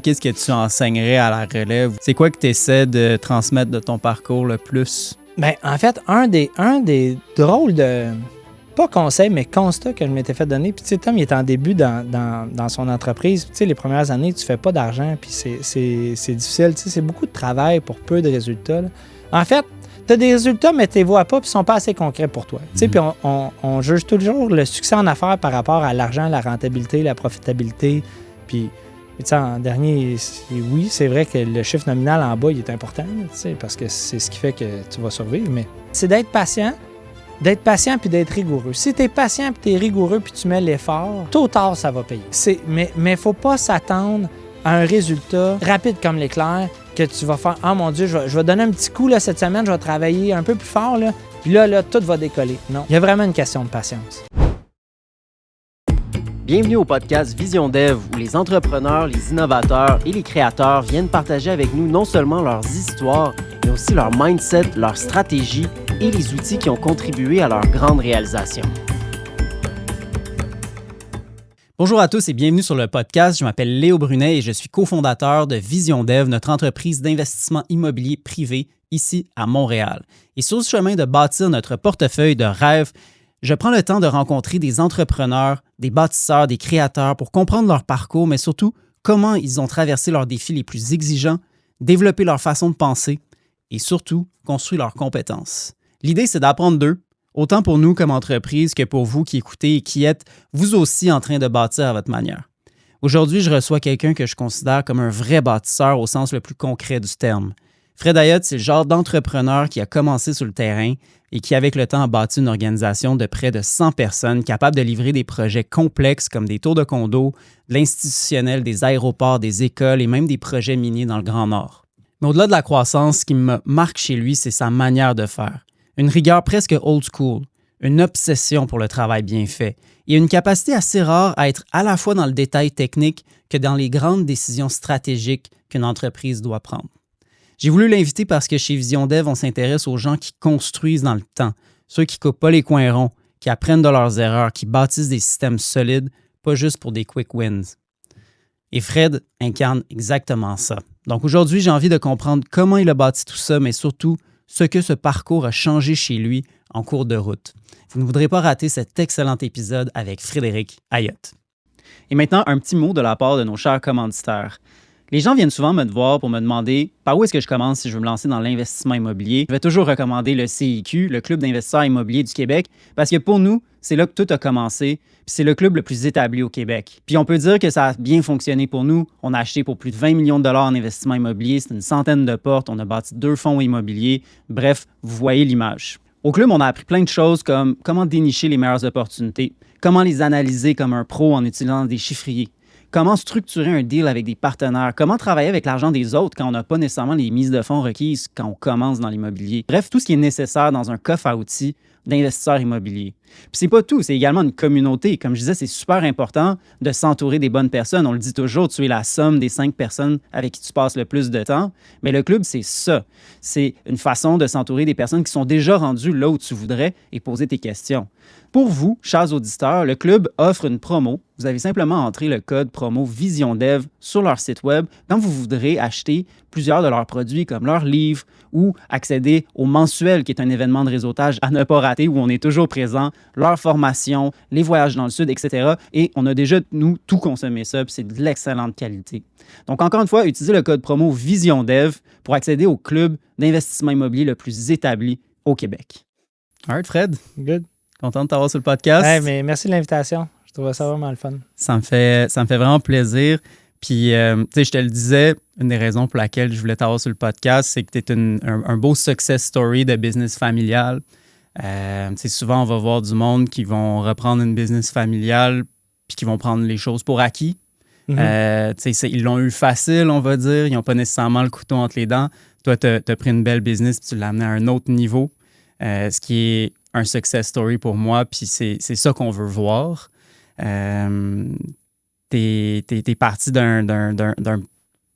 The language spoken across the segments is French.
qu'est-ce que tu enseignerais à la relève? C'est quoi que tu essaies de transmettre de ton parcours le plus? Ben, en fait, un des drôles de, pas conseils, mais constats que je m'étais fait donner, puis tu sais, Tom, il est en début dans son entreprise, tu sais, les premières années, tu fais pas d'argent, puis c'est difficile, tu sais, c'est beaucoup de travail pour peu de résultats, là. En fait, tu as des résultats, mais tu les vois pas, puis ils sont pas assez concrets pour toi. Tu sais, puis on juge toujours le succès en affaires par rapport à l'argent, la rentabilité, la profitabilité, puis tu sais, en dernier, oui, c'est vrai que le chiffre nominal en bas, il est important, tu sais, parce que c'est ce qui fait que tu vas survivre, mais c'est d'être patient puis d'être rigoureux. Si tu es patient puis tu es rigoureux puis tu mets l'effort, tôt ou tard, ça va payer. Mais faut pas s'attendre à un résultat rapide comme l'éclair que tu vas faire « Ah mon Dieu, je vais donner un petit coup là, cette semaine, je vais travailler un peu plus fort, là, puis là, tout va décoller. » Non, il y a vraiment une question de patience. Bienvenue au podcast Vision Dev, où les entrepreneurs, les innovateurs et les créateurs viennent partager avec nous non seulement leurs histoires, mais aussi leur mindset, leur stratégie et les outils qui ont contribué à leur grande réalisation. Bonjour à tous et bienvenue sur le podcast. Je m'appelle Léo Brunet et je suis cofondateur de Vision Dev, notre entreprise d'investissement immobilier privé ici à Montréal. Et sur ce chemin de bâtir notre portefeuille de rêves, je prends le temps de rencontrer des entrepreneurs, des bâtisseurs, des créateurs pour comprendre leur parcours, mais surtout comment ils ont traversé leurs défis les plus exigeants, développé leur façon de penser et surtout construit leurs compétences. L'idée, c'est d'apprendre d'eux, autant pour nous comme entreprise que pour vous qui écoutez et qui êtes vous aussi en train de bâtir à votre manière. Aujourd'hui, je reçois quelqu'un que je considère comme un vrai bâtisseur au sens le plus concret du terme. Fred Ayotte, c'est le genre d'entrepreneur qui a commencé sur le terrain et qui, avec le temps, a bâti une organisation de près de 100 personnes capable de livrer des projets complexes comme des tours de condos, de l'institutionnel, des aéroports, des écoles et même des projets miniers dans le Grand Nord. Mais au-delà de la croissance, ce qui me marque chez lui, c'est sa manière de faire. Une rigueur presque old school, une obsession pour le travail bien fait et une capacité assez rare à être à la fois dans le détail technique que dans les grandes décisions stratégiques qu'une entreprise doit prendre. J'ai voulu l'inviter parce que chez Vision Dev, on s'intéresse aux gens qui construisent dans le temps, ceux qui ne coupent pas les coins ronds, qui apprennent de leurs erreurs, qui bâtissent des systèmes solides, pas juste pour des quick wins. Et Fred incarne exactement ça. Donc aujourd'hui, j'ai envie de comprendre comment il a bâti tout ça, mais surtout ce que ce parcours a changé chez lui en cours de route. Vous ne voudrez pas rater cet excellent épisode avec Frédéric Ayotte. Et maintenant, un petit mot de la part de nos chers commanditaires. Les gens viennent souvent me voir pour me demander par où est-ce que je commence si je veux me lancer dans l'investissement immobilier. Je vais toujours recommander le CIQ, le Club d'investisseurs immobiliers du Québec, parce que pour nous, c'est là que tout a commencé, puis c'est le club le plus établi au Québec. Puis on peut dire que ça a bien fonctionné pour nous. On a acheté pour plus de 20 millions de dollars en investissement immobilier, c'est une centaine de portes, on a bâti 2 fonds immobiliers. Bref, vous voyez l'image. Au club, on a appris plein de choses comme comment dénicher les meilleures opportunités, comment les analyser comme un pro en utilisant des chiffriers, comment structurer un deal avec des partenaires, comment travailler avec l'argent des autres quand on n'a pas nécessairement les mises de fonds requises quand on commence dans l'immobilier. Bref, tout ce qui est nécessaire dans un coffre à outils d'investisseurs immobiliers. Puis c'est pas tout, c'est également une communauté. Comme je disais, c'est super important de s'entourer des bonnes personnes. On le dit toujours, tu es la somme des 5 personnes avec qui tu passes le plus de temps. Mais le club, c'est ça. C'est une façon de s'entourer des personnes qui sont déjà rendues là où tu voudrais et poser tes questions. Pour vous, chers auditeurs, le club offre une promo. Vous avez simplement entré le code promo VisionDev sur leur site web quand vous voudrez acheter plusieurs de leurs produits comme leurs livres ou accéder au mensuel qui est un événement de réseautage à ne pas rater où on est toujours présent, leur formation, les voyages dans le sud, etc. Et on a déjà, nous, tout consommé ça, puis c'est de l'excellente qualité. Donc, encore une fois, utilisez le code promo VisionDev pour accéder au club d'investissement immobilier le plus établi au Québec. All right, Fred. Good. Content de t'avoir sur le podcast. Hey, mais merci de l'invitation. Je trouvais ça vraiment le fun. Ça me fait vraiment plaisir. Puis, tu sais, je te le disais, une des raisons pour laquelle je voulais t'avoir sur le podcast, c'est que tu es un beau success story de business familial. Tu sais, souvent, on va voir du monde qui vont reprendre une business familiale puis qui vont prendre les choses pour acquis. Mm-hmm. Tu sais, ils l'ont eu facile, on va dire. Ils n'ont pas nécessairement le couteau entre les dents. Toi, tu as pris une belle business puis tu l'as amené à un autre niveau, ce qui est un success story pour moi, puis c'est ça qu'on veut voir. T'es parti d'un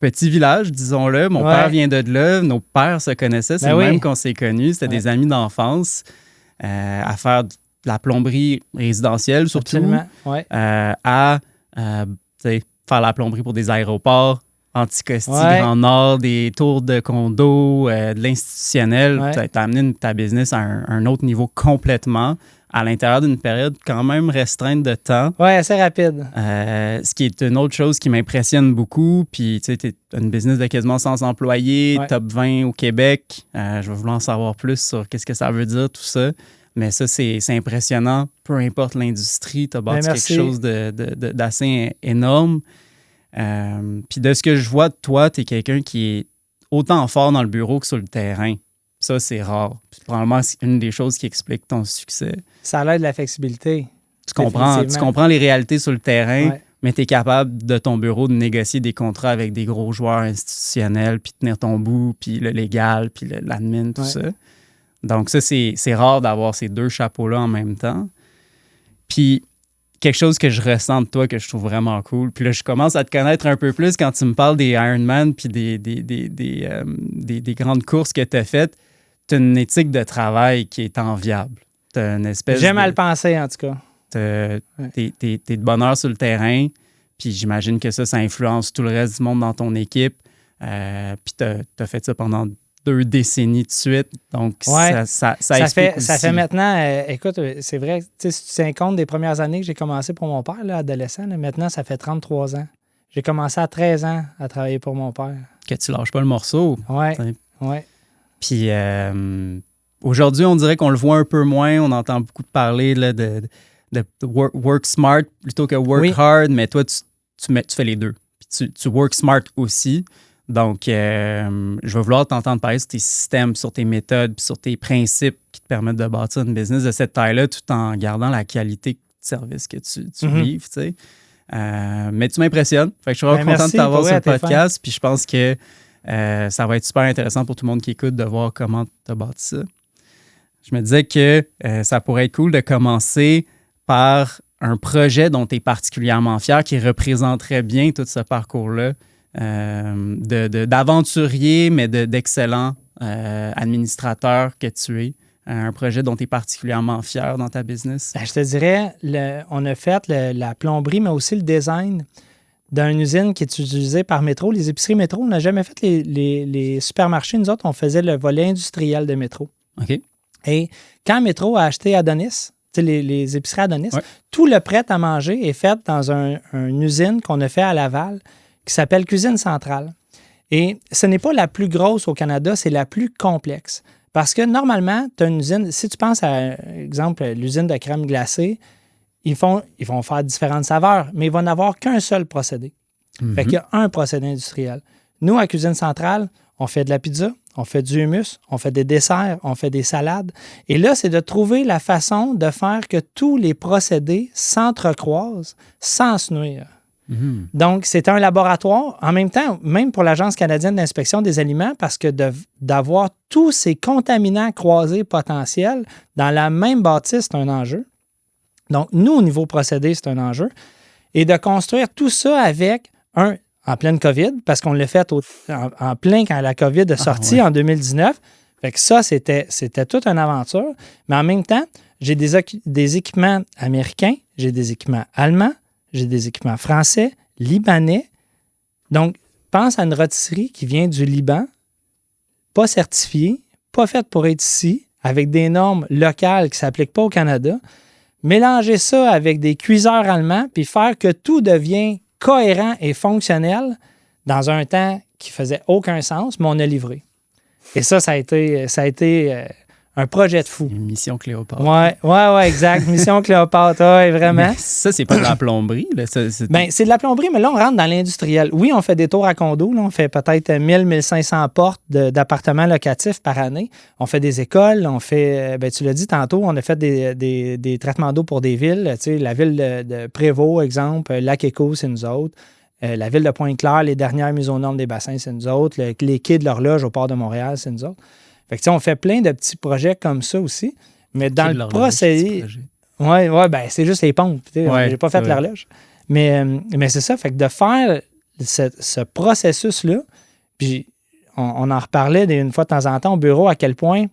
petit village, disons-le. Mon père vient de là, nos pères se connaissaient, c'est même qu'on s'est connus. C'était des amis d'enfance à faire de la plomberie résidentielle, surtout. Absolument, ouais. À faire la plomberie pour des aéroports, Anticosti, Ouais. Grand Nord, des tours de condo, de l'institutionnel. Ouais. Tu as amené ta business à un autre niveau complètement à l'intérieur d'une période quand même restreinte de temps. Oui, assez rapide. Ce qui est une autre chose qui m'impressionne beaucoup. Puis, tu sais, tu as une business de quasiment 100 employés, Ouais. top 20 au Québec. Je vais vouloir en savoir plus sur qu'est-ce que ça veut dire, tout ça. Mais ça, c'est impressionnant. Peu importe l'industrie, tu as bâti merci. quelque chose d'assez énorme. Puis de ce que je vois de toi, tu es quelqu'un qui est autant fort dans le bureau que sur le terrain. Ça, c'est rare. Puis probablement, c'est une des choses qui explique ton succès. Ça a l'air de la flexibilité. Tu comprends les réalités sur le terrain, Ouais. mais tu es capable de ton bureau de négocier des contrats avec des gros joueurs institutionnels, puis tenir ton bout, puis le légal, puis l'admin, tout Ouais. ça. Donc ça, c'est rare d'avoir ces deux chapeaux-là en même temps. Puis quelque chose que je ressens de toi que je trouve vraiment cool. Puis là, je commence à te connaître un peu plus quand tu me parles des Ironman puis des grandes courses que tu as faites. Tu as une éthique de travail qui est enviable. Tu as une espèce J'aime à le penser, en tout cas. t'es de bonheur sur le terrain, puis j'imagine que ça influence tout le reste du monde dans ton équipe. Puis tu as fait ça pendant 2 décennies de suite. Donc, Ouais. ça explique aussi. Ça fait maintenant, écoute, c'est vrai, si tu tiens compte des premières années que j'ai commencé pour mon père, là, adolescent, là, maintenant, ça fait 33 ans. J'ai commencé à 13 ans à travailler pour mon père. Que tu lâches pas le morceau. Ouais, T'sais. ouais. Puis aujourd'hui, on dirait qu'on le voit un peu moins. On entend beaucoup parler là, de work smart plutôt que work Oui. hard, mais toi, tu fais les deux. Puis tu work smart aussi. Donc, je vais vouloir t'entendre parler sur tes systèmes, sur tes méthodes, puis sur tes principes qui te permettent de bâtir une business de cette taille-là tout en gardant la qualité de service que tu livres, tu sais. Mais tu m'impressionnes. Fait que je suis vraiment content merci, de t'avoir pour sur vrai, le t'es podcast. Puis je pense que ça va être super intéressant pour tout le monde qui écoute de voir comment tu as bâti ça. Je me disais que ça pourrait être cool de commencer par un projet dont tu es particulièrement fier, qui représenterait bien tout ce parcours-là, d'aventurier, mais d'excellent administrateur que tu es. Un projet dont tu es particulièrement fier dans ta business. Ben, je te dirais, on a fait la plomberie, mais aussi le design d'une usine qui est utilisée par Métro, les épiceries Métro. On n'a jamais fait les supermarchés. Nous autres, on faisait le volet industriel de Métro. OK. Et quand Métro a acheté Adonis, les épiceries Adonis, Ouais. tout le prêt à manger est fait dans une usine qu'on a fait à Laval qui s'appelle Cuisine Centrale. Et ce n'est pas la plus grosse au Canada, c'est la plus complexe. Parce que normalement, tu as une usine, si tu penses à, exemple, l'usine de crème glacée, ils vont faire différentes saveurs, mais ils vont n'avoir qu'un seul procédé. Fait qu'il y a un procédé industriel. Nous, à Cuisine Centrale, on fait de la pizza, on fait du hummus, on fait des desserts, on fait des salades. Et là, c'est de trouver la façon de faire que tous les procédés s'entrecroisent sans se nuire. Donc, c'est un laboratoire, en même temps, même pour l'Agence canadienne d'inspection des aliments, parce que d'avoir tous ces contaminants croisés potentiels dans la même bâtisse, c'est un enjeu. Donc, nous, au niveau procédé, c'est un enjeu. Et de construire tout ça avec en pleine COVID, parce qu'on l'a fait en plein quand la COVID est sortie en 2019. Fait que ça, c'était toute une aventure. Mais en même temps, j'ai des équipements américains, j'ai des équipements allemands, j'ai des équipements français, libanais. Donc, pense à une rôtisserie qui vient du Liban, pas certifiée, pas faite pour être ici, avec des normes locales qui ne s'appliquent pas au Canada. Mélanger ça avec des cuiseurs allemands, puis faire que tout devient cohérent et fonctionnel dans un temps qui faisait aucun sens, mais on a livré. Et ça a été un projet de fou. Une mission Cléopâtre. Ouais, exact. Mission Cléopâtre, ouais, vraiment. Mais ça, c'est pas de la plomberie. Là. Ben, c'est de la plomberie, mais là, on rentre dans l'industriel. Oui, on fait des tours à condo. Là, on fait peut-être 1000-1500 portes d'appartements locatifs par année. On fait des écoles. On fait, tu l'as dit tantôt, on a fait des traitements d'eau pour des villes. Tu sais, la ville de Prévost, exemple, Lac-Éco, c'est nous autres. La ville de Pointe-Claire, les dernières mises aux normes des bassins, c'est nous autres. Les quais de l'horloge au port de Montréal, c'est nous autres. Fait que, on fait plein de petits projets comme ça aussi. Mais dans le procédé. Oui, ben, c'est juste les pompes. J'ai pas fait l'horloge. Mais c'est ça. Fait que de faire ce processus-là, puis on en reparlait une fois de temps en temps au bureau à quel point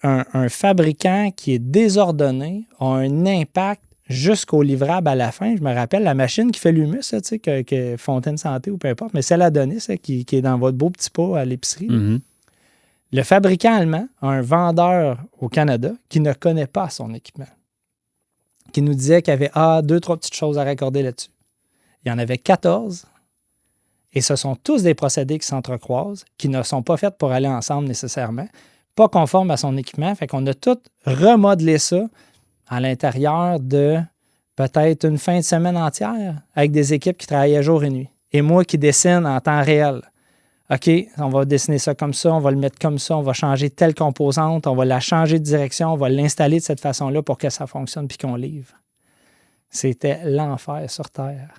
un fabricant qui est désordonné a un impact jusqu'au livrable à la fin. Je me rappelle la machine qui fait l'humus, tu sais, que Fontaine Santé ou peu importe, mais celle à donner, ça, qui est dans votre beau petit pot à l'épicerie. Mhm. Le fabricant allemand a un vendeur au Canada qui ne connaît pas son équipement, qui nous disait qu'il y avait 2-3 petites choses à raccorder là-dessus. Il y en avait 14, et ce sont tous des procédés qui s'entrecroisent, qui ne sont pas faits pour aller ensemble nécessairement, pas conformes à son équipement. Fait qu'on a tout remodelé ça à l'intérieur de peut-être une fin de semaine entière avec des équipes qui travaillaient jour et nuit. Et moi qui dessine en temps réel. OK, on va dessiner ça comme ça, on va le mettre comme ça, on va changer telle composante, on va la changer de direction, on va l'installer de cette façon-là pour que ça fonctionne puis qu'on livre. C'était l'enfer sur Terre.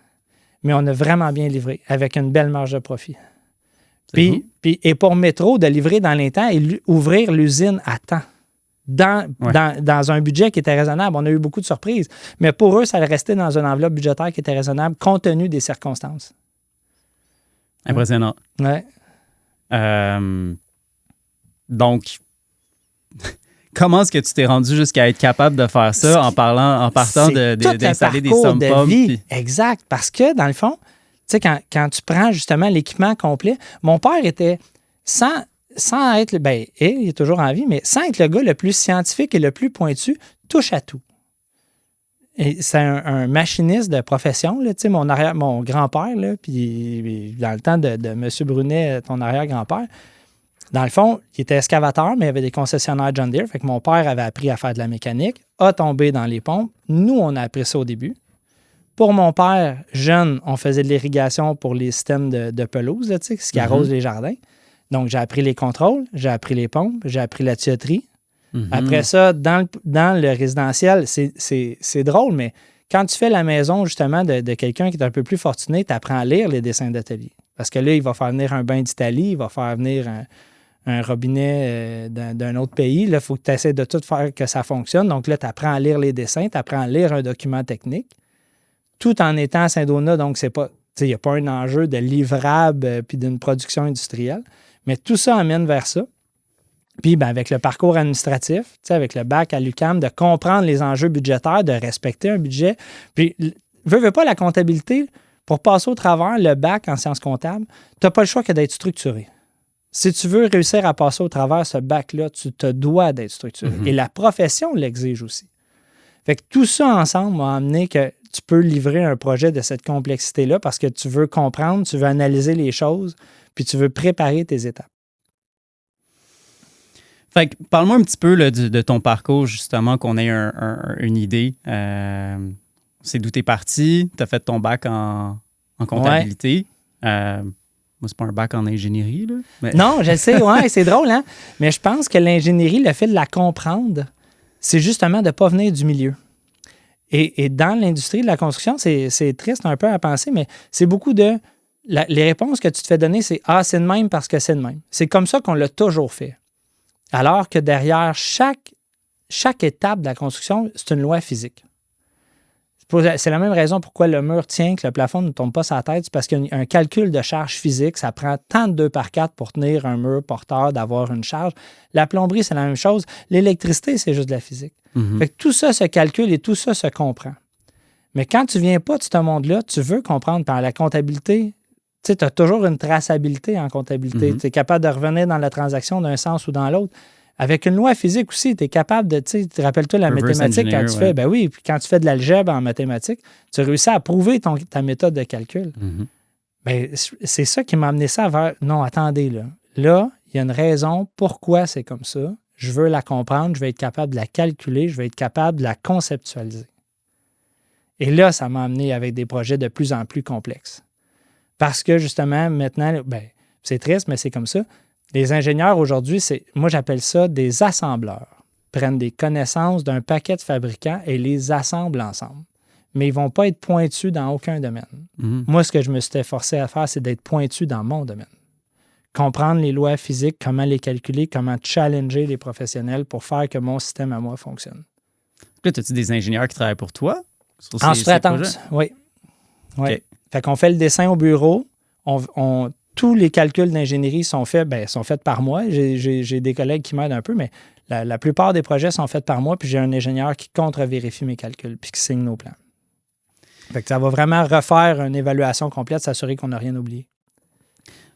Mais on a vraiment bien livré avec une belle marge de profit. Et pour Métro, de livrer dans les temps et ouvrir l'usine à temps. Dans un budget qui était raisonnable. On a eu beaucoup de surprises. Mais pour eux, ça restait dans une enveloppe budgétaire qui était raisonnable compte tenu des circonstances. Impressionnant. Ouais. Donc, comment est-ce que tu t'es rendu jusqu'à être capable de faire ça en partant d'installer des sump pumps? Puis... Exact. Parce que, dans le fond, tu sais, quand tu prends justement l'équipement complet, mon père était sans être, il est toujours en vie, mais sans être le gars le plus scientifique et le plus pointu, touche à tout. Et c'est un machiniste de profession, là, mon grand-père, là, puis dans le temps de M. Brunet, ton arrière-grand-père, dans le fond, il était excavateur, mais il y avait des concessionnaires John Deere. Fait que mon père avait appris à faire de la mécanique, a tombé dans les pompes. Nous, on a appris ça au début. Pour mon père, jeune, on faisait de l'irrigation pour les systèmes de pelouse, là, ce qui arrose les jardins. Donc, j'ai appris les contrôles, j'ai appris les pompes, j'ai appris la tuyauterie. Après ça, dans le résidentiel, c'est drôle, mais quand tu fais la maison, justement, de quelqu'un qui est un peu plus fortuné, tu apprends à lire les dessins d'atelier. Parce que là, il va faire venir un bain d'Italie, il va faire venir un robinet d'un autre pays. Là, il faut que tu essaies de tout faire que ça fonctionne. Donc là, tu apprends à lire les dessins, tu apprends à lire un document technique, tout en étant à Saint-Donat. Donc, il n'y a pas un enjeu de livrable puis d'une production industrielle. Mais tout ça amène vers ça. Puis, avec le parcours administratif, avec le bac à l'UQAM, de comprendre les enjeux budgétaires, de respecter un budget. Puis, veux pas la comptabilité, pour passer au travers le bac en sciences comptables, tu n'as pas le choix que d'être structuré. Si tu veux réussir à passer au travers ce bac-là, tu te dois d'être structuré. Et la profession l'exige aussi. Fait que tout ça ensemble m'a amené que tu peux livrer un projet de cette complexité-là parce que tu veux comprendre, tu veux analyser les choses, puis tu veux préparer tes étapes. Fait que, parle-moi un petit peu là, de ton parcours, justement, qu'on ait une idée. C'est d'où tu es parti, tu as fait ton bac en comptabilité. Moi, c'est pas un bac en ingénierie, là. Mais... Non, je sais, c'est drôle, hein? Mais je pense que l'ingénierie, le fait de la comprendre, c'est justement de ne pas venir du milieu. Et dans l'industrie de la construction, c'est triste un peu à penser, mais c'est beaucoup de... les réponses que tu te fais donner, c'est « Ah, c'est de même parce que c'est de même ». C'est comme ça qu'on l'a toujours fait. Alors que derrière chaque étape de la construction, c'est une loi physique. C'est la même raison pourquoi le mur tient, que le plafond ne tombe pas sur la tête. C'est parce qu'il y a un calcul de charge physique. Ça prend tant de 2/4 pour tenir un mur porteur, d'avoir une charge. La plomberie, c'est la même chose. L'électricité, c'est juste de la physique. Fait que tout ça se calcule et tout ça se comprend. Mais quand tu ne viens pas de ce monde-là, tu veux comprendre par la comptabilité. Tu sais, tu as toujours une traçabilité en comptabilité. Tu es capable de revenir dans la transaction d'un sens ou dans l'autre. Avec une loi physique aussi, tu es capable de, tu sais, rappelles-toi la mathématique quand tu fais, puis quand tu fais de l'algèbre en mathématiques, tu réussis à prouver ta méthode de calcul. C'est ça qui m'a amené ça vers, non, attendez, là, il y a une raison pourquoi c'est comme ça. Je veux la comprendre, je vais être capable de la calculer, je vais être capable de la conceptualiser. Et là, ça m'a amené avec des projets de plus en plus complexes. Parce que, justement, maintenant, c'est triste, mais c'est comme ça. Les ingénieurs, aujourd'hui, moi, j'appelle ça des assembleurs. Ils prennent des connaissances d'un paquet de fabricants et les assemblent ensemble. Mais ils ne vont pas être pointus dans aucun domaine. Moi, ce que je me suis efforcé à faire, c'est d'être pointu dans mon domaine. Comprendre les lois physiques, comment les calculer, comment challenger les professionnels pour faire que mon système à moi fonctionne. Là, as-tu des ingénieurs qui travaillent pour toi? En sous-traitance, oui. Okay. Fait qu'on fait le dessin au bureau. Tous les calculs d'ingénierie sont faits par moi. J'ai des collègues qui m'aident un peu, mais La plupart des projets sont faits par moi, puis j'ai un ingénieur qui contre-vérifie mes calculs, puis qui signe nos plans. Fait que ça va vraiment refaire une évaluation complète, s'assurer qu'on n'a rien oublié.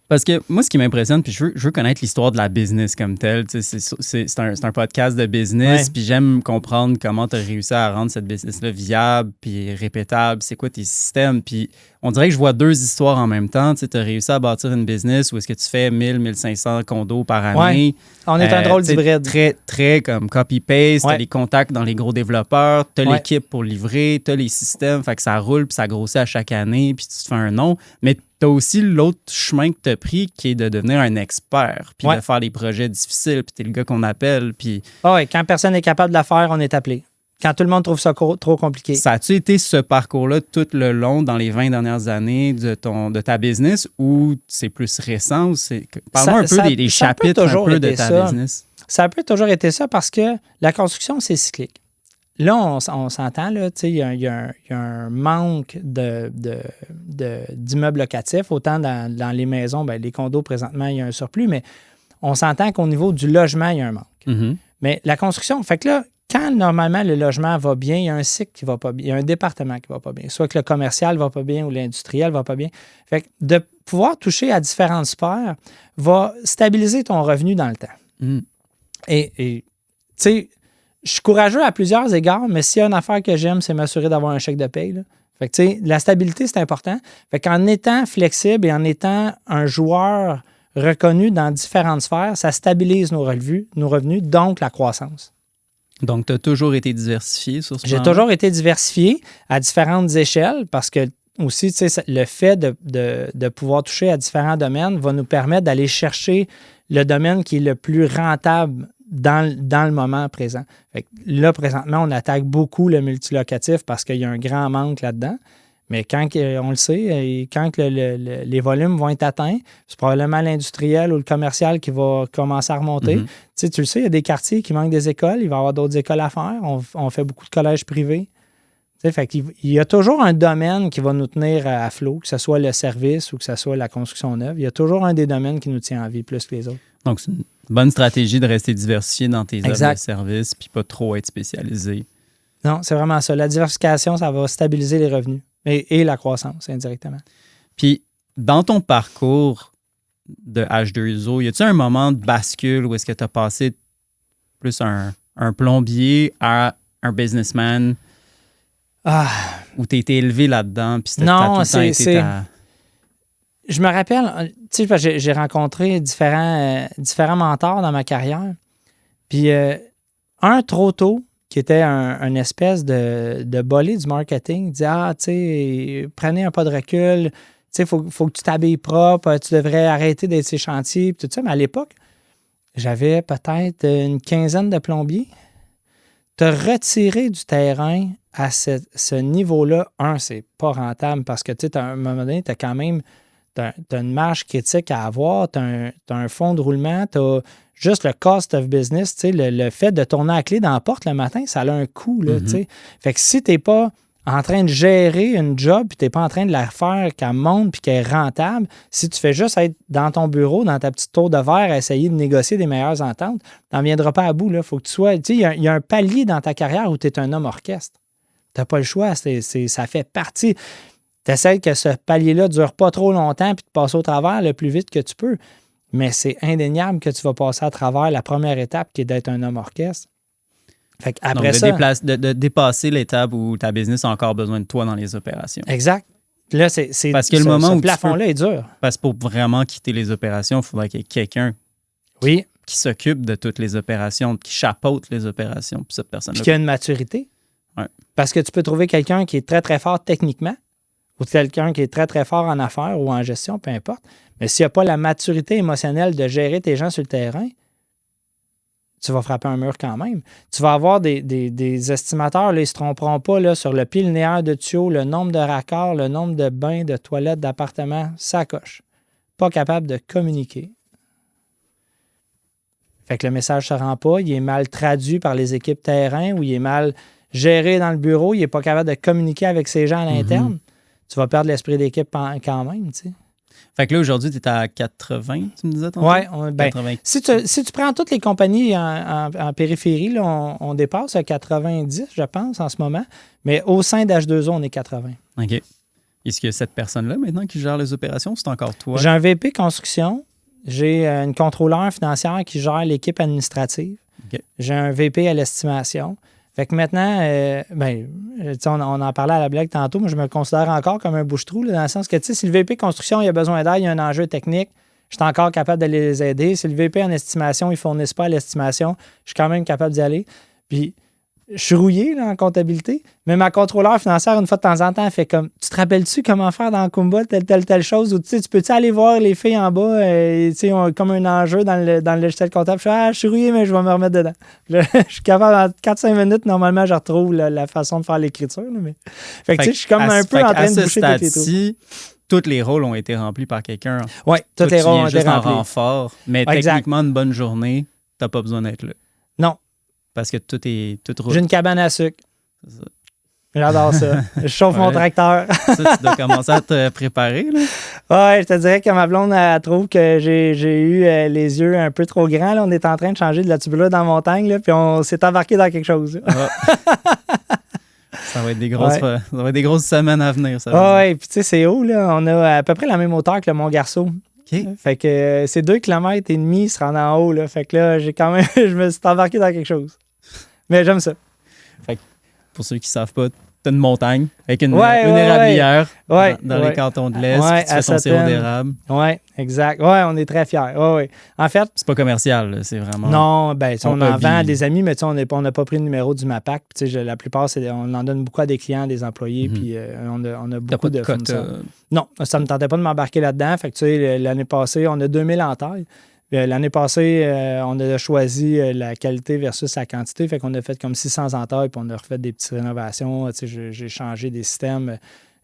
Parce que moi, ce qui m'impressionne, puis je veux connaître l'histoire de la business comme telle. C'est un podcast de business, puis j'aime comprendre comment tu as réussi à rendre cette business-là viable, puis répétable. C'est quoi tes systèmes? Puis on dirait que je vois deux histoires en même temps. Tu as réussi à bâtir une business où est-ce que tu fais 1000-1500 condos par année. Ouais. On est un drôle d'hybride. Très comme copy-paste. Ouais. Tu as les contacts dans les gros développeurs, tu as l'équipe pour livrer, tu as les systèmes. Fait que ça roule, puis ça grossit à chaque année, puis tu te fais un nom. Mais tu as aussi l'autre chemin que tu as pris qui est de devenir un expert, puis de faire des projets difficiles, puis tu es le gars qu'on appelle. Puis quand personne n'est capable de la faire, on est appelé. Quand tout le monde trouve ça trop compliqué. Ça a-tu été ce parcours-là tout le long, dans les 20 dernières années de ta business, ou c'est plus récent? Parle-moi un peu des chapitres un peu de ta business. Ça a peut-être toujours été ça parce que la construction, c'est cyclique. Là, on s'entend, il y a un manque d'immeubles locatifs. Autant dans les maisons, les condos, présentement, il y a un surplus, mais on s'entend qu'au niveau du logement, il y a un manque. Mm-hmm. Mais la construction, fait que là, quand normalement le logement va bien, il y a un cycle qui va pas bien, il y a un département qui va pas bien. Soit que le commercial va pas bien ou l'industriel va pas bien. Fait que de pouvoir toucher à différentes sphères va stabiliser ton revenu dans le temps. Mm. Et tu sais, je suis courageux à plusieurs égards, mais s'il y a une affaire que j'aime, c'est m'assurer d'avoir un chèque de paye. Là. Fait que, tu sais, la stabilité, c'est important. Fait qu'en étant flexible et en étant un joueur reconnu dans différentes sphères, ça stabilise nos revenus, donc la croissance. Donc, tu as toujours été diversifié sur ce plan-là? J'ai toujours été diversifié à différentes échelles parce que aussi, tu sais, le fait de pouvoir toucher à différents domaines va nous permettre d'aller chercher le domaine qui est le plus rentable dans le moment présent. Fait que là, présentement, on attaque beaucoup le multilocatif parce qu'il y a un grand manque là-dedans. Mais quand on le sait, et quand les volumes vont être atteints, c'est probablement l'industriel ou le commercial qui va commencer à remonter. Mm-hmm. Tu le sais, il y a des quartiers qui manquent des écoles. Il va y avoir d'autres écoles à faire. On fait beaucoup de collèges privés. Fait qu'il y a toujours un domaine qui va nous tenir à flot, que ce soit le service ou que ce soit la construction neuve. Il y a toujours un des domaines qui nous tient en vie plus que les autres. Donc, c'est une bonne stratégie de rester diversifié dans tes offres de service puis pas trop être spécialisé. Non, c'est vraiment ça. La diversification, ça va stabiliser les revenus et la croissance indirectement. Puis, dans ton parcours de H2O, y a-t-il un moment de bascule où est-ce que tu as passé plus un plombier à un businessman? Où tu as été élevé là-dedans? Puis non, Je me rappelle, tu sais, j'ai rencontré différents mentors dans ma carrière. Puis, un trop tôt, qui était un espèce de bolé du marketing, dit « tu sais, prenez un pas de recul, tu sais, faut que tu t'habilles propre, tu devrais arrêter d'être ces chantiers, puis tout ça. » Mais à l'époque, j'avais peut-être une quinzaine de plombiers. Te retirer du terrain à ce niveau-là, c'est pas rentable parce que, tu sais, à un moment donné, tu as quand même t'as une marge critique à avoir, tu as un fonds de roulement, tu as juste le cost of business, tu sais, le fait de tourner la clé dans la porte le matin, ça a un coût, là, tu sais. Fait que si tu n'es pas en train de gérer une job puis tu n'es pas en train de la faire qu'elle monte puis qu'elle est rentable, si tu fais juste être dans ton bureau, dans ta petite tour de verre, à essayer de négocier des meilleures ententes, tu n'en viendras pas à bout, là. Faut que tu sois... Tu sais, il y a un palier dans ta carrière où tu es un homme orchestre. Tu n'as pas le choix, ça fait partie... Tu essaies que ce palier-là ne dure pas trop longtemps puis de passer au travers le plus vite que tu peux. Mais c'est indéniable que tu vas passer à travers la première étape qui est d'être un homme orchestre. Fait qu'après de dépasser l'étape où ta business a encore besoin de toi dans les opérations. Exact. Là, parce que le moment où ce plafond-là est dur. Parce que pour vraiment quitter les opérations, il faudrait qu'il y ait quelqu'un qui s'occupe de toutes les opérations, qui chapeaute les opérations. Puis cette personne-là. Puis qui a une maturité. Ouais. Parce que tu peux trouver quelqu'un qui est très, très fort techniquement ou quelqu'un qui est très, très fort en affaires ou en gestion, peu importe. Mais s'il n'y a pas la maturité émotionnelle de gérer tes gens sur le terrain, tu vas frapper un mur quand même. Tu vas avoir des estimateurs, là, ils ne se tromperont pas là, sur le pile linéaire de tuyaux, le nombre de raccords, le nombre de bains, de toilettes, d'appartements, ça coche. Pas capable de communiquer. Fait que le message ne se rend pas, il est mal traduit par les équipes terrain ou il est mal géré dans le bureau, il n'est pas capable de communiquer avec ses gens à l'interne. Tu vas perdre l'esprit d'équipe quand même, tu sais. Fait que là, aujourd'hui, tu es à 80, tu me disais tantôt? Oui, 80. Si tu prends toutes les compagnies en périphérie, là, on dépasse à 90, je pense, en ce moment. Mais au sein d'H2O, on est 80. OK. Est-ce qu'il y a cette personne-là maintenant qui gère les opérations ou c'est encore toi? J'ai un VP construction. J'ai une contrôleur financière qui gère l'équipe administrative. OK. J'ai un VP à l'estimation. Fait que maintenant, on en parlait à la blague tantôt, mais je me considère encore comme un bouche-trou, là, dans le sens que si le VP construction, il a besoin d'aide, il y a un enjeu technique, je suis encore capable de les aider. Si le VP en estimation, ils ne fournissent pas à l'estimation, je suis quand même capable d'y aller. Puis, je suis rouillé là, en comptabilité, mais ma contrôleur financière, une fois de temps en temps, elle fait comme, tu te rappelles-tu comment faire dans Kumba, telle chose, ou tu peux-tu aller voir les filles en bas, comme un enjeu dans le logiciel comptable. Je suis rouillé, mais je vais me remettre dedans. Là, je suis capable, en 4-5 minutes, normalement, je retrouve la façon de faire l'écriture. Là, mais... Fait que je suis comme un peu en train de boucher toutes les trous. Tous les rôles ont été remplis par quelqu'un. Oui, tous les rôles ont été remplis. En renfort, mais techniquement, une bonne journée, tu n'as pas besoin d'être là. Non. Parce que tout roule. J'ai une cabane à sucre. C'est ça. J'adore ça. Je chauffe mon tracteur. Ça, tu dois commencer à te préparer, là. Ouais, je te dirais que ma blonde, elle trouve que j'ai eu les yeux un peu trop grands. Là. On est en train de changer de la tubular dans la montagne, là, puis on s'est embarqué dans quelque chose. Ça va être des grosses semaines à venir, ça. Oui, puis tu sais, c'est haut, là. On a à peu près la même hauteur que le Mont Garceau. OK. Fait que c'est 2,5 km se rendre en haut, là. Fait que là, je me suis embarqué dans quelque chose. Mais j'aime ça. Fait que pour ceux qui ne savent pas, t'as une montagne avec une érablière dans les cantons de l'Est, puis tu fais ton sirop d'érable. Oui, exact. Oui, on est très fiers. Ouais. En fait... C'est pas commercial, là, c'est vraiment... Non, on en vend à des amis, mais on n'a pas pris le numéro du MAPAC. La plupart, on en donne beaucoup à des clients, des employés, puis on a beaucoup de fournisseurs. Non, ça ne me tentait pas de m'embarquer là-dedans. Fait que l'année passée, on a 2000 en taille. L'année passée, on a choisi la qualité versus la quantité. Fait qu'on a fait comme 600 entailles, puis on a refait des petites rénovations. J'ai changé des systèmes.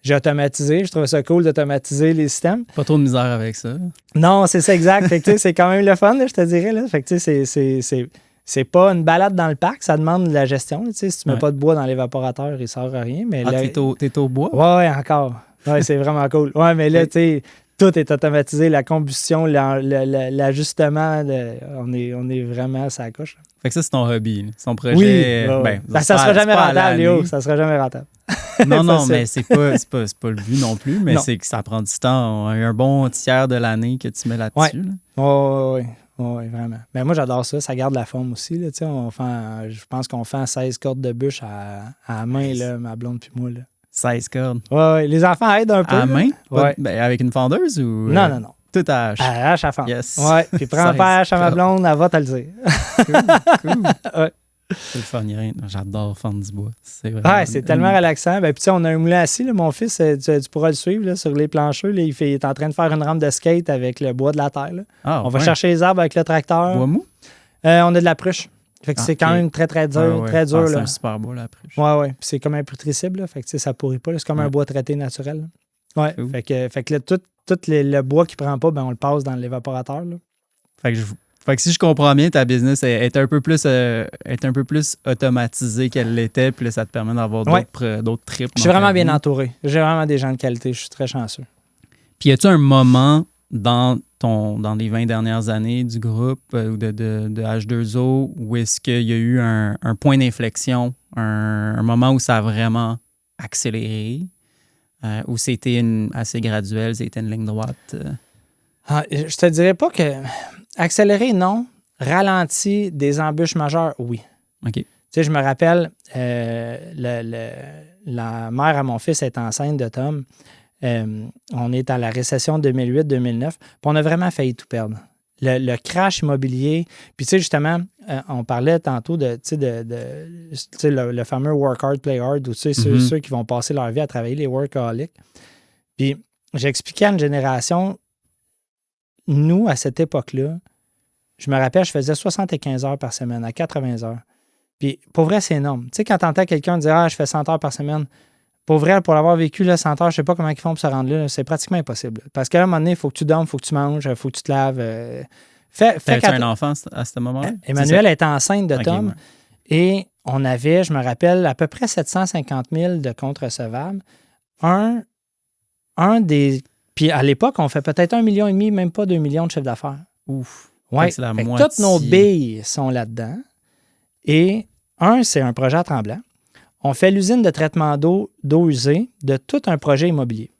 J'ai automatisé. Je trouvais ça cool d'automatiser les systèmes. Pas trop de misère avec ça. Non, c'est ça, exact. Fait que c'est quand même le fun, là, je te dirais. Là. Fait que c'est pas une balade dans le parc, ça demande de la gestion. Si tu mets pas de bois dans l'évaporateur, il sort rien. Mais t'es au bois? Oui, encore. Ouais, c'est vraiment cool. Ouais, mais là, tu sais... Tout est automatisé, la combustion, l'ajustement, on est vraiment à sa coche. Fait que ça, c'est ton hobby. Son projet. Oui. Ça sera jamais rentable, Léo. Ça sera jamais rentable. Non, mais c'est pas le but non plus, mais c'est que ça prend du temps. Un bon tiers de l'année que tu mets là-dessus. Oui, vraiment. Mais moi, j'adore ça. Ça garde la forme aussi. Là, je pense qu'on fait 16 cordes de bûche à la main, là, ma blonde puis moi. Là. 16 cordes. Oui. Les enfants aident un peu. À la main? Ouais. Avec une fendeuse ou... Non. Tout à hache. À hache à fendre. Yes. Oui, puis prends pas hache à ma blonde, elle va te le dire. Cool. Ouais. C'est le fun, rien. J'adore fendre du bois. C'est tellement relaxant. Puis on a un moulin assis. Là, mon fils, tu pourras le suivre là, sur les plancheux. Là, il est en train de faire une rampe de skate avec le bois de la terre. Là. On va chercher les arbres avec le tracteur. Bois mou? On a de la pruche. Fait que c'est quand même très, très dur. Très dur c'est là. un super bois, la pruche. Oui. Puis c'est comme un putricible. Là. Fait que ça pourrit pas. Là. C'est comme un bois traité naturel. Oui. Fait que là, tout le bois qui prend pas, on le passe dans l'évaporateur. Là. Fait que si je comprends bien, ta business est un peu plus automatisée qu'elle l'était, puis là, ça te permet d'avoir d'autres trips. Je suis vraiment bien entouré. J'ai vraiment des gens de qualité. Je suis très chanceux. Puis, y a-tu un moment dans les 20 dernières années du groupe ou de H2O où est-ce qu'il y a eu un point d'inflexion, un moment où ça a vraiment accéléré, ou c'était assez graduel, c'était une ligne droite? Je te dirais pas que... Accélérer, non. Ralenti, des embûches majeures, oui. OK. Tu sais, je me rappelle, la mère à mon fils est enceinte de Tom. On est à la récession 2008-2009, puis on a vraiment failli tout perdre. Le crash immobilier, puis tu sais, justement, on parlait tantôt de le fameux work hard, play hard, ou tu sais, ceux qui vont passer leur vie à travailler, les workaholics. Puis j'expliquais à une génération, nous, à cette époque-là, je me rappelle, je faisais 75 heures par semaine, à 80 heures. Puis, pour vrai, c'est énorme. Tu sais, quand tu entends quelqu'un dire « Ah, je fais 100 heures par semaine », pour vrai, pour l'avoir vécu, là, 100 heures, je ne sais pas comment ils font pour se rendre là, c'est pratiquement impossible. Parce qu'à un moment donné, il faut que tu dormes, il faut que tu manges, il faut que tu te laves. T'avais-tu un enfant à ce moment-là? Emmanuel était enceinte de Tom. Et on avait, je me rappelle, à peu près 750 000 de comptes recevables. Un des Puis à l'époque, on fait peut-être 1,5 million, même pas 2 millions de chiffre d'affaires. Ouf. Oui, C'est la moitié. toutes nos billes sont là-dedans. Et c'est un projet à Tremblant. On fait l'usine de traitement d'eau usée de tout un projet immobilier.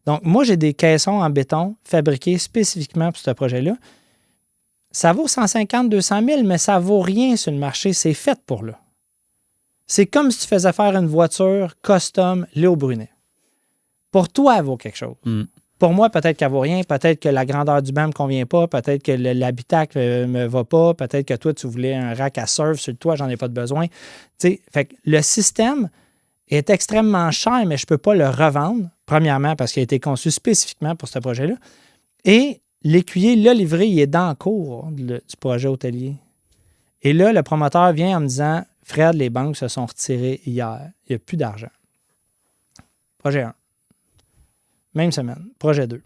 Donc, moi, j'ai des caissons en béton fabriqués spécifiquement pour ce projet-là. Ça vaut 150 200 000, mais ça vaut rien sur le marché. C'est fait pour là. C'est comme si tu faisais faire une voiture custom Léo Brunet. Pour toi, elle vaut quelque chose. Pour moi, peut-être qu'elle vaut rien. Peut-être que la grandeur du banc ne me convient pas. Peut-être que l'habitacle ne me va pas. Peut-être que toi, tu voulais un rack à surf sur le toit. J'en ai pas de besoin. Fait que le système est extrêmement cher, mais je ne peux pas le revendre. Premièrement, parce qu'il a été conçu spécifiquement pour ce projet-là. Et l'écuyer l'a livré. Il est dans le cours du projet hôtelier. Et là, le promoteur vient en me disant « Fred, les banques se sont retirées hier. Il n'y a plus d'argent. » Projet 1. Même semaine. Projet 2.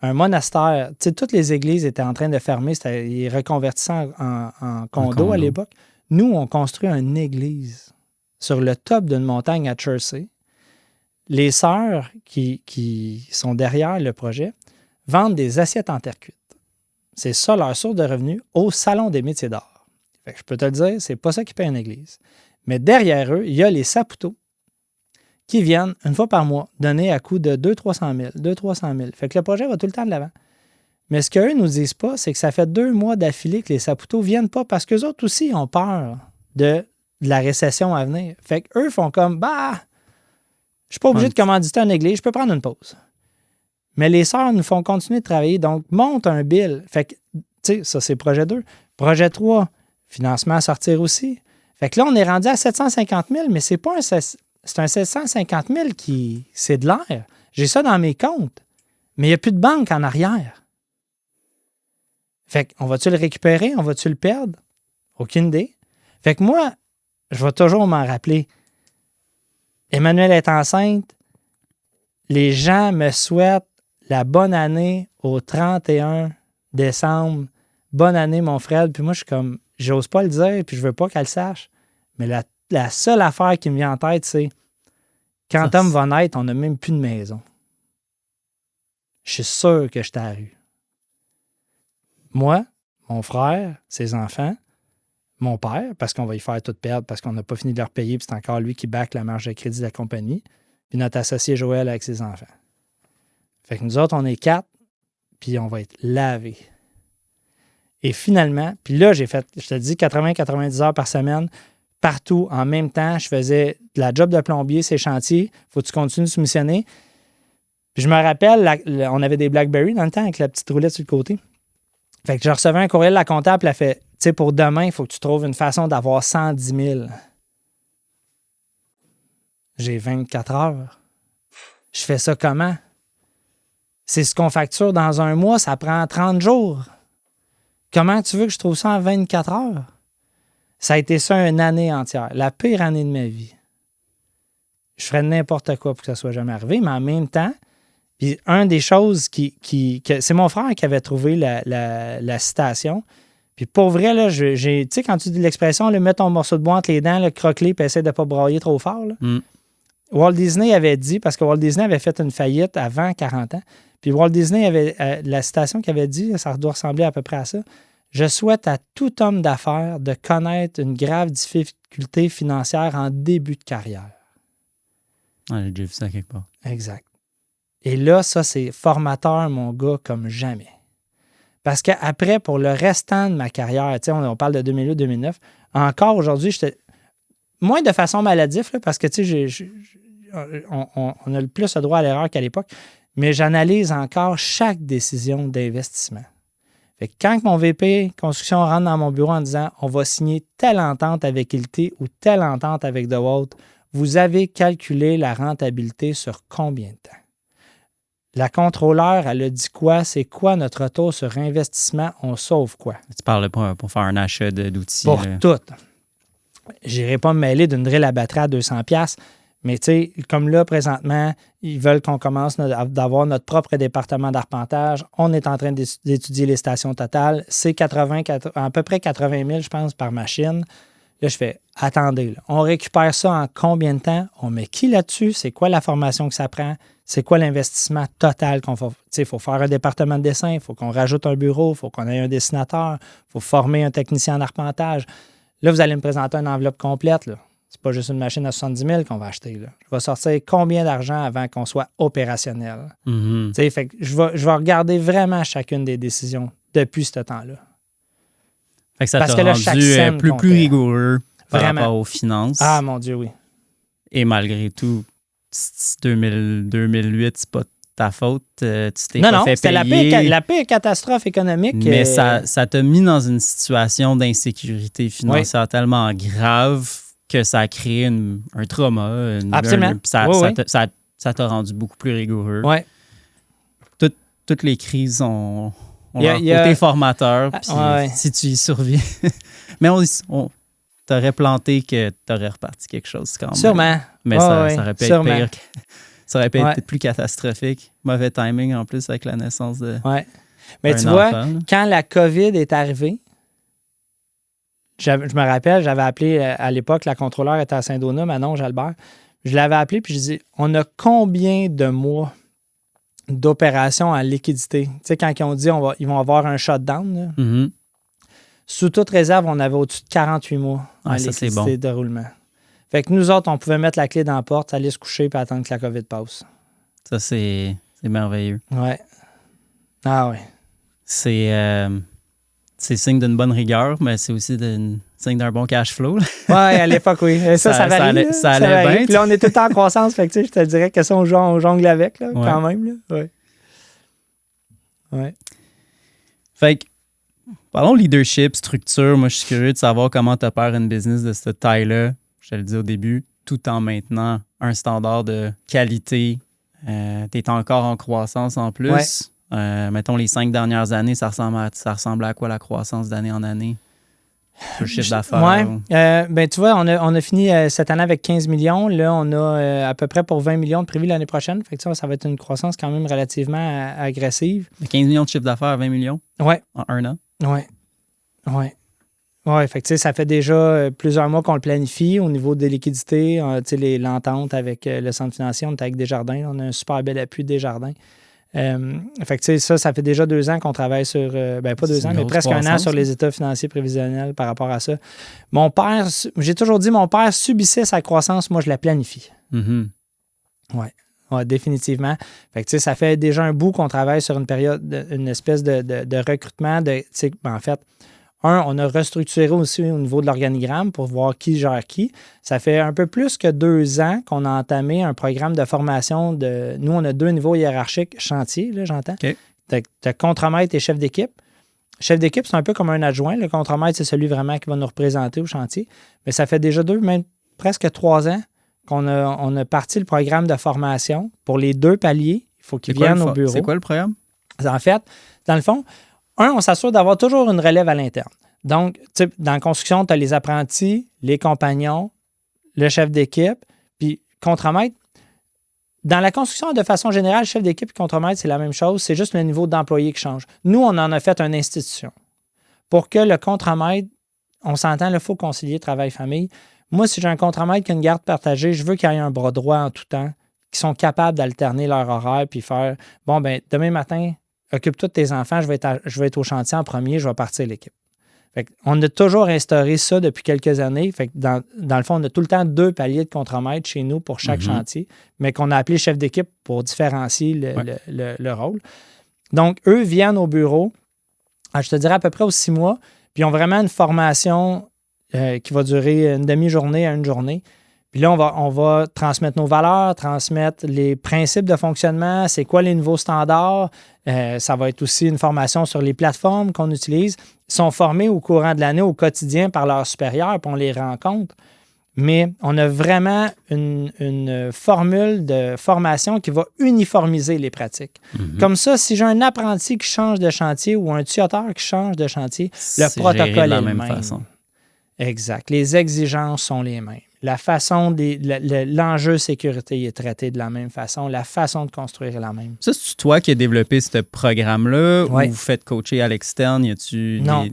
Un monastère. Tu sais, toutes les églises étaient en train de fermer. Ils reconvertissaient en condo à l'époque. Nous, on construit une église sur le top d'une montagne à Chertsey. Les sœurs qui sont derrière le projet vendent des assiettes en terre cuite. C'est ça leur source de revenus au Salon des métiers d'art. Fait que je peux te le dire, c'est pas ça qui paye une église. Mais derrière eux, il y a les Saputo qui viennent une fois par mois donner à coût de 200 300 000. Fait que le projet va tout le temps de l'avant. Mais ce qu'eux nous disent pas, c'est que ça fait 2 mois d'affilée que les Saputo ne viennent pas parce qu'eux autres aussi ont peur de la récession à venir. Fait qu'eux font comme, je suis pas obligé de commanditer une église, je peux prendre une pause. Mais les sœurs nous font continuer de travailler, donc monte un bill. Fait que, tu sais, ça c'est projet 2. Projet 3, financement à sortir aussi. Fait que là, on est rendu à 750 000, mais c'est pas c'est un 750 000 qui, c'est de l'air. J'ai ça dans mes comptes, mais il n'y a plus de banque en arrière. Fait qu'on va-tu le récupérer? On va-tu le perdre? Aucune idée. Fait que moi, je vais toujours m'en rappeler. Emmanuelle est enceinte. Les gens me souhaitent la bonne année au 31 décembre. Bonne année, mon frère. Puis moi, je suis comme, j'ose pas le dire, puis je veux pas qu'elle sache. Mais la seule affaire qui me vient en tête, c'est quand Tom va naître, on n'a même plus de maison. Je suis sûr que j'étais à la rue. Moi, mon frère, ses enfants, mon père, parce qu'on va y faire tout perdre, parce qu'on n'a pas fini de leur payer, puis c'est encore lui qui back la marge de crédit de la compagnie, puis notre associé Joël avec ses enfants. Fait que nous autres, on est 4, puis on va être lavés. Et finalement, puis là, j'ai fait, je te dis, 80-90 heures par semaine, partout, en même temps. Je faisais de la job de plombier, ces chantiers. Faut que tu continues de soumissionner. Puis je me rappelle, on avait des BlackBerry dans le temps avec la petite roulette sur le côté. Fait que je recevais un courriel de la comptable, elle fait, tu sais, pour demain, il faut que tu trouves une façon d'avoir 110 000. J'ai 24 heures. Je fais ça comment? C'est ce qu'on facture dans un mois, ça prend 30 jours. Comment tu veux que je trouve ça en 24 heures? Ça a été ça une année entière, la pire année de ma vie. Je ferais n'importe quoi pour que ça soit jamais arrivé, mais en même temps, puis une des choses que c'est mon frère qui avait trouvé la citation. Puis pour vrai, là, tu sais, quand tu dis l'expression, là, mets ton morceau de bois entre les dents, croque-les, puis essaie de ne pas brailler trop fort. Là. Walt Disney avait dit, parce que Walt Disney avait fait une faillite avant 40 ans, puis Walt Disney avait, la citation qu'il avait dit, ça doit ressembler à peu près à ça. Je souhaite à tout homme d'affaires de connaître une grave difficulté financière en début de carrière. J'ai déjà vu ça quelque part. Exact. Et là, ça, c'est formateur, mon gars, comme jamais. Parce qu'après, pour le restant de ma carrière, tu sais, on parle de 2008-2009, encore aujourd'hui, j'étais moins de façon maladive, là, parce que, tu sais, on a le plus le droit à l'erreur qu'à l'époque, mais j'analyse encore chaque décision d'investissement. Fait que quand mon VP construction rentre dans mon bureau en disant on va signer telle entente avec Hilti ou telle entente avec DeWalt, vous avez calculé la rentabilité sur combien de temps? La contrôleur, elle a dit quoi? C'est quoi notre retour sur investissement? On sauve quoi? Tu parles pour faire un achat d'outils. Pour tout. Je n'irai pas me mêler d'une drill à batterie à 200$, mais tu sais, comme là, présentement, ils veulent qu'on commence d'avoir notre propre département d'arpentage. On est en train d'étudier les stations totales. C'est à peu près 80 000, je pense, par machine. Là, je fais, attendez, là, on récupère ça en combien de temps? On met qui là-dessus? C'est quoi la formation que ça prend? c'est quoi l'investissement total qu'on va... Il faut faire un département de dessin, il faut qu'on rajoute un bureau, il faut qu'on ait un dessinateur, il faut former un technicien en arpentage. Là, vous allez me présenter une enveloppe complète. Là. C'est pas juste une machine à 70 000 qu'on va acheter. Là. Je vais sortir combien d'argent avant qu'on soit opérationnel. Fait que je vais regarder vraiment chacune des décisions depuis ce temps-là. Fait que ça Parce t'a que là, rendu chaque scène plus comptait. rigoureux par Vraiment. rapport aux finances. Ah, mon Dieu, oui. Et malgré tout, 2008, c'est pas ta faute. Tu t'es Non, pas non, fait c'était payer. la pire catastrophe économique. Mais ça t'a mis dans une situation d'insécurité financière tellement grave que ça a créé un trauma. Absolument. Ça t'a rendu beaucoup plus rigoureux. Ouais. Toutes les crises ont Il y a- leur il y a- côté formateur. Puis ouais. si tu y surviens. Mais on t'aurait planté que t'aurais reparti quelque chose quand même. Sûrement. Mais Ouais, ça ouais, aurait pu être sûrement. pire. Ça aurait pu Ouais. être plus catastrophique. Mauvais timing en plus avec la naissance de. Ouais. Mais un tu vois, enfant, là. quand la COVID est arrivée, je me rappelle, j'avais appelé à l'époque, la contrôleur était à Saint-Donat, Manon Jalbert. Je l'avais appelé puis je dis on a combien de mois d'opérations en liquidité? Tu sais, quand ils ont dit ils vont avoir un shutdown, là, Mhm. sous toute réserve, on avait au-dessus de 48 mois en Ah, ça, c'est liquidité de roulement. Fait que nous autres, on pouvait mettre la clé dans la porte, aller se coucher et attendre que la COVID passe. Ça, c'est merveilleux. Ouais. Ah ouais. C'est signe d'une bonne rigueur, mais c'est aussi signe d'un bon cash flow. là. Ouais, à l'époque, oui. Et ça varie. allait- là. ça allait varie. bien, Puis là, on est tout le temps en croissance. Fait que, tu sais, je te dirais que ça, on jongle avec, là, Ouais. quand même. Là. Ouais. Ouais. Fait que, parlons leadership, structure. Moi, je suis curieux de savoir comment tu opères une business de cette taille-là. Je te le dis au début, tout en maintenant un standard de qualité. Tu es encore en croissance en plus. Ouais. Mettons, les 5 dernières années, ça ressemble à quoi la croissance d'année en année? Sur le chiffre d'affaires? Oui. Ben, tu vois, on a fini cette année avec 15 millions. Là, on a à peu près pour 20 millions de prévus l'année prochaine. Fait que ça va être une croissance quand même relativement agressive. 15 millions de chiffre d'affaires, 20 millions Oui. en un an? Oui. Oui. Oui, fait que, tu sais, ça fait déjà plusieurs mois qu'on le planifie au niveau des liquidités. Tu sais, l'entente avec le centre financier, on est avec Desjardins. On a un super bel appui de Desjardins. Fait que, tu sais, ça fait déjà 2 ans qu'on travaille sur, pas 2 ans, mais presque un an sur les états financiers prévisionnels par rapport à ça. Mon père, j'ai toujours dit, mon père subissait sa croissance, moi, je la planifie. Mm-hmm. Oui, définitivement. Fait que, tu sais, ça fait déjà un bout qu'on travaille sur une période, une espèce de recrutement. En fait, on a restructuré aussi au niveau de l'organigramme pour voir qui gère qui. Ça fait un peu plus que 2 ans qu'on a entamé un programme de formation. Nous, on a 2 niveaux hiérarchiques chantier, là, j'entends. OK. T'as contremaître et chef d'équipe. Chef d'équipe, c'est un peu comme un adjoint. Le contremaître, c'est celui vraiment qui va nous représenter au chantier. Mais ça fait déjà même presque 3 ans qu'on a parti le programme de formation pour les 2 paliers. Il faut qu'ils viennent au bureau. C'est quoi le programme? En fait, dans le fond, on s'assure d'avoir toujours une relève à l'interne. Donc, tu sais, dans la construction, tu as les apprentis, les compagnons, le chef d'équipe, puis contremaître. Dans la construction, de façon générale, chef d'équipe et contremaître, c'est la même chose. C'est juste le niveau d'employé qui change. Nous, on en a fait une institution. Pour que le contremaître, on s'entend, il faut concilier travail-famille. Moi, si j'ai un contremaître qui a une garde partagée, je veux qu'il y ait un bras droit en tout temps, qui sont capables d'alterner leur horaire puis faire bon, ben demain matin, occupe-toi de tes enfants, je vais être au chantier en premier, je vais partir l'équipe. Fait on a toujours instauré ça depuis quelques années. Fait que dans le fond, on a tout le temps 2 paliers de contremaître chez nous pour chaque chantier, mais qu'on a appelé chef d'équipe pour différencier le rôle. Donc, eux viennent au bureau, je te dirais à peu près aux 6 mois, puis ils ont vraiment une formation qui va durer une demi-journée à une journée. Puis là, on va transmettre nos valeurs, transmettre les principes de fonctionnement, c'est quoi les nouveaux standards. Ça va être aussi une formation sur les plateformes qu'on utilise. Ils sont formés au courant de l'année, au quotidien, par leurs supérieurs, puis on les rencontre. Mais on a vraiment une formule de formation qui va uniformiser les pratiques. Mm-hmm. Comme ça, si j'ai un apprenti qui change de chantier ou un tuteur qui change de chantier, le protocole est le même. Façon. Exact. Les exigences sont les mêmes. La façon, l'enjeu sécurité est traité de la même façon. La façon de construire est la même. Ça, c'est toi qui as développé ce programme-là Ouais. ou vous faites coacher à l'externe? Y a-tu Non.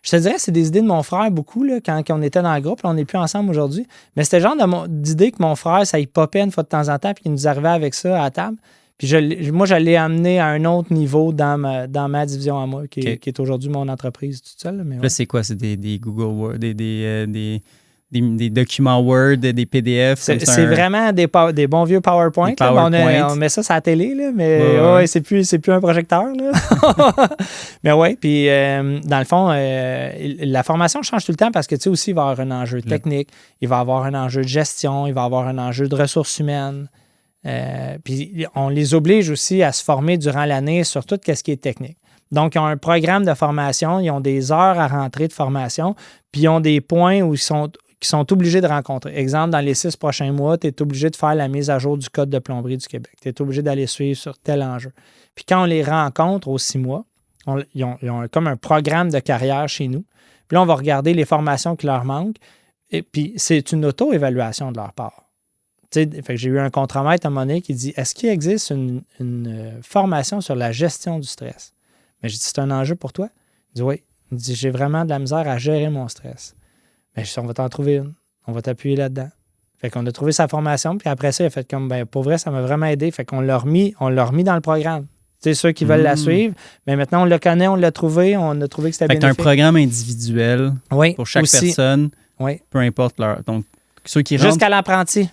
Je te dirais, c'est des idées de mon frère beaucoup, là, quand on était dans le groupe. Là, on n'est plus ensemble aujourd'hui. Mais c'était le genre d'idée que mon frère, ça y popait une fois de temps en temps, puis il nous arrivait avec ça à la table. Puis moi, je l'ai amené à un autre niveau dans ma division à moi, qui est aujourd'hui mon entreprise toute seule. Mais là, c'est quoi? C'est des Google Word, des documents Word, des PDF? C'est vraiment des bons vieux PowerPoint. On met ça sur la télé, là, mais c'est plus un projecteur. Là. Mais oui, puis dans le fond, la formation change tout le temps parce que tu sais aussi, il va y avoir un enjeu technique, il va y avoir un enjeu de gestion, il va y avoir un enjeu de ressources humaines. Puis on les oblige aussi à se former durant l'année sur tout ce qui est technique. Donc, ils ont un programme de formation, ils ont des heures à rentrer de formation, puis ils ont des points où qui sont obligés de rencontrer. Exemple, dans les 6 prochains mois, tu es obligé de faire la mise à jour du Code de plomberie du Québec. Tu es obligé d'aller suivre sur tel enjeu. Puis quand on les rencontre aux 6 mois, ils ont comme un programme de carrière chez nous. Puis là, on va regarder les formations qui leur manquent. Et puis, c'est une auto-évaluation de leur part. Fait que j'ai eu un contremaître à un moment donné qui dit « Est-ce qu'il existe une formation sur la gestion du stress? » Mais j'ai dit « C'est un enjeu pour toi? » Il dit « Oui. » Il dit « J'ai vraiment de la misère à gérer mon stress. » Mais je dis « On va t'en trouver une. On va t'appuyer là-dedans. » Fait qu'on a trouvé sa formation, puis après ça, il a fait comme « Pour vrai, ça m'a vraiment aidé. » Fait qu'on l'a remis dans le programme. Tu sais, ceux qui veulent la suivre, mais maintenant, on le connaît, on l'a trouvé, on a trouvé que c'était bénéfique. Fait que t'as un programme individuel pour chaque personne, peu importe leur... Donc, ceux qui rentrent... Jusqu'à l'apprenti.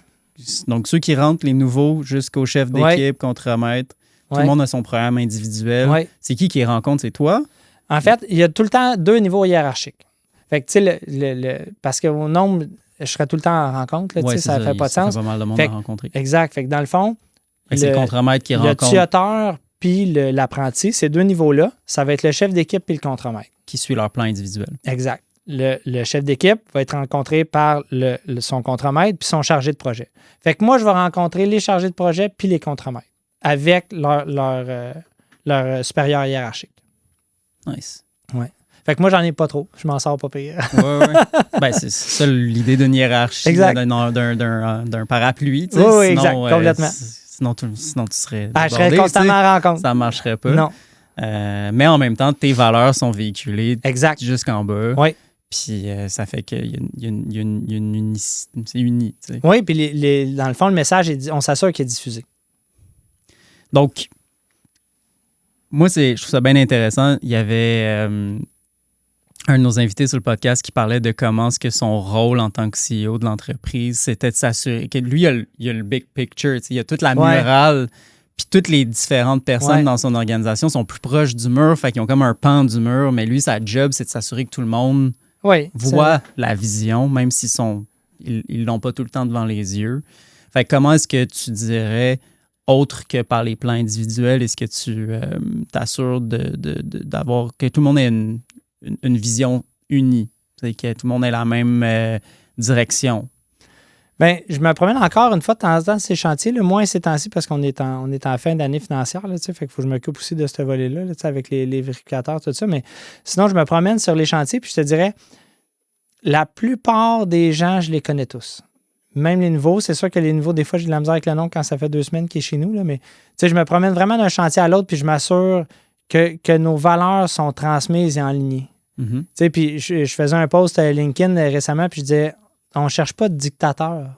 Donc, ceux qui rentrent, les nouveaux, jusqu'au chef d'équipe, contremaître, tout le monde a son programme individuel. Ouais. C'est qui les rencontre? C'est toi? En fait, il y a tout le temps 2 niveaux hiérarchiques. Fait que, tu sais, parce qu'au nombre, je serais tout le temps en rencontre, là, ça ne fait pas de sens. Ça fait pas mal de monde à rencontrer. Exact. Fait que dans le fond, c'est le contremaître qui rencontre. Le tuteur puis l'apprenti, ces 2 niveaux-là, ça va être le chef d'équipe puis le contremaître. Qui suit leur plan individuel. Exact. Le chef d'équipe va être rencontré par son contremaître puis son chargé de projet. Fait que moi, je vais rencontrer les chargés de projet puis les contremaîtres avec leur supérieur hiérarchique. Nice. Ouais. Fait que moi, j'en ai pas trop. Je m'en sors pas pire. Ben, c'est ça l'idée d'une hiérarchie, d'un parapluie. Oui, sinon, exact. Complètement. Sinon, tu serais je serais constamment en rencontre. Ça ne marcherait pas. Non. Mais en même temps, tes valeurs sont véhiculées jusqu'en bas. Oui. Puis ça fait qu'il y a une c'est uni. Tu sais. Oui, puis dans le fond, le message, on s'assure qu'il est diffusé. Donc, moi, je trouve ça bien intéressant. Il y avait un de nos invités sur le podcast qui parlait de comment est-ce que son rôle en tant que CEO de l'entreprise, c'était de s'assurer que lui, il a le big picture. Tu sais, il y a toute la murale. Puis toutes les différentes personnes dans son organisation sont plus proches du mur, fait qu'ils ont comme un pan du mur. Mais lui, sa job, c'est de s'assurer que tout le monde voit la vision, même s'ils ils l'ont pas tout le temps devant les yeux. Fait que comment est-ce que tu dirais, autre que par les plans individuels, est-ce que tu t'assures d'avoir que tout le monde ait une vision unie, que tout le monde ait la même direction? Bien, je me promène encore une fois de temps en temps ces chantiers, là, moins ces temps-ci parce qu'on est en fin d'année financière, là, fait qu'il faut que je m'occupe aussi de ce volet-là, là, avec les vérificateurs, tout ça. Mais sinon, je me promène sur les chantiers, puis je te dirais, la plupart des gens, je les connais tous. Même les nouveaux, c'est sûr que les nouveaux, des fois, j'ai de la misère avec le nom quand ça fait 2 semaines qu'il est chez nous, là, mais je me promène vraiment d'un chantier à l'autre, puis je m'assure que nos valeurs sont transmises et enlignées. Mm-hmm. Puis je faisais un post à LinkedIn récemment, puis je disais, on ne cherche pas de dictateur.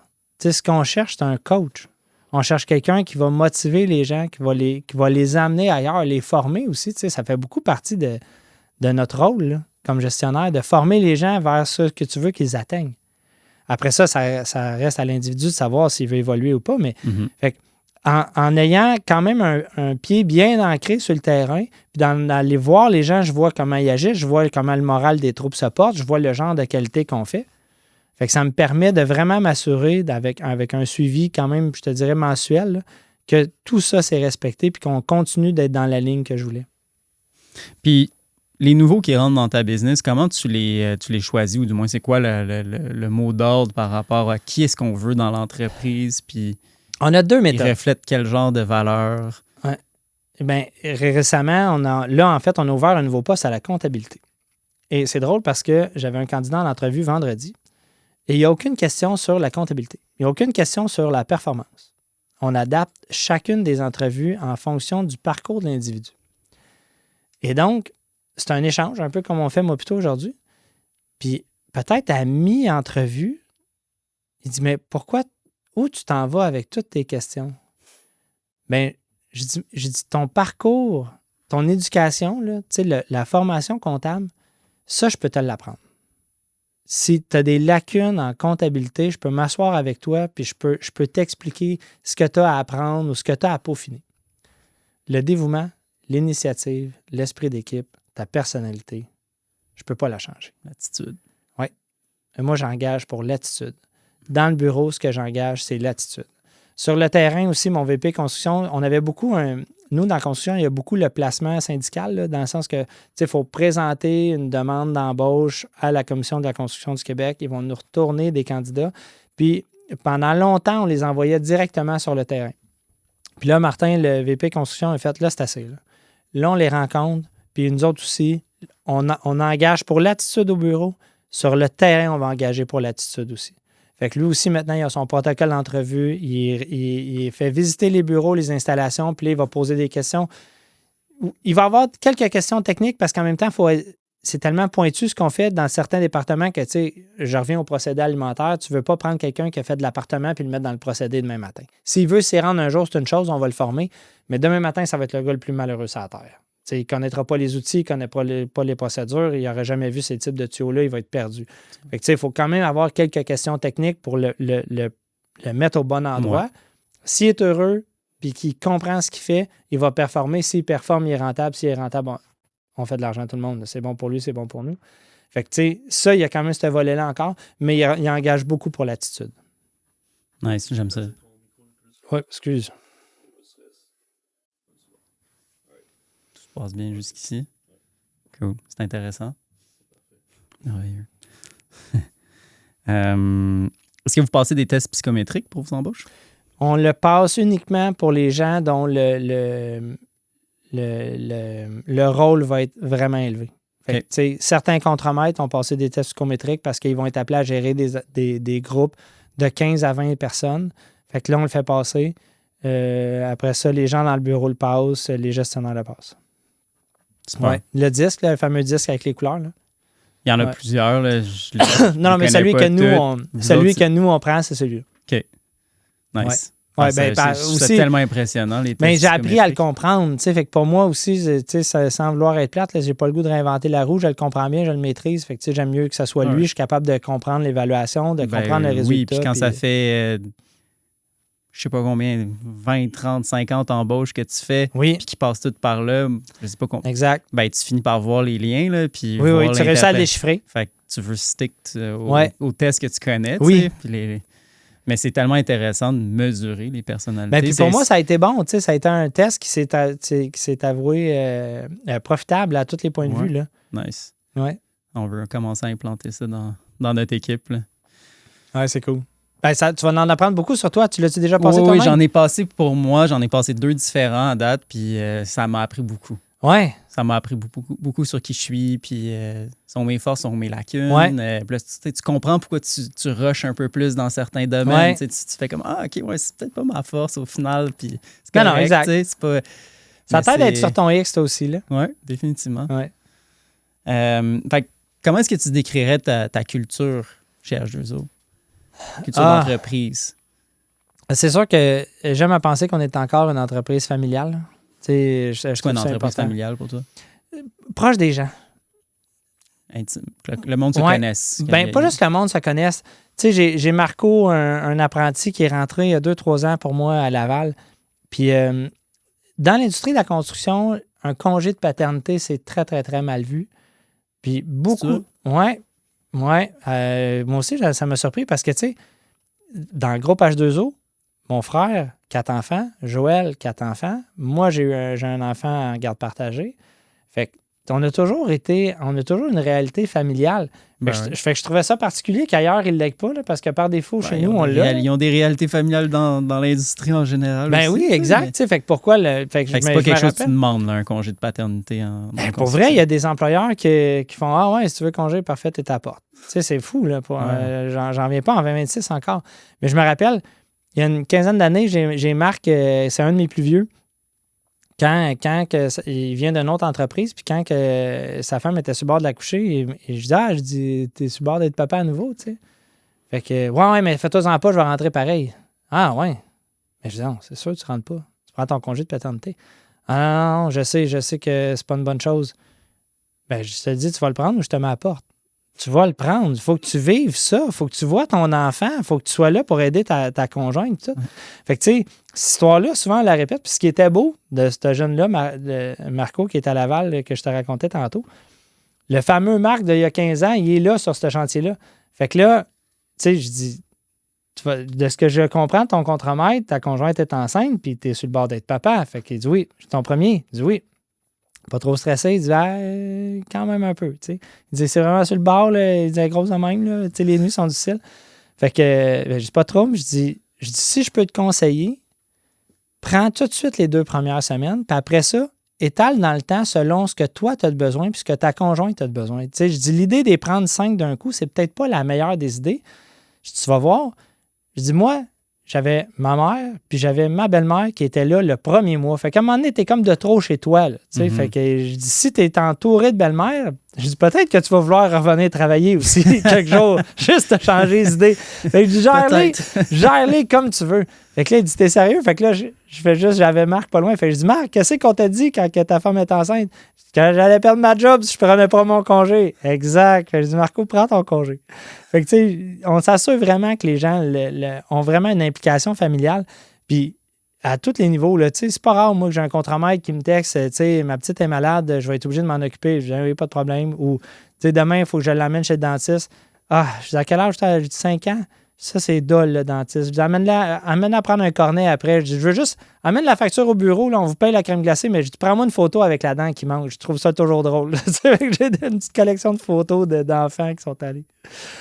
Ce qu'on cherche, c'est un coach. On cherche quelqu'un qui va motiver les gens, qui va les amener ailleurs, les former aussi. Ça fait beaucoup partie de notre rôle là, comme gestionnaire, de former les gens vers ce que tu veux qu'ils atteignent. Après ça reste à l'individu de savoir s'il veut évoluer ou pas. Mais fait, en ayant quand même un pied bien ancré sur le terrain, puis d'aller voir les gens, je vois comment ils agissent, je vois comment le moral des troupes se porte, je vois le genre de qualité qu'on fait. Fait que ça me permet de vraiment m'assurer, avec un suivi quand même, je te dirais mensuel, là, que tout ça s'est respecté puis qu'on continue d'être dans la ligne que je voulais. Puis, les nouveaux qui rentrent dans ta business, comment tu les choisis, ou du moins, c'est quoi le mot d'ordre par rapport à qui est-ce qu'on veut dans l'entreprise? Puis, on a 2 méthodes. Ils reflètent quel genre de valeur? Ouais. Bien, récemment, on a ouvert un nouveau poste à la comptabilité. Et c'est drôle parce que j'avais un candidat en entrevue vendredi. Et il n'y a aucune question sur la comptabilité. Il n'y a aucune question sur la performance. On adapte chacune des entrevues en fonction du parcours de l'individu. Et donc, c'est un échange, un peu comme on fait moi plutôt aujourd'hui. Puis peut-être à mi-entrevue, il dit, mais pourquoi, où tu t'en vas avec toutes tes questions? Bien, j'ai dit, ton parcours, ton éducation, là, la formation comptable, ça, je peux te l'apprendre. Si tu as des lacunes en comptabilité, je peux m'asseoir avec toi puis je peux t'expliquer ce que tu as à apprendre ou ce que tu as à peaufiner. Le dévouement, l'initiative, l'esprit d'équipe, ta personnalité, je ne peux pas la changer. L'attitude. Oui. Moi, j'engage pour l'attitude. Dans le bureau, ce que j'engage, c'est l'attitude. Sur le terrain aussi, mon VP construction, on avait beaucoup nous, dans la construction, il y a beaucoup le placement syndical, là, dans le sens que, il faut présenter une demande d'embauche à la Commission de la construction du Québec. Ils vont nous retourner des candidats. Puis, pendant longtemps, on les envoyait directement sur le terrain. Puis là, Martin, le VP construction, a fait, là, c'est assez. Là, on les rencontre. Puis nous autres aussi, on engage pour l'attitude au bureau. Sur le terrain, on va engager pour l'attitude aussi. Fait que lui aussi, maintenant, il a son protocole d'entrevue. Il fait visiter les bureaux, les installations, puis là, il va poser des questions. Il va avoir quelques questions techniques parce qu'en même temps, c'est tellement pointu ce qu'on fait dans certains départements que, tu sais, je reviens au procédé alimentaire. Tu ne veux pas prendre quelqu'un qui a fait de l'appartement puis le mettre dans le procédé demain matin. S'il veut s'y rendre un jour, c'est une chose, on va le former. Mais demain matin, ça va être le gars le plus malheureux sur la terre. T'sais, il ne connaîtra pas les outils, il ne connaît pas les procédures, il n'aurait jamais vu ces types de tuyaux-là, il va être perdu. Fait que, il faut quand même avoir quelques questions techniques pour le mettre au bon endroit. Ouais. S'il est heureux et qu'il comprend ce qu'il fait, il va performer. S'il performe, il est rentable. S'il est rentable, on fait de l'argent tout le monde. C'est bon pour lui, c'est bon pour nous. Fait que, ça, il y a quand même ce volet-là encore, mais il engage beaucoup pour l'attitude. Nice, j'aime ça. Oui, excuse. Passe bien jusqu'ici. Cool. C'est intéressant. Merveilleux. Est-ce que vous passez des tests psychométriques pour vos embauches? On le passe uniquement pour les gens dont le rôle va être vraiment élevé. Fait que, certains contremaîtres ont passé des tests psychométriques parce qu'ils vont être appelés à gérer des groupes de 15 à 20 personnes. Fait que là, on le fait passer. Après ça, les gens dans le bureau le passent, les gestionnaires le passent. Ouais. Le disque, le fameux disque avec les couleurs. Là. Il y en a plusieurs. Là, non, mais celui que nous, on prend, c'est celui-là. OK. Nice. Ouais, c'est tellement impressionnant, les tests. Mais j'ai appris à le comprendre. Fait que pour moi aussi, sans vouloir être plate, j'ai pas le goût de réinventer la roue. Je le comprends bien, je le maîtrise. Fait que j'aime mieux que ça soit lui. Je suis capable de comprendre l'évaluation, de comprendre le résultat. Oui, puis quand ça fait... je sais pas combien, 20, 30, 50 embauches que tu fais, puis qui passent toutes par là, je sais pas combien. Exact. Ben, tu finis par voir les liens, là, puis oui, tu réussis à le déchiffrer. Fait que tu veux stick au test que tu connais, oui. Mais c'est tellement intéressant de mesurer les personnalités. Ben, puis pour moi, ça a été bon, ça a été un test qui s'est avoué profitable à tous les points de vue, là. Nice. Ouais. On veut commencer à implanter ça dans notre équipe, là. Ouais, c'est cool. Ben, tu vas en apprendre beaucoup sur toi. Tu l'as-tu déjà passé toi-même? Oui, j'en ai passé pour moi. J'en ai passé 2 différents à date, puis ça m'a appris beaucoup. Ouais. Ça m'a appris beaucoup sur qui je suis, puis sont mes forces, sont mes lacunes. Ouais. Puis là, tu comprends pourquoi tu rushes un peu plus dans certains domaines. Ouais. Tu fais comme, OK, ouais, c'est peut-être pas ma force au final, puis c'est correct, non, exact. C'est pas... Ça t'aide à être sur ton X, toi aussi, là. Oui, définitivement. Ouais. Fait, comment est-ce que tu décrirais ta culture chez H2O? Culture d'entreprise. C'est sûr que j'aime à penser qu'on est encore une entreprise familiale. C'est quoi une entreprise familiale pour toi? Proche des gens. Intime. Le monde se connaisse. Ben, pas juste que le monde se connaisse. Tu sais, j'ai Marco, un apprenti qui est rentré il y a 2-3 ans pour moi à Laval. Puis dans l'industrie de la construction, un congé de paternité, c'est très, très, très mal vu. Puis beaucoup... Ouais. Moi aussi, ça m'a surpris parce que, tu sais, dans le groupe H2O, mon frère, 4 enfants, Joël, 4 enfants, moi, j'ai un enfant en garde partagée. Fait qu'on a toujours une réalité familiale. Fait que je trouvais ça particulier qu'ailleurs, ils ne l'aient pas, là, parce que par défaut, chez nous, on l'a. Ils ont des réalités familiales dans l'industrie en général. Ben aussi, oui, exact. Mais... Fait que pourquoi... c'est pas quelque chose que tu demandes, là, un congé de paternité. Pour vrai, il y a des employeurs qui font « Ah ouais, si tu veux congé, parfait, t'es à ta porte. » Tu sais, c'est fou, là. J'en viens pas en 2026 encore. Mais je me rappelle, il y a une quinzaine d'années, j'ai Marc, c'est un de mes plus vieux, il vient d'une autre entreprise, puis quand que sa femme était sur le bord de la coucher, et je dis, t'es sur le bord d'être papa à nouveau, tu sais. Fait que, ouais, mais fais-toi-en pas, je vais rentrer pareil. Ah, ouais. Mais je dis, non, c'est sûr que tu rentres pas. Tu prends ton congé de paternité. Ah, non, je sais que c'est pas une bonne chose. Ben, je te dis, tu vas le prendre ou je te mets à la porte. Tu vas le prendre. Il faut que tu vives ça. Il faut que tu vois ton enfant. Il faut que tu sois là pour aider ta conjointe. Tout. Fait que, tu sais, cette histoire-là, souvent, on la répète. Puis ce qui était beau de ce jeune-là, Marco, qui est à Laval, que je te racontais tantôt, le fameux Marc d'il y a 15 ans, il est là sur ce chantier-là. Fait que là, tu sais, je dis, de ce que je comprends, ton contremaître, ta conjointe est enceinte, puis tu es sur le bord d'être papa. Fait qu'il dit oui. Ton premier, il dit oui. Pas trop stressé, il dit quand même un peu. T'sais. Il dit c'est vraiment sur le bord, là. Il dit grosse de même, là. Les nuits sont difficiles. Fait que je dis pas trop, mais je dis si je peux te conseiller, prends tout de suite les 2 premières semaines, puis après ça, étale dans le temps selon ce que toi tu as de besoin puis ce que ta conjointe a de besoin. T'sais, je dis l'idée de les prendre 5 d'un coup, c'est peut-être pas la meilleure des idées. Je dis tu vas voir. Je dis moi, j'avais ma mère, puis j'avais ma belle-mère qui était là le premier mois. Fait qu'à un moment donné, t'es comme de trop chez toi. Là, Fait que je dis, si t'es entouré de belle-mère, je dis peut-être que tu vas vouloir revenir travailler aussi quelques jours, juste te changer les idées. Fait que je dis, gère-les comme tu veux. Fait que là, il dit, t'es sérieux? Fait que là, j'avais Marc pas loin. Fait que je dis, Marc, qu'est-ce qu'on t'a dit quand ta femme est enceinte? Que j'allais perdre ma job si je prenais pas mon congé. Exact. Fait que je dis, Marco, prends ton congé. Fait que, tu sais, on s'assure vraiment que les gens ont vraiment une implication familiale. Puis, à tous les niveaux, là, tu sais, c'est pas rare, moi, que j'ai un contremaître qui me texte, tu sais, ma petite est malade, je vais être obligé de m'en occuper. Je dis, pas de problème. Ou, tu sais, demain, il faut que je l'amène chez le dentiste. Ah, je dis, à quel âge? J'ai dit 5 ans. Ça, c'est dole, le dentiste. Je dis, amène-la à prendre un cornet après. Je dis, je veux juste, amène la facture au bureau, là, on vous paye la crème glacée, mais je dis, prends-moi une photo avec la dent qui mange. Je trouve ça toujours drôle. J'ai une petite collection de photos d'enfants qui sont allés.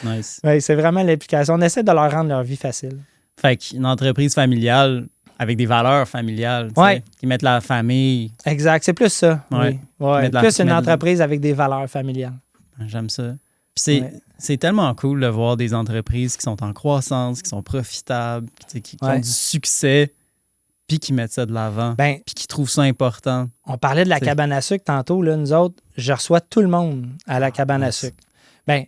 Nice. Oui, c'est vraiment l'implication. On essaie de leur rendre leur vie facile. Fait qu'une entreprise familiale avec des valeurs familiales, qui mettent la famille. Exact, c'est plus ça. Ouais. Oui. Plus une entreprise avec des valeurs familiales. J'aime ça. Puis c'est tellement cool de voir des entreprises qui sont en croissance, qui sont profitables, qui ont du succès, puis qui mettent ça de l'avant, puis qui trouvent ça important. On parlait de la cabane à sucre tantôt. Là, nous autres, je reçois tout le monde à la cabane à sucre. Bien,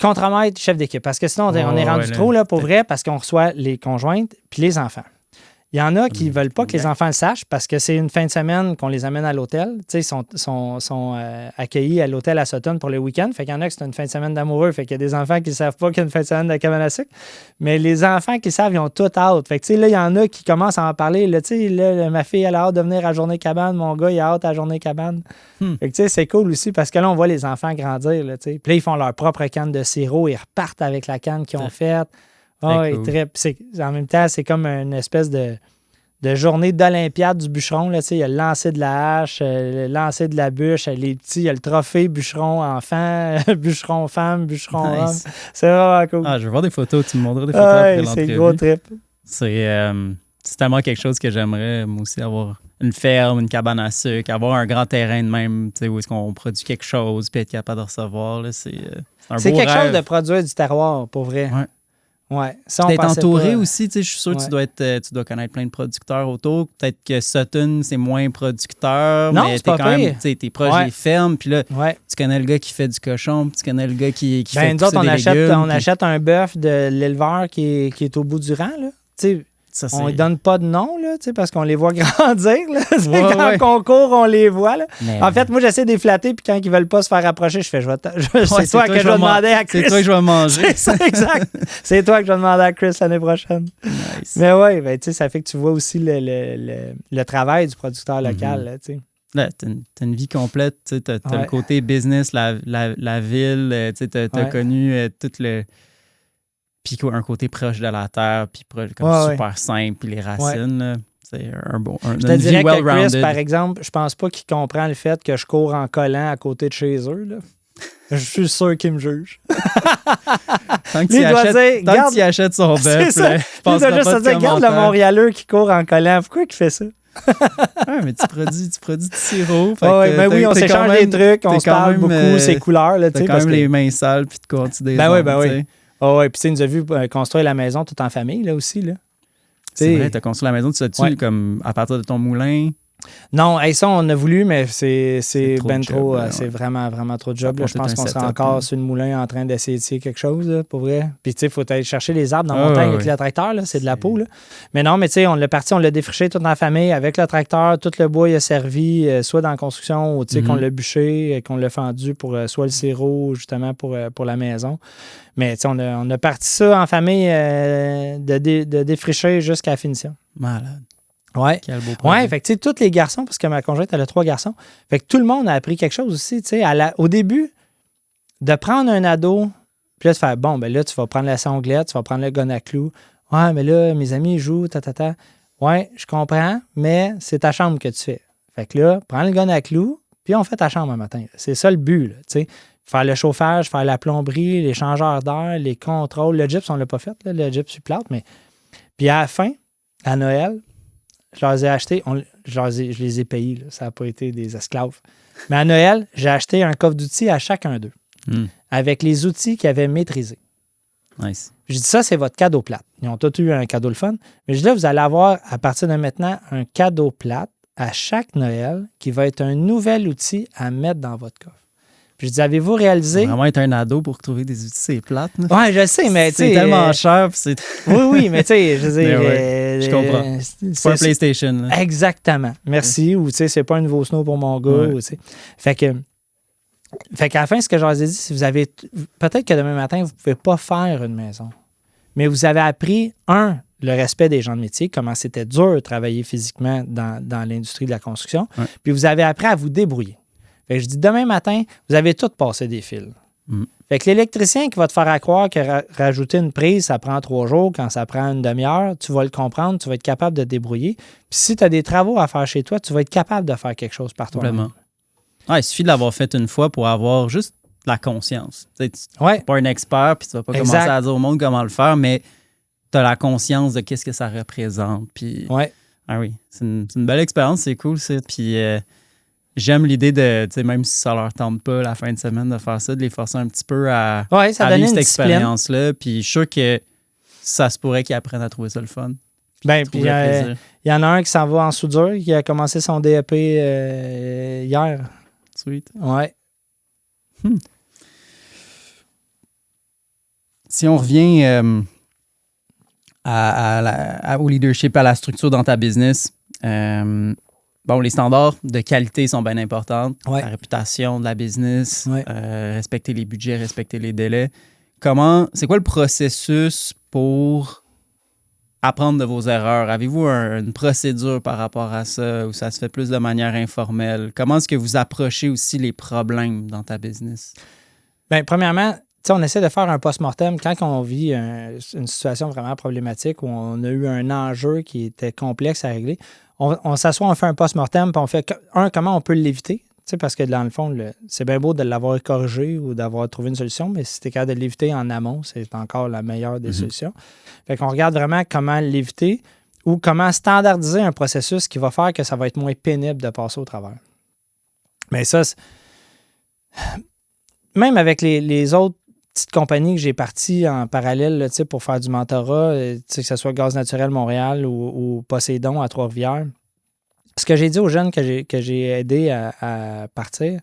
contremaître, chef d'équipe. Parce que sinon, on est rendu trop là, pour vrai, parce qu'on reçoit les conjointes puis les enfants. Il y en a qui ne veulent pas que les enfants le sachent parce que c'est une fin de semaine qu'on les amène à l'hôtel. Tu sais, ils sont accueillis à l'hôtel à Sutton pour le week-end. Fait qu'il y en a que c'est une fin de semaine d'amoureux. Fait qu'il y a des enfants qui ne savent pas qu'il y a une fin de semaine de cabane à sucre. Mais les enfants qui savent, ils ont tout hâte. Fait que, tu sais, là, il y en a qui commencent à en parler. Là, tu sais, là, ma fille, elle a hâte de venir à la journée cabane. Mon gars, il a hâte à la journée cabane. Fait que, tu sais, c'est cool aussi parce que là, on voit les enfants grandir. Là, tu sais. Puis là, ils font leur propre canne de sirop. Ils repartent avec la canne qu'ils ont faite. Cool. En même temps, c'est comme une espèce de journée d'Olympiade du bûcheron. Là, il y a le lancer de la hache, le lancer de la bûche, les petits, il y a le trophée bûcheron enfant, bûcheron femme, bûcheron homme. C'est vraiment cool. Ah, je vais voir des photos. Tu me montreras des photos après l'entrevue. C'est gros trip. C'est tellement quelque chose que j'aimerais, moi aussi, avoir une ferme, une cabane à sucre, avoir un grand terrain de même, où est-ce qu'on produit quelque chose, puis être capable de recevoir. Là, c'est un beau quelque rêve. Chose de produire du terroir, pour vrai. Ouais. Ouais, d'être entouré aussi, je suis sûr que tu dois connaître plein de producteurs autour. Peut-être que Sutton, c'est moins producteur, non, mais t'es quand même, t'es proche des fermes, puis là, tu connais le gars qui fait du cochon, puis tu connais le gars qui fait nous autres, on achète un bœuf de l'éleveur qui est au bout du rang, là. On ne donne pas de nom, là, parce qu'on les voit grandir. Là. Quand on concourt, on les voit. Là. En fait, moi, j'essaie de les flatter, puis quand ils ne veulent pas se faire approcher, je fais c'est toi que je vais demander à Chris. C'est toi que je vais manger. C'est ça, exact. C'est toi que je vais demander à Chris l'année prochaine. Nice. Mais oui, ça fait que tu vois aussi le travail du producteur local. Là, t'as une vie complète. T'as le côté business, la ville. T'as connu tout le... Puis un côté proche de la terre, puis super simple, puis les racines, là, c'est un bon... Je te dirais que Chris, par exemple, je pense pas qu'il comprend le fait que je cours en collant à côté de chez eux. Là. Je suis sûr qu'il me juge. Tant que tu achètes son bœuf, il doit juste te dire, regarde le Montréaleux qui court en collant. Pourquoi il fait ça? Mais tu produis du sirop. Oui, on s'échange des trucs, on se parle beaucoup, ses couleurs. T'as quand même les mains sales, puis de compter des oui. Oui, puis tu nous as vu construire la maison tout en famille, là aussi. Là. C'est vrai, tu as construit la maison, tu sais-tu, comme à partir de ton moulin? Non, ça, on a voulu, mais c'est trop ben de trop. job, là, c'est ouais. vraiment, vraiment trop de job. Ça Là. prend Je tout pense un qu'on serait setup, encore là. sur le moulin en train d'essayer de tirer quelque chose, là, pour vrai. Puis, tu sais, il faut aller chercher les arbres dans la Ah, montagne ouais, avec ouais. le tracteur, là, c'est de la peau. Là. Mais non, mais tu sais, on l'a parti, on l'a défriché toute la famille avec le tracteur. Tout le bois, il a servi, soit dans la construction, ou tu sais, qu'on l'a bûché, qu'on l'a fendu pour soit le sirop, justement, pour la maison. Mais tu sais, on a parti ça en famille de défricher jusqu'à la finition. Malade. Ouais. Quel beau projet. Ouais, fait que tu sais, tous les garçons, parce que ma conjointe, elle a 3 garçons, fait que tout le monde a appris quelque chose aussi, tu sais. Au début, de prendre un ado, puis là, de faire, bon, ben là, tu vas prendre la sanglette, tu vas prendre le gun à clous. Ouais, mais là, mes amis, ils jouent, ta. Ouais, je comprends, mais c'est ta chambre que tu fais. Fait que là, prends le gun à clous, puis on fait ta chambre un matin. C'est ça le but, là, tu sais. Faire le chauffage, faire la plomberie, les changeurs d'air, les contrôles. Le gyps, on l'a pas fait, là, le gyps sur plate, mais... Puis à la fin, à Noël, je leur ai acheté, je les ai payés, là, ça n'a pas été des esclaves. Mais à Noël, j'ai acheté un coffre d'outils à chacun d'eux, avec les outils qu'ils avaient maîtrisés. Nice. Je dis ça, c'est votre cadeau plate. Ils ont tous eu un cadeau le fun. Mais je dis là, vous allez avoir, à partir de maintenant, un cadeau plate à chaque Noël qui va être un nouvel outil à mettre dans votre coffre. Puis je dis, avez-vous réalisé... Vraiment être un ado pour trouver des outils, c'est plate. Là. Ouais, je sais, mais tu sais... C'est tellement cher. Puis c'est... Oui, mais tu sais, je veux dire... je comprends. C'est pas un PlayStation. Là. Exactement. Merci. Ou tu sais, c'est pas un nouveau snow pour mon gars. Ouais. Ou, fait qu'à la fin, ce que je leur ai dit, c'est peut-être que demain matin, vous ne pouvez pas faire une maison. Mais vous avez appris, le respect des gens de métier, comment c'était dur de travailler physiquement dans l'industrie de la construction. Ouais. Puis vous avez appris à vous débrouiller. Fait que je dis, demain matin, vous avez tous passé des fils. Fait que l'électricien qui va te faire croire que rajouter une prise, ça prend 3 jours, quand ça prend une demi-heure, tu vas le comprendre, tu vas être capable de te débrouiller. Puis si tu as des travaux à faire chez toi, tu vas être capable de faire quelque chose par toi-même. Complètement. Ouais, il suffit de l'avoir fait une fois pour avoir juste la conscience. Tu n'es pas un expert, puis tu vas pas commencer à dire au monde comment le faire, mais tu as la conscience de qu'est-ce que ça représente. Puis, ah oui, c'est une belle expérience, c'est cool ça. Puis j'aime l'idée de, tu sais, même si ça leur tente pas la fin de semaine de faire ça, de les forcer un petit peu à vivre cette expérience-là. Puis je suis sûr que ça se pourrait qu'ils apprennent à trouver ça le fun. Puis il y en a un qui s'en va en soudure, qui a commencé son DEP hier. Sweet. Ouais. Si on revient au leadership, à la structure dans ta business, les standards de qualité sont bien importants. Ouais. La réputation de la business, respecter les budgets, respecter les délais. C'est quoi le processus pour apprendre de vos erreurs? Avez-vous une procédure par rapport à ça ou ça se fait plus de manière informelle? Comment est-ce que vous approchez aussi les problèmes dans ta business? Bien, premièrement, on essaie de faire un post-mortem quand on vit une situation vraiment problématique où on a eu un enjeu qui était complexe à régler. On s'assoit, on fait un post-mortem, puis on fait, comment on peut l'éviter? Parce que dans le fond, c'est bien beau de l'avoir corrigé ou d'avoir trouvé une solution, mais si tu es capable de l'éviter en amont, c'est encore la meilleure des solutions. Fait qu'on regarde vraiment comment l'éviter ou comment standardiser un processus qui va faire que ça va être moins pénible de passer au travers. Mais ça, même avec les autres petites compagnies que j'ai parties en parallèle là, pour faire du mentorat, que ce soit Gaz Naturel Montréal ou Poséidon à Trois-Rivières, ce que j'ai dit aux jeunes que j'ai aidés à partir,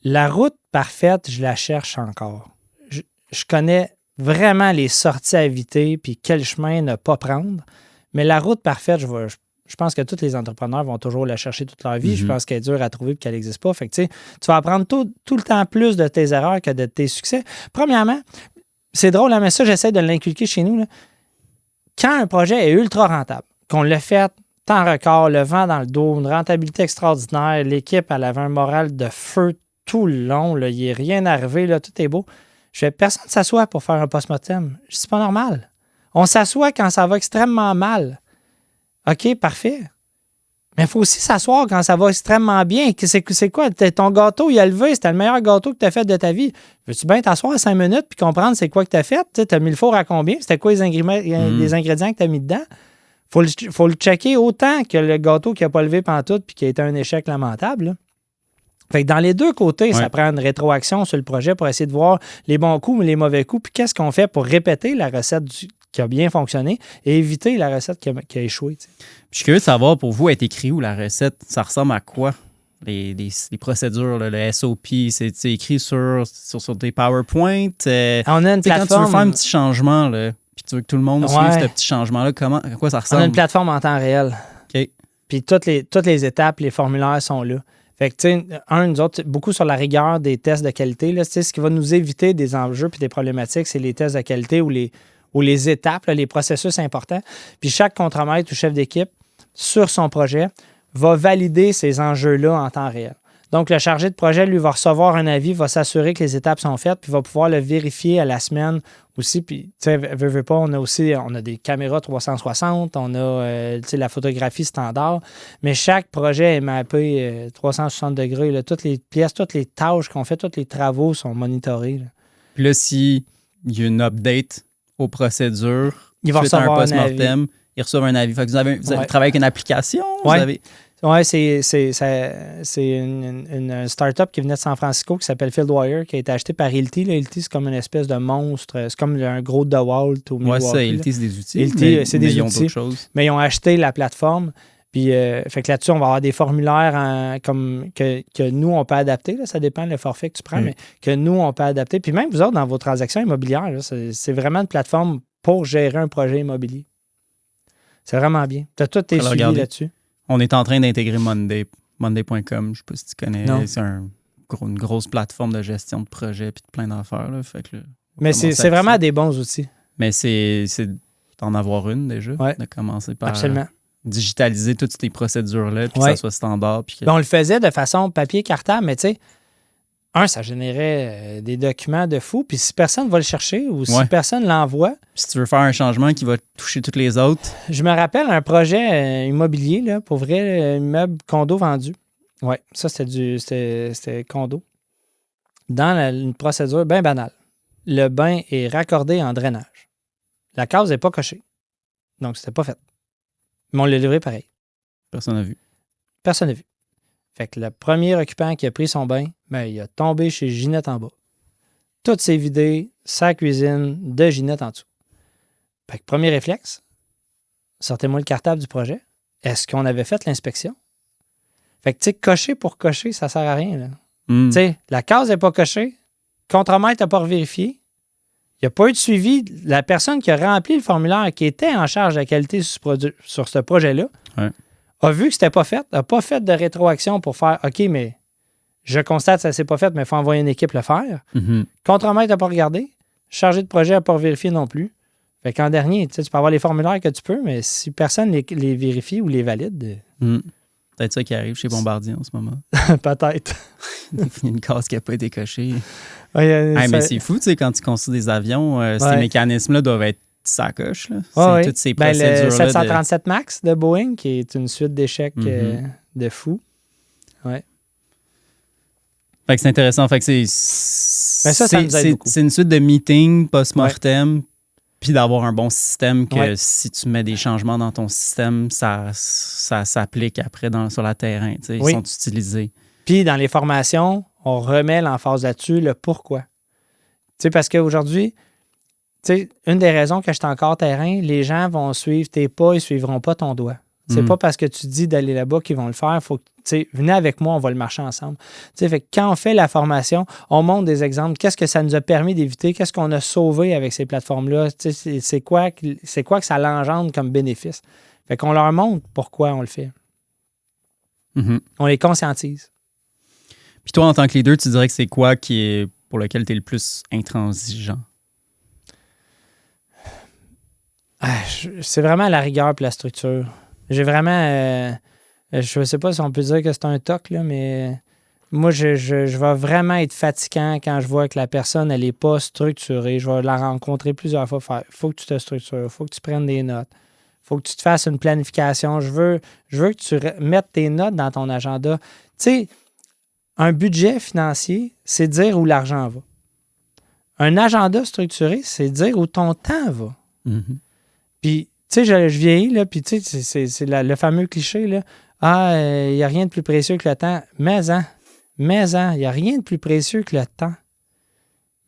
la route parfaite, je la cherche encore. Je connais vraiment les sorties à éviter puis quel chemin ne pas prendre, mais la route parfaite, je pense que tous les entrepreneurs vont toujours la chercher toute leur vie. Je pense qu'elle est dure à trouver et qu'elle n'existe pas. Fait que, tu vas apprendre tout le temps plus de tes erreurs que de tes succès. Premièrement, c'est drôle, mais ça, j'essaie de l'inculquer chez nous. Là. Quand un projet est ultra rentable, qu'on l'a fait temps record, le vent dans le dos, une rentabilité extraordinaire, l'équipe, elle avait un moral de feu tout le long, là, il n'est rien arrivé, là, tout est beau. Personne ne s'assoit pour faire un post-mortem. Je dis, c'est pas normal. On s'assoit quand ça va extrêmement mal. OK, parfait. Mais il faut aussi s'asseoir quand ça va extrêmement bien. C'est quoi? Ton gâteau, il a levé, c'était le meilleur gâteau que tu as fait de ta vie. Veux-tu bien t'asseoir 5 minutes puis comprendre c'est quoi que tu as fait? Tu as mis le four à combien? C'était quoi les ingrédients que tu as mis dedans? Faut le checker autant que le gâteau qui n'a pas levé pantoute puis qui a été un échec lamentable. Là. Fait que dans les deux côtés, ça prend une rétroaction sur le projet pour essayer de voir les bons coups mais les mauvais coups. Puis qu'est-ce qu'on fait pour répéter la recette qui a bien fonctionné et éviter la recette qui a échoué. Puis je suis curieux de savoir, pour vous, être écrit où la recette, ça ressemble à quoi? Les procédures, là, le SOP, c'est écrit sur des PowerPoint. On a une plateforme. Quand tu veux faire un petit changement, là, puis tu veux que tout le monde suive ce petit changement-là, à quoi ça ressemble? On a une plateforme en temps réel. OK. Puis toutes les étapes, les formulaires sont là. Fait que, tu sais, nous autres, beaucoup sur la rigueur des tests de qualité, là, ce qui va nous éviter des enjeux puis des problématiques, c'est les tests de qualité ou les étapes, là, les processus importants. Puis chaque contremaître ou chef d'équipe, sur son projet, va valider ces enjeux-là en temps réel. Donc, le chargé de projet, lui, va recevoir un avis, va s'assurer que les étapes sont faites, puis va pouvoir le vérifier à la semaine aussi. Puis, tu sais, veux pas, on a des caméras 360, on a, la photographie standard, mais chaque projet est mappé 360 degrés. Là, toutes les pièces, toutes les tâches qu'on fait, tous les travaux sont monitorés. Là. Puis là, s'il y a une update aux procédures, il va recevoir un avis. Ils reçoivent un avis. Fait que vous avez travaillé avec une application? Oui, c'est une start-up qui venait de San Francisco qui s'appelle Fieldwire, qui a été achetée par Hilti. Hilti, c'est comme une espèce de monstre. C'est comme un gros DeWalt ou Milwaukee. Oui, ça, Hilti, c'est des outils. Hilti, c'est des ils ont outils. d'autres choses. Mais ils ont acheté la plateforme. Puis, fait que là-dessus, on va avoir des formulaires que nous, on peut adapter. Là, ça dépend le forfait que tu prends, mais que nous, on peut adapter. Puis même vous autres, dans vos transactions immobilières, là, c'est vraiment une plateforme pour gérer un projet immobilier. C'est vraiment bien. Tu as tout tes suivis là-dessus. On est en train d'intégrer Monday, Monday.com. Je ne sais pas si tu connais. Non. C'est une grosse plateforme de gestion de projet et de plein d'affaires. Là. Fait que, mais c'est vraiment des bons outils. Mais c'est d'en avoir une déjà. Ouais. De commencer par absolument. Digitaliser toutes ces procédures-là puis que ça soit standard. Puis on le faisait de façon papier cartable, mais tu sais, ça générait des documents de fou. Puis si personne va le chercher ou si personne l'envoie. Si tu veux faire un changement qui va toucher toutes les autres. Je me rappelle un projet immobilier, là, pour vrai, immeuble condo vendu. Oui, ça, c'était condo. Dans une procédure bien banale. Le bain est raccordé en drainage. La case n'est pas cochée. Donc, c'était pas fait. Mais on l'a livré pareil. Personne n'a vu. Personne n'a vu. Fait que le premier occupant qui a pris son bain, il a tombé chez Ginette en bas. Tout s'est vidé, sa cuisine, de Ginette en dessous. Fait que premier réflexe, sortez-moi le cartable du projet. Est-ce qu'on avait fait l'inspection? Fait que, tu sais, cocher pour cocher, ça sert à rien, là. Tu sais, la case n'est pas cochée, contremaître n'a pas vérifié, il n'y a pas eu de suivi. La personne qui a rempli le formulaire, qui était en charge de la qualité sur ce projet-là, a vu que c'était pas fait, n'a pas fait de rétroaction pour faire « OK, mais je constate que ça ne s'est pas fait, mais il faut envoyer une équipe le faire. » Contremaître n'a pas regardé. Chargé de projet n'a pas vérifié non plus. Fait qu'en dernier, tu peux avoir les formulaires que tu peux, mais si personne les vérifie ou les valide... Peut-être ça qui arrive chez Bombardier en ce moment. Peut-être. Il y a une case qui n'a pas été cochée. Mais c'est fou, tu sais, quand tu construis des avions, ces mécanismes-là doivent être sacoche. C'est toutes ces procédures-là. Le 737 MAX de Boeing, qui est une suite d'échecs de fou. Ouais. Fait que c'est intéressant. Fait que ça nous aide beaucoup. C'est une suite de meetings post-mortem, puis d'avoir un bon système que si tu mets des changements dans ton système, ça s'applique après sur le terrain. Ils sont utilisés. Puis dans les formations, on remet l'emphase là-dessus, le pourquoi. Parce qu'aujourd'hui, une des raisons que je suis encore terrain, les gens vont suivre tes pas, ils ne suivront pas ton doigt. C'est pas parce que tu dis d'aller là-bas qu'ils vont le faire. Faut que, venez avec moi, on va le marcher ensemble. Fait que quand on fait la formation, on montre des exemples. Qu'est-ce que ça nous a permis d'éviter? Qu'est-ce qu'on a sauvé avec ces plateformes-là? C'est quoi que ça l'engendre comme bénéfice? Fait qu'on leur montre pourquoi on le fait. On les conscientise. Puis toi, en tant que leader, tu dirais que c'est quoi pour lequel tu es le plus intransigeant? C'est vraiment la rigueur et la structure. J'ai vraiment... je ne sais pas si on peut dire que c'est un toc, là, mais moi, je vais vraiment être fatigant quand je vois que la personne, elle n'est pas structurée. Je vais la rencontrer plusieurs fois. Il faut que tu te structures, il faut que tu prennes des notes, il faut que tu te fasses une planification. Je veux que tu mettes tes notes dans ton agenda. Tu sais, un budget financier, c'est dire où l'argent va. Un agenda structuré, c'est dire où ton temps va. Puis, tu sais, je vieillis, là, puis tu sais, c'est le fameux cliché, là. Il n'y a rien de plus précieux que le temps. Mais il n'y a rien de plus précieux que le temps.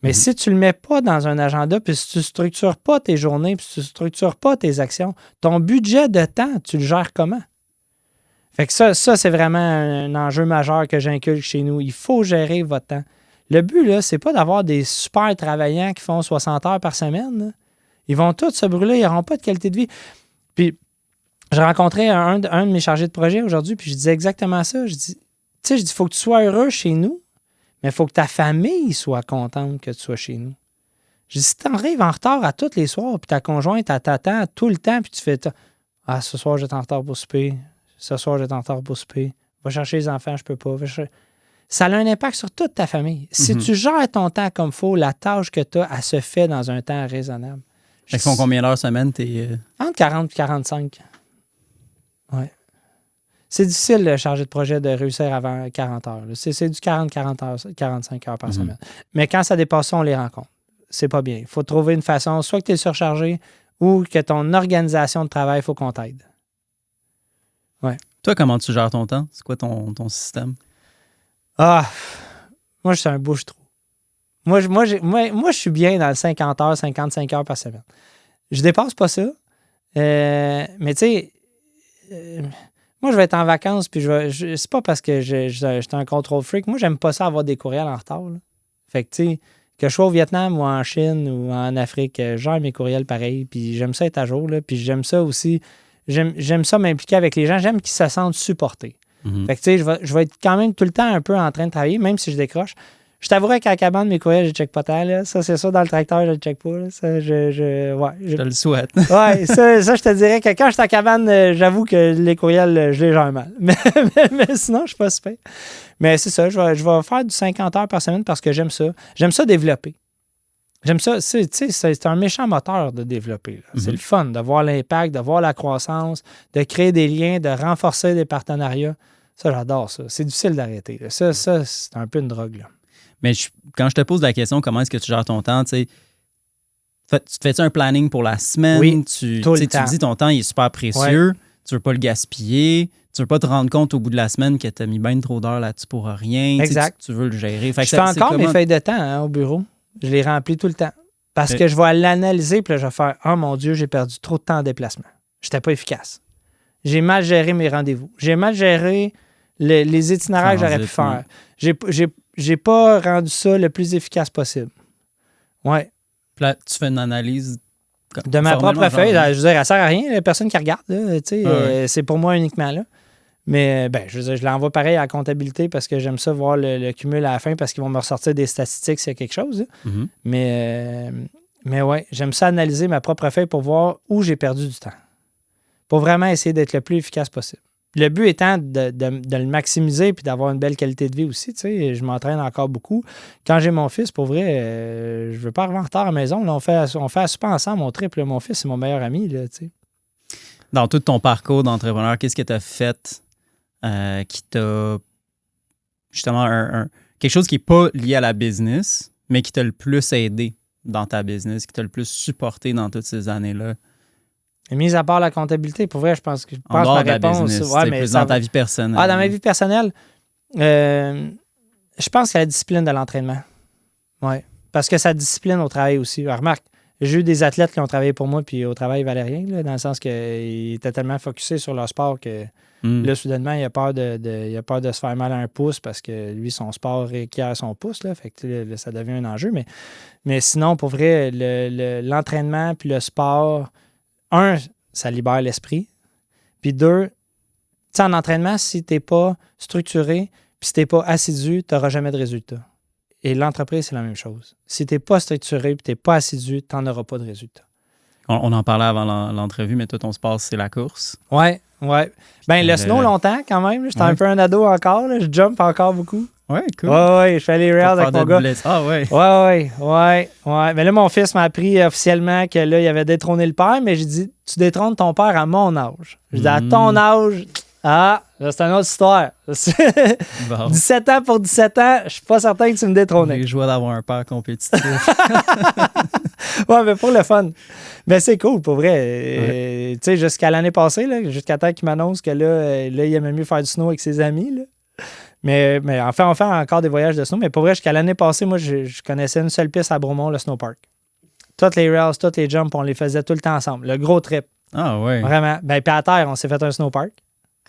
Mais si tu ne le mets pas dans un agenda, puis si tu ne structures pas tes journées, puis si tu ne structures pas tes actions, ton budget de temps, tu le gères comment? Fait que ça c'est vraiment un enjeu majeur que j'inculque chez nous. Il faut gérer votre temps. Le but, là, c'est pas d'avoir des super travaillants qui font 60 heures par semaine. Là. Ils vont tous se brûler, ils n'auront pas de qualité de vie. Puis, j'ai rencontré un de mes chargés de projet aujourd'hui, puis je disais exactement ça. Je dis, il faut que tu sois heureux chez nous, mais il faut que ta famille soit contente que tu sois chez nous. Je dis, si tu arrives en retard à tous les soirs, puis ta conjointe, elle t'attend tout le temps, puis tu fais « Ah, ce soir, j'étais en retard pour souper. Ce soir, j'étais en retard pour souper. Va chercher les enfants, je peux pas. Ça a un impact sur toute ta famille. Si tu gères ton temps comme il faut, la tâche que tu as, elle se fait dans un temps raisonnable. Ils font combien d'heures semaine? Entre 40 et 45. Ouais. C'est difficile, le chargé de projet, de réussir avant 40 heures. C'est du 40 heures, 45 heures par semaine. Mais quand ça dépasse ça, on les rencontre. C'est pas bien. Il faut trouver une façon, soit que tu es surchargé ou que ton organisation de travail, il faut qu'on t'aide. Ouais. Toi, comment tu gères ton temps? C'est quoi ton système? Ah, moi, je suis un bouche-trou. Moi, je suis bien dans le 50 heures, 55 heures par semaine. Je dépasse pas ça. Mais tu sais, moi, je vais être en vacances, puis c'est pas parce que j'étais un contrôle freak. Moi, j'aime pas ça avoir des courriels en retard. Là. Fait que, tu sais, que je sois au Vietnam ou en Chine ou en Afrique, je gère mes courriels pareil, puis j'aime ça être à jour, là, puis j'aime ça aussi. J'aime ça m'impliquer avec les gens. J'aime qu'ils se sentent supportés. Fait que, tu sais, je vais être quand même tout le temps un peu en train de travailler, même si je décroche. Je t'avouerais qu'à la cabane, mes courriels, je ne check pas tant. Là. Ça, c'est ça, dans le tracteur, je ne le check pas. Là. Ça, je te le souhaite. Ouais, ça, je te dirais que quand je suis à la cabane, j'avoue que les courriels, je les gère mal. Mais sinon, je ne suis pas super. Mais c'est ça, je vais faire du 50 heures par semaine parce que j'aime ça. J'aime ça développer. J'aime ça. C'est un méchant moteur de développer. C'est le fun de voir l'impact, de voir la croissance, de créer des liens, de renforcer des partenariats. Ça, j'adore ça. C'est difficile d'arrêter. Ça, c'est un peu une drogue. Là. Mais quand je te pose la question, comment est-ce que tu gères ton temps, tu te fais-tu un planning pour la semaine? Oui, tu temps. dis ton temps il est super précieux, tu veux pas le gaspiller, tu veux pas te rendre compte au bout de la semaine que tu as mis bien trop d'heures là-dessus pour rien. Exact. Tu veux le gérer. Fait que je fais encore mes feuilles de temps au bureau. Je les remplis tout le temps. Parce que je vais l'analyser puis là, je vais faire « Oh mon Dieu, j'ai perdu trop de temps en déplacement. Je n'étais pas efficace. J'ai mal géré mes rendez-vous. J'ai mal géré les itinéraires que j'aurais pu faire. J'ai pas rendu ça le plus efficace possible. » Ouais. Puis là, tu fais une analyse de ma propre feuille. Je veux dire, elle ne sert à rien. Il n'y a personne qui regarde. C'est pour moi uniquement là. Mais je veux dire, je l'envoie pareil à la comptabilité parce que j'aime ça voir le cumul à la fin parce qu'ils vont me ressortir des statistiques s'il y a quelque chose. Mais ouais, j'aime ça analyser ma propre feuille pour voir où j'ai perdu du temps. Pour vraiment essayer d'être le plus efficace possible. Le but étant de le maximiser puis d'avoir une belle qualité de vie aussi. Tu sais, je m'entraîne encore beaucoup. Quand j'ai mon fils, pour vrai, je veux pas arriver en retard à la maison. Là, on fait un souper ensemble, mon trip. Là, mon fils, c'est mon meilleur ami. Là, tu sais. Dans tout ton parcours d'entrepreneur, qu'est-ce que tu as fait qui t'a justement quelque chose qui n'est pas lié à la business, mais qui t'a le plus aidé dans ta business, qui t'a le plus supporté dans toutes ces années-là? Et mis à part la comptabilité, pour vrai, je pense que ma réponse. Ouais, mais plus dans ta vie personnelle. Dans ma vie personnelle, je pense que la discipline de l'entraînement. Oui. Parce que ça discipline au travail aussi. Remarque, j'ai eu des athlètes qui ont travaillé pour moi, puis au travail, ils valaient rien, là, dans le sens qu'ils étaient tellement focusés sur leur sport que là, soudainement, il a peur de se faire mal à un pouce parce que lui, son sport requiert son pouce. Là, fait que là, ça devient un enjeu. Mais sinon, pour vrai, l'entraînement puis le sport, ça libère l'esprit. Puis deux, tu sais, en entraînement, si tu n'es pas structuré puis si tu n'es pas assidu, tu n'auras jamais de résultat. Et l'entreprise, c'est la même chose. Si tu n'es pas structuré et tu n'es pas assidu, tu n'en auras pas de résultat. On en parlait avant l'entrevue, mais toi, ton sport, c'est la course. Oui. Le snow, longtemps, quand même. J'étais un peu un ado encore. Là. Je jump encore beaucoup. Oui, cool. Oui, je fais les rails avec mon gars. Oui. Mais là, mon fils m'a appris officiellement que là, il avait détrôné le père, mais j'ai dit, tu détrônes ton père à mon âge. Je dis, à ton âge... là, c'est une autre histoire. Bon. 17 ans pour 17 ans, je suis pas certain que tu me détrônais. J'ai joué d'avoir un père compétitif. Ouais, mais pour le fun. Mais c'est cool, pour vrai. Tu sais, jusqu'à l'année passée, là, jusqu'à temps qu'il m'annonce que là, il aimait mieux faire du snow avec ses amis. Là. Mais enfin, on fait encore des voyages de snow. Mais pour vrai, jusqu'à l'année passée, moi, je connaissais une seule piste à Bromont, le snowpark. Toutes les rails, toutes les jumps, on les faisait tout le temps ensemble. Le gros trip. Ah ouais. Vraiment. Ben, puis à terre, on s'est fait un snowpark.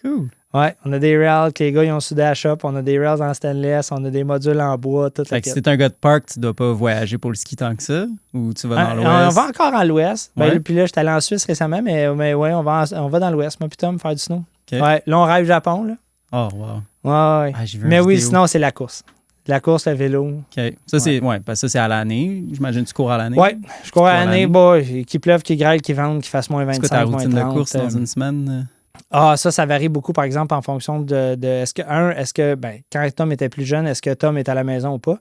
Cool. Ouais, on a des rails que les gars ils ont soudé à la shop, on a des rails en stainless, on a des modules en bois, tout Fait que si t'es un gars de parc, tu dois pas voyager pour le ski tant que ça? Ou tu vas dans l'ouest? On va encore en l'ouest. Ben, Ouais. puis là, j'étais allé en Suisse récemment, mais ouais, on va dans l'ouest, moi, puis Tom, faire du snow. OK. Ouais, là, on rêve Japon, là. Oh, wow. Ouais. Ah, j'ai vu Mais une oui, vidéo. sinon, c'est la course. La course, le vélo. OK. Ça, c'est, ouais, parce que ça, c'est à l'année. J'imagine que tu cours à l'année. Ouais, je cours à cours à l'année, l'année. bah, qu'il pleuve, qu'il grêle, qu'il vente, qu'il fasse moins C'est quoi 25, ta moins routine 30. de course dans une semaine? Ah, ça varie beaucoup, par exemple, en fonction de est-ce que, ben, quand Tom était plus jeune, est-ce que Tom est à la maison ou pas?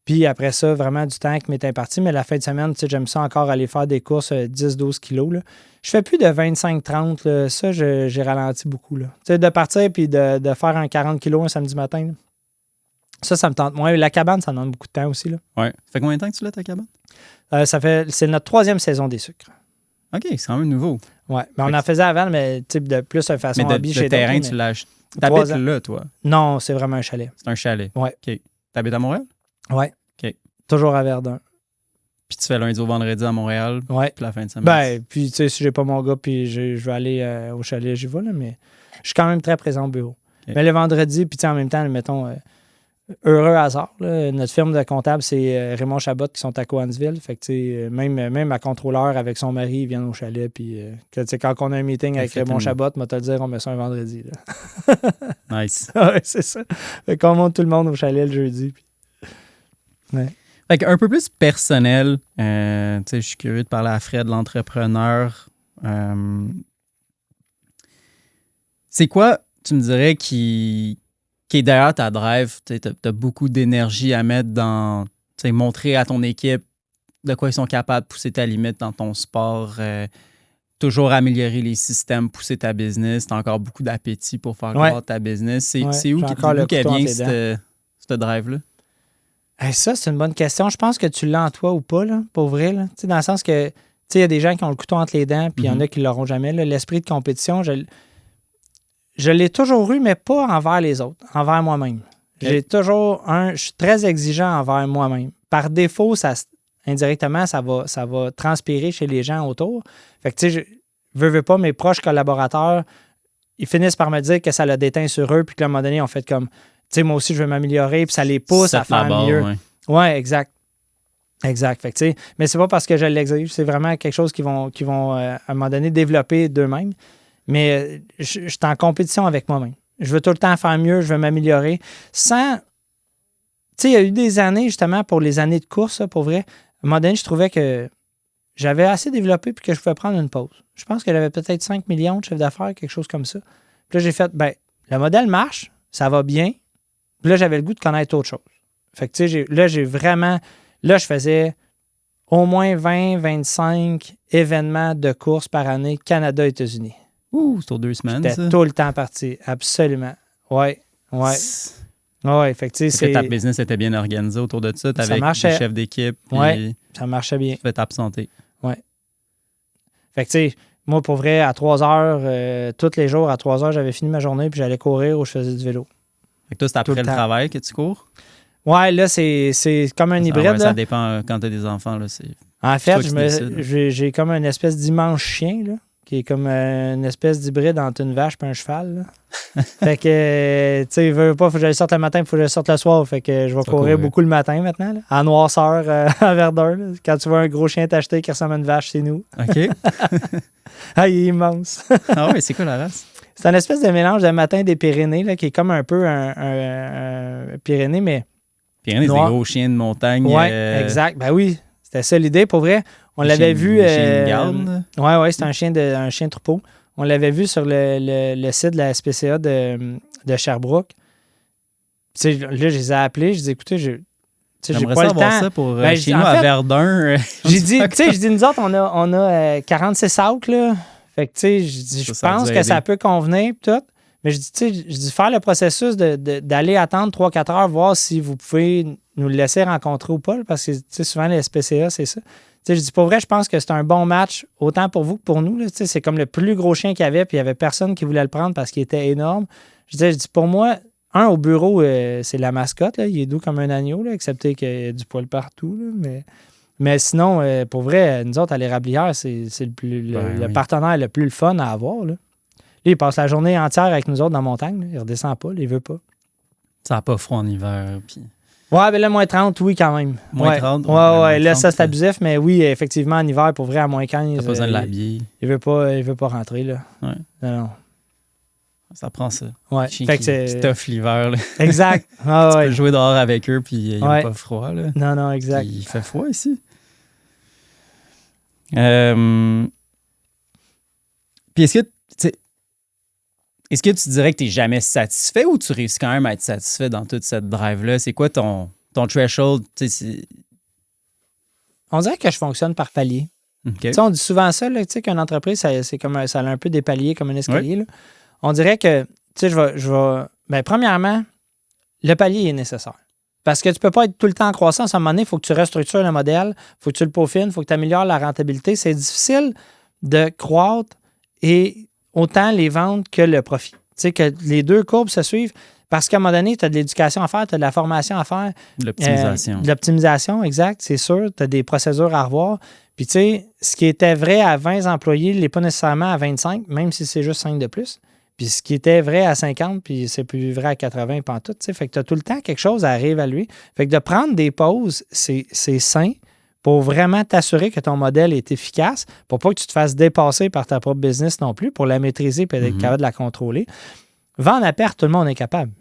Puis après ça, vraiment du temps qui m'est imparti. Mais la fin de semaine, tu sais, j'aime ça encore aller faire des courses 10-12 kilos, là. Je fais plus de 25-30, là. Ça, j'ai ralenti beaucoup, là. Tu sais, de partir puis de faire un 40 kilos un samedi matin, là. Ça me tente moins. La cabane, ça demande beaucoup de temps aussi, là. Ouais. Ça fait combien de temps que tu l'as, ta cabane? C'est notre 3e saison des sucres. OK, c'est quand même nouveau. Ouais, mais on en faisait avant, mais type de plus de façon Mais hobby de chez terrain, d'autres, tu mais- l'as acheté. 3 T'habites ans. là, toi. Non, c'est vraiment un chalet. C'est un chalet. Ouais. OK. T'habites à Montréal? Ouais. OK. Toujours à Verdun. Puis tu fais lundi au vendredi à Montréal, Ouais. puis la fin de semaine. Ben, puis tu sais, si j'ai pas mon gars, puis je vais aller au chalet, j'y vais, là, mais je suis quand même très présent au bureau. OK. Mais le vendredi, puis tu sais, en même temps, mettons, heureux hasard, là, notre firme de comptable, c'est Raymond Chabot qui sont à Coansville. Fait que tu sais, même ma contrôleur avec son mari, ils viennent au chalet, puis tu sais, quand on a un meeting avec Fait Raymond une- Chabot, moi te le dire, on met ça un vendredi, là. Nice. Ouais, c'est ça. Fait qu'on monte tout le monde au chalet le jeudi. Puis... Fait qu'un peu plus personnel, tu sais, je suis curieux de parler à Fred, l'entrepreneur. C'est quoi, tu me dirais, qui est derrière ta drive? Tu as beaucoup d'énergie à mettre dans, tu sais, montrer à ton équipe de quoi ils sont capables de pousser ta limite dans ton sport, toujours améliorer les systèmes, pousser ta business. Tu as encore beaucoup d'appétit pour faire Ouais. croître ta business. C'est Ouais, c'est où j'ai qui encore le qu'elle couteau vient entre les cette drive-là? Hey, ça, c'est une bonne question. Je pense que tu l'as en toi ou pas, là, pour vrai. Là. Tu sais, dans le sens que il y a des gens qui ont le couteau entre les dents, puis il y en a qui ne l'auront jamais. Là. L'esprit de compétition, je l'ai toujours eu, mais pas envers les autres, envers moi-même. J'ai toujours je suis très exigeant envers moi-même. Par défaut, indirectement, ça va transpirer chez les gens autour. Fait que, tu sais, veux pas, mes proches collaborateurs, ils finissent par me dire que ça l'a déteint sur eux, puis qu'à un moment donné, on fait comme, tu sais, moi aussi, je veux m'améliorer, puis ça les pousse à faire mieux. Ouais. Ouais, exact. Exact. Fait que, tu sais, mais c'est pas parce que je l'exige, c'est vraiment quelque chose qu'ils vont à un moment donné développer d'eux-mêmes. Mais je suis en compétition avec moi-même. Je veux tout le temps faire mieux, je veux m'améliorer. Sans. Tu sais, il y a eu des années, justement, pour les années de course, là, pour vrai. À un moment donné, je trouvais que j'avais assez développé puis que je pouvais prendre une pause. Je pense que j'avais peut-être 5 millions de chiffre d'affaires, quelque chose comme ça. Puis là, j'ai fait, ben, le modèle marche, ça va bien. Puis là, j'avais le goût de connaître autre chose. Fait que, tu sais, j'ai vraiment. Là, je faisais au moins 20-25 événements de course par année, Canada-États-Unis. Ouh, sur 2 semaines, J'étais ça. tout le temps parti, absolument. Ouais. Ouais, fait que, tu sais, Ta business était bien organisée autour de ça. Tu avais marchait. des chefs d'équipe. Ouais. Ça marchait bien. Tu fais t'absenter. Fait que, tu sais, moi, pour vrai, à 3 heures, tous les jours, à 3 heures, j'avais fini ma journée, puis j'allais courir ou je faisais du vélo. Fait que toi, c'est Tout après le le temps. travail que tu cours? Ouais, là, c'est comme un hybride. Ouais, ça là. dépend quand tu as des enfants. Là, En toi fait, qui décides. j'ai comme une espèce d'immense chien, là, qui est comme une espèce d'hybride entre une vache et un cheval. Là. Fait que, tu sais, veux pas, faut que je le sorte le matin, il faut que je le sorte le soir. Fait que je vais courir beaucoup le matin maintenant, là, en noirceur à Verdun. Là. Quand tu vois un gros chien t'acheter qui ressemble à une vache, c'est nous. OK. Ah, il est immense. Ah ouais, c'est quoi la race? C'est une espèce de mélange de matin des Pyrénées, là, qui est comme un peu un Pyrénées, mais... Pyrénées, c'est des gros chiens de montagne. Oui, exact. Ben oui, c'était ça l'idée. Pour vrai, on l'avait vu... Chien de garde. Oui, c'est un chien de troupeau. On l'avait vu sur le site de la SPCA de Sherbrooke. Tu sais, là, je les ai appelés. Je dis, écoutez, j'ai J'aimerais pas le savoir temps. ça pour Ben, chez en nous fait, à Verdun. J'ai dit, tu sais, nous autres, on a 46 acres, là. Fait que, tu sais, je Ça pense a que dû ça aider. peut convenir, pis tout. Mais je dis, tu sais, je dis, faire le processus d'aller attendre 3-4 heures, voir si vous pouvez nous le laisser rencontrer ou pas, là, parce que, tu sais, souvent, les SPCA, c'est ça. Tu sais, je dis, pour vrai, je pense que c'est un bon match, autant pour vous que pour nous, là. Tu sais, c'est comme le plus gros chien qu'il y avait, puis il n'y avait personne qui voulait le prendre parce qu'il était énorme. Je dis, pour moi, au bureau, c'est la mascotte. Là. Il est doux comme un agneau, là, excepté qu'il y a du poil partout. Là, mais sinon, pour vrai, nous autres, à l'érablière, c'est le partenaire le plus le fun à avoir. Là. Lui, il passe la journée entière avec nous autres dans la montagne. Là. Il redescend pas, là, il veut pas. Ça n'a pas froid en hiver. Puis... Ouais, mais là, moins 30, oui, quand même. Moins 30? Ouais, là, 30, ça, c'est abusif, mais oui, effectivement, en hiver, pour vrai, à moins 15. T'as pas besoin de l'habiller. Il veut pas rentrer, là. Ouais. Non. Ça prend ça. Ouais. Fait que c'est... Qui t'offre l'hiver, là. Exact. Tu peux jouer dehors avec eux, puis il n'y a pas froid, là. Non, exact. Puis il fait froid ici. Puis est-ce que tu dirais que tu n'es jamais satisfait ou tu réussis quand même à être satisfait dans toute cette drive-là? C'est quoi ton threshold? On dirait que je fonctionne par palier. Okay. On dit souvent ça, là, qu'une entreprise, c'est comme ça a un peu des paliers comme un escalier. Là. On dirait que, premièrement, le palier est nécessaire. Parce que tu ne peux pas être tout le temps en croissance. À un moment donné, il faut que tu restructures le modèle, il faut que tu le peaufines, il faut que tu améliores la rentabilité. C'est difficile de croître et autant les ventes que le profit. Tu sais, que les deux courbes se suivent parce qu'à un moment donné, tu as de l'éducation à faire, tu as de la formation à faire. De l'optimisation. De l'optimisation, exact, c'est sûr. Tu as des procédures à revoir. Puis, tu sais, ce qui était vrai à 20 employés n'est pas nécessairement à 25, même si c'est juste 5 de plus. Puis, ce qui était vrai à 50, puis c'est plus vrai à 80 pantoute. Tu sais, fait que tu as tout le temps quelque chose à réévaluer. Fait que de prendre des pauses, c'est sain pour vraiment t'assurer que ton modèle est efficace, pour pas que tu te fasses dépasser par ta propre business non plus, pour la maîtriser et être capable de la contrôler. Vendre à perte, tout le monde est capable.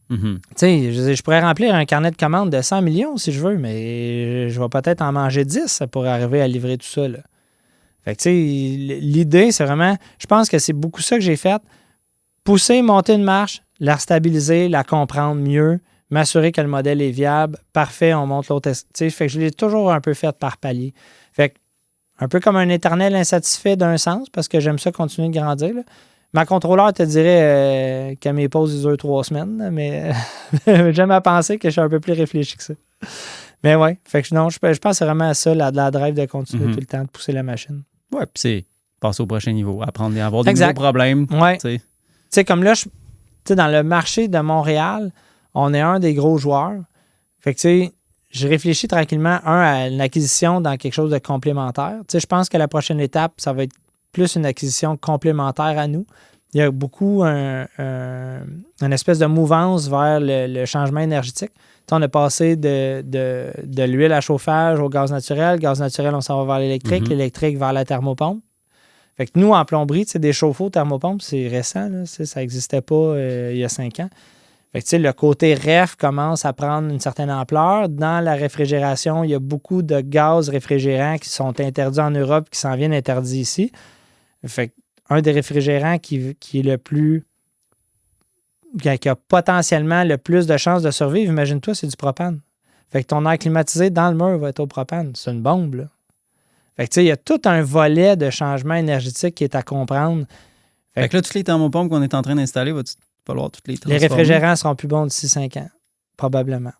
Tu sais, je pourrais remplir un carnet de commandes de 100 millions si je veux, mais je vais peut-être en manger 10 pour arriver à livrer tout ça. Là. Fait que, tu sais, l'idée, c'est vraiment, je pense que c'est beaucoup ça que j'ai fait. Pousser, monter une marche, la stabiliser, la comprendre mieux, m'assurer que le modèle est viable. Parfait, on monte l'autre. Fait que je l'ai toujours un peu fait par palier. Fait que, un peu comme un éternel insatisfait d'un sens, parce que j'aime ça continuer de grandir. Là. Ma contrôleur te dirait que mes pauses, ils durent 3 semaines, là, mais j'aime à penser que je suis un peu plus réfléchi que ça. Mais ouais, fait que non, je pense que c'est vraiment à ça, la drive de continuer tout le temps, de pousser la machine. Ouais, puis c'est passer au prochain niveau, apprendre à avoir des nouveaux problèmes. Ouais. Tu sais, comme là, dans le marché de Montréal, on est un des gros joueurs. Fait que, tu sais, je réfléchis tranquillement, à une acquisition dans quelque chose de complémentaire. Tu sais, je pense que la prochaine étape, ça va être plus une acquisition complémentaire à nous. Il y a beaucoup une espèce de mouvance vers le changement énergétique. Tu sais, on a passé de l'huile à chauffage au gaz naturel. Gaz naturel, on s'en va vers l'électrique. L'électrique vers la thermopompe. Fait que nous, en plomberie, des chauffe-eau thermopompes, c'est récent. Là, ça n'existait pas il y a 5 ans. Fait que, le côté REF commence à prendre une certaine ampleur. Dans la réfrigération, il y a beaucoup de gaz réfrigérants qui sont interdits en Europe, qui s'en viennent interdits ici. Fait que, un des réfrigérants qui est le plus... qui a potentiellement le plus de chances de survivre, imagine-toi, c'est du propane. Fait que ton air climatisé dans le mur va être au propane. C'est une bombe, là. Fait que, il y a tout un volet de changement énergétique qui est à comprendre. Fait que là, toutes les thermopompes qu'on est en train d'installer, va falloir toutes les transformer? Les réfrigérants ne seront plus bons d'ici 5 ans, probablement.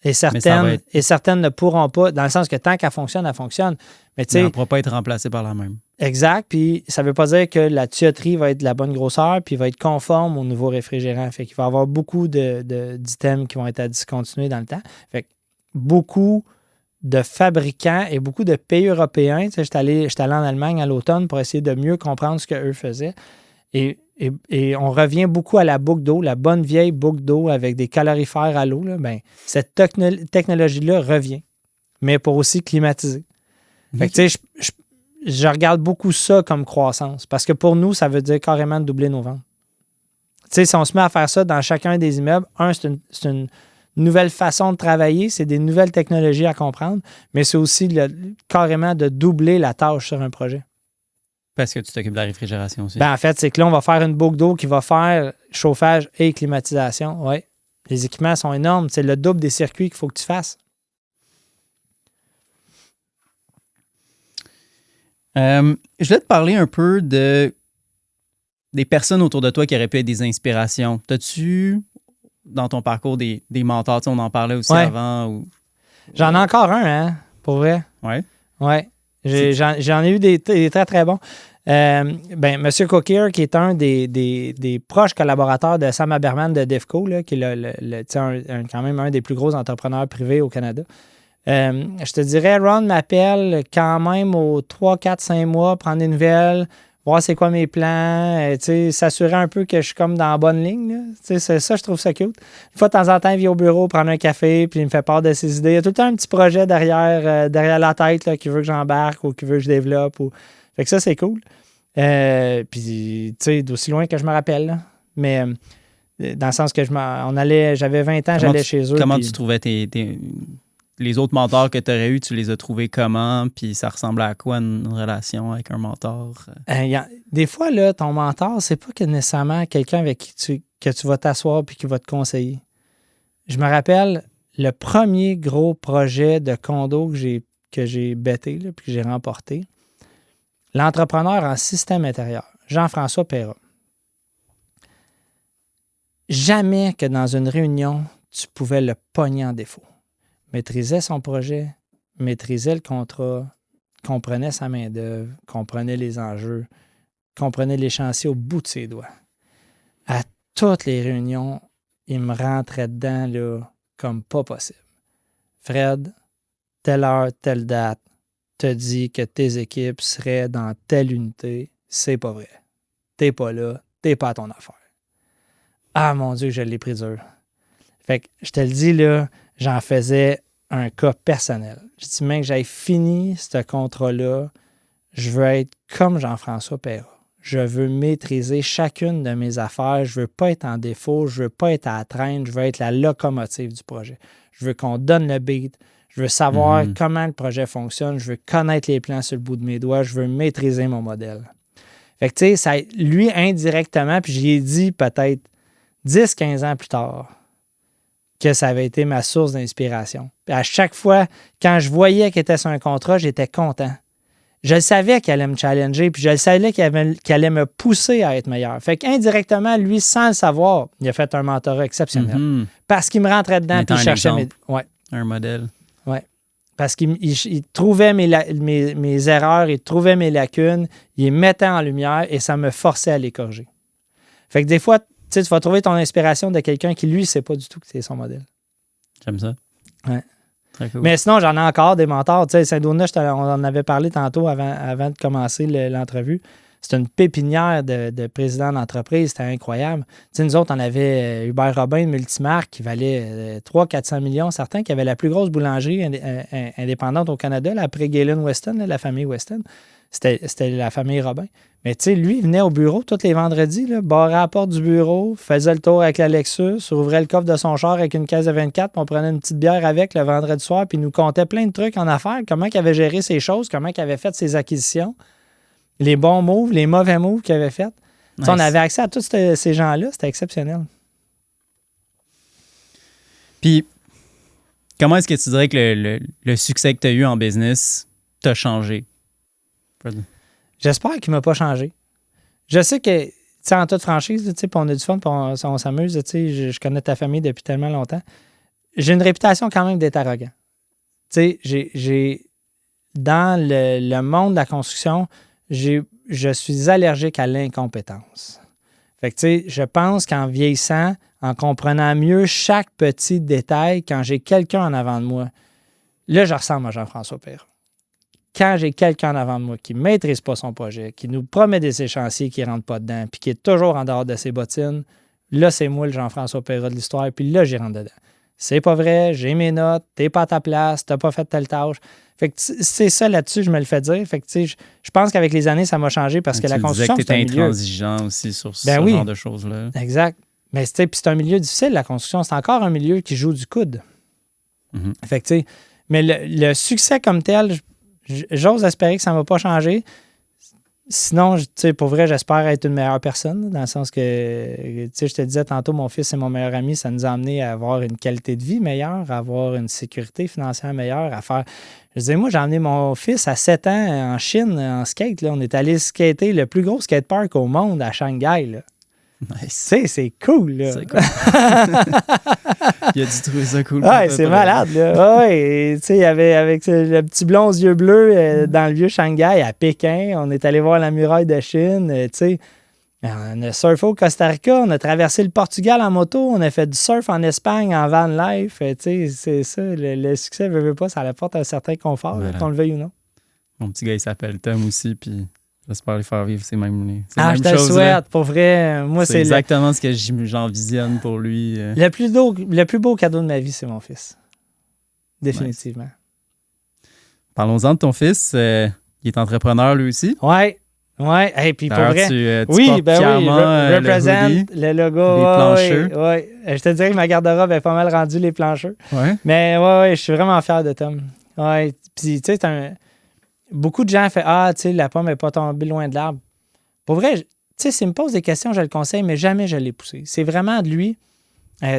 Et certaines ne pourront pas, dans le sens que tant qu'elle fonctionne, elle fonctionne. Mais elle ne pourra pas être remplacée par la même. Exact. Puis ça ne veut pas dire que la tuyauterie va être de la bonne grosseur puis va être conforme au nouveau réfrigérant. Fait qu'il va y avoir beaucoup d'items qui vont être à discontinuer dans le temps. Fait que beaucoup de fabricants et beaucoup de pays européens. J'étais allé en Allemagne à l'automne pour essayer de mieux comprendre ce qu'eux faisaient. Et on revient beaucoup à la boucle d'eau, la bonne vieille boucle d'eau avec des calorifères à l'eau. Là, cette technologie-là revient, mais pour aussi climatiser. Fait que, je regarde beaucoup ça comme croissance parce que pour nous, ça veut dire carrément de doubler nos ventes. Si on se met à faire ça dans chacun des immeubles, c'est une nouvelle façon de travailler, c'est des nouvelles technologies à comprendre, mais c'est aussi carrément de doubler la tâche sur un projet. Parce que tu t'occupes de la réfrigération aussi. En fait, c'est que là, on va faire une boucle d'eau qui va faire chauffage et climatisation. Oui. Les équipements sont énormes. C'est le double des circuits qu'il faut que tu fasses. Je voulais te parler un peu des personnes autour de toi qui auraient pu être des inspirations. T'as-tu, dans ton parcours, des mentors? On en parlait aussi avant. Ou... J'en ai encore un, hein, pour vrai. Oui? Oui. J'en ai eu des très, très bons. M. Cokier, qui est un des proches collaborateurs de Sam Haberman de DEFCO, là, qui est quand même un des plus gros entrepreneurs privés au Canada. Je te dirais, Ron m'appelle quand même aux 3, 4, 5 mois, prendre des nouvelles, voir c'est quoi mes plans, s'assurer un peu que je suis comme dans la bonne ligne. Là. Ça, je trouve ça cute. Une fois de temps en temps, il vient au bureau prendre un café, puis il me fait part de ses idées. Il y a tout le temps un petit projet derrière la tête là, qui veut que j'embarque ou qui veut que je développe. Fait que ça, c'est cool. Puis, d'aussi loin que je me rappelle. Là. Mais dans le sens que j'avais 20 ans, j'allais chez eux. Comment tu trouvais les autres mentors que tu aurais eus, tu les as trouvés comment? Puis ça ressemblait à quoi une relation avec un mentor? Des fois, là, ton mentor, c'est pas que nécessairement quelqu'un avec qui tu vas t'asseoir puis qui va te conseiller. Je me rappelle le premier gros projet de condo que j'ai bêté là, puis que j'ai remporté. L'entrepreneur en système intérieur, Jean-François Perra. Jamais que dans une réunion, tu pouvais le pogner en défaut. Maîtrisait son projet, maîtrisait le contrat, comprenait sa main-d'œuvre, comprenait les enjeux, comprenait les chantiers au bout de ses doigts. À toutes les réunions, il me rentrait dedans là, comme pas possible. Fred, telle heure, telle date, te dit que tes équipes seraient dans telle unité, c'est pas vrai. T'es pas là, t'es pas à ton affaire. Ah mon Dieu, je l'ai pris dur. Fait que je te le dis là, j'en faisais un cas personnel. Je dis, mec, j'avais fini ce contrat-là. Je veux être comme Jean-François Perra. Je veux maîtriser chacune de mes affaires. Je veux pas être en défaut. Je veux pas être à la traîne. Je veux être la locomotive du projet. Je veux qu'on donne le beat. Je veux savoir comment le projet fonctionne. Je veux connaître les plans sur le bout de mes doigts. Je veux maîtriser mon modèle. Fait que, tu sais, lui, indirectement, puis j'y ai dit peut-être 10-15 ans plus tard, que ça avait été ma source d'inspiration. Puis à chaque fois, quand je voyais qu'il était sur un contrat, j'étais content. Je le savais qu'il allait me challenger, puis je le savais qu'il allait me pousser à être meilleur. Fait qu'indirectement, lui, sans le savoir, il a fait un mentorat exceptionnel. Parce qu'il me rentrait dedans, puis il cherchait un modèle. Oui. Parce qu'il trouvait mes erreurs, il trouvait mes lacunes, il les mettait en lumière et ça me forçait à les corriger. Fait que des fois, tu vas trouver ton inspiration de quelqu'un qui, lui, ne sait pas du tout que c'est son modèle. J'aime ça. Ouais. Très cool. Mais sinon, j'en ai encore des mentors. Tu sais, Saint-Donat, on en avait parlé tantôt avant de commencer l'entrevue. C'est une pépinière de présidents d'entreprise. C'était incroyable. Tu sais, nous autres, on avait Hubert Robin, multimarque, qui valait 300-400 millions. Certains qui avaient la plus grosse boulangerie indépendante au Canada, là, après Galen Weston, là, la famille Weston. C'était la famille Robin. Mais tu sais, lui, il venait au bureau tous les vendredis, là, barrait à la porte du bureau, faisait le tour avec la Lexus, ouvrait le coffre de son char avec une caisse de 24, puis on prenait une petite bière avec le vendredi soir, puis il nous contait plein de trucs en affaires, comment il avait géré ses choses, comment il avait fait ses acquisitions, les bons moves, les mauvais moves qu'il avait fait. Nice. On avait accès à tous ces gens-là, c'était exceptionnel. Puis, comment est-ce que tu dirais que le succès que tu as eu en business t'a changé? J'espère qu'il ne m'a pas changé. Je sais que, tu sais, en toute franchise, tu sais, on a du fun, puis on s'amuse, tu sais, je connais ta famille depuis tellement longtemps. J'ai une réputation quand même d'être arrogant. Tu sais, dans le monde de la construction, je suis allergique à l'incompétence. Fait que, tu sais, je pense qu'en vieillissant, en comprenant mieux chaque petit détail, quand j'ai quelqu'un en avant de moi, là, je ressemble à Jean-François Perra. Quand j'ai quelqu'un en avant de moi qui ne maîtrise pas son projet, qui nous promet des échéanciers qui ne rentrent pas dedans, puis qui est toujours en dehors de ses bottines, là, c'est moi le Jean-François Perra de l'histoire, puis là, j'y rentre dedans. C'est pas vrai, j'ai mes notes, t'es pas à ta place, t'as pas fait telle tâche. Fait que c'est ça là-dessus, je me le fais dire. Fait que tu sais, je pense qu'avec les années, ça m'a changé parce que la construction, c'est un milieu... Tu disais que t'étais intransigeant aussi sur ce genre de choses-là. Exact. Mais c'est un milieu difficile, la construction. C'est encore un milieu qui joue du coude. Mm-hmm. Fait que tu sais, mais le succès comme tel, j'ose espérer que ça ne va pas changer. Sinon, tu sais, pour vrai, j'espère être une meilleure personne, dans le sens que, tu sais, je te disais tantôt, mon fils et mon meilleur ami, ça nous a amené à avoir une qualité de vie meilleure, à avoir une sécurité financière meilleure, à faire... Je disais, moi, j'ai emmené mon fils à 7 ans en Chine, en skate, là. On est allé skater le plus gros skatepark au monde à Shanghai, là. Tu Nice. sais, c'est cool, là. C'est cool. Il a dû trouver ça cool. Ouais, c'est malade, là. Ouais, tu sais, avec le petit blond aux yeux bleus dans le vieux Shanghai, à Pékin, on est allé voir la muraille de Chine, tu sais. On a surfé au Costa Rica, on a traversé le Portugal en moto, on a fait du surf en Espagne en van life. Tu sais, c'est ça, le succès, veut pas, ça apporte un certain confort, Voilà. qu'on le veuille ou non. Mon petit gars, il s'appelle Tom aussi, puis j'espère lui faire vivre ces mêmes Je te le souhaite, pour vrai. Moi, C'est exactement ce que j'envisionne pour lui. Le plus beau cadeau de ma vie, c'est mon fils. Définitivement. Parlons-en de ton fils. Il est entrepreneur lui aussi. Ouais. Et puis pour D'ailleurs, vrai. tu Oui, portes ben oui, fièrement represent le hoodie, le logo. les plancheux. Ouais. Je te dirais que ma garde-robe est pas mal rendue les plancheux. Ouais. Mais ouais, je suis vraiment fier de Tom. Ouais. Puis tu sais, beaucoup de gens font tu sais, la pomme n'est pas tombée loin de l'arbre. Pour vrai, tu sais, s'il me pose des questions, je le conseille, mais jamais je l'ai poussé. C'est vraiment de lui.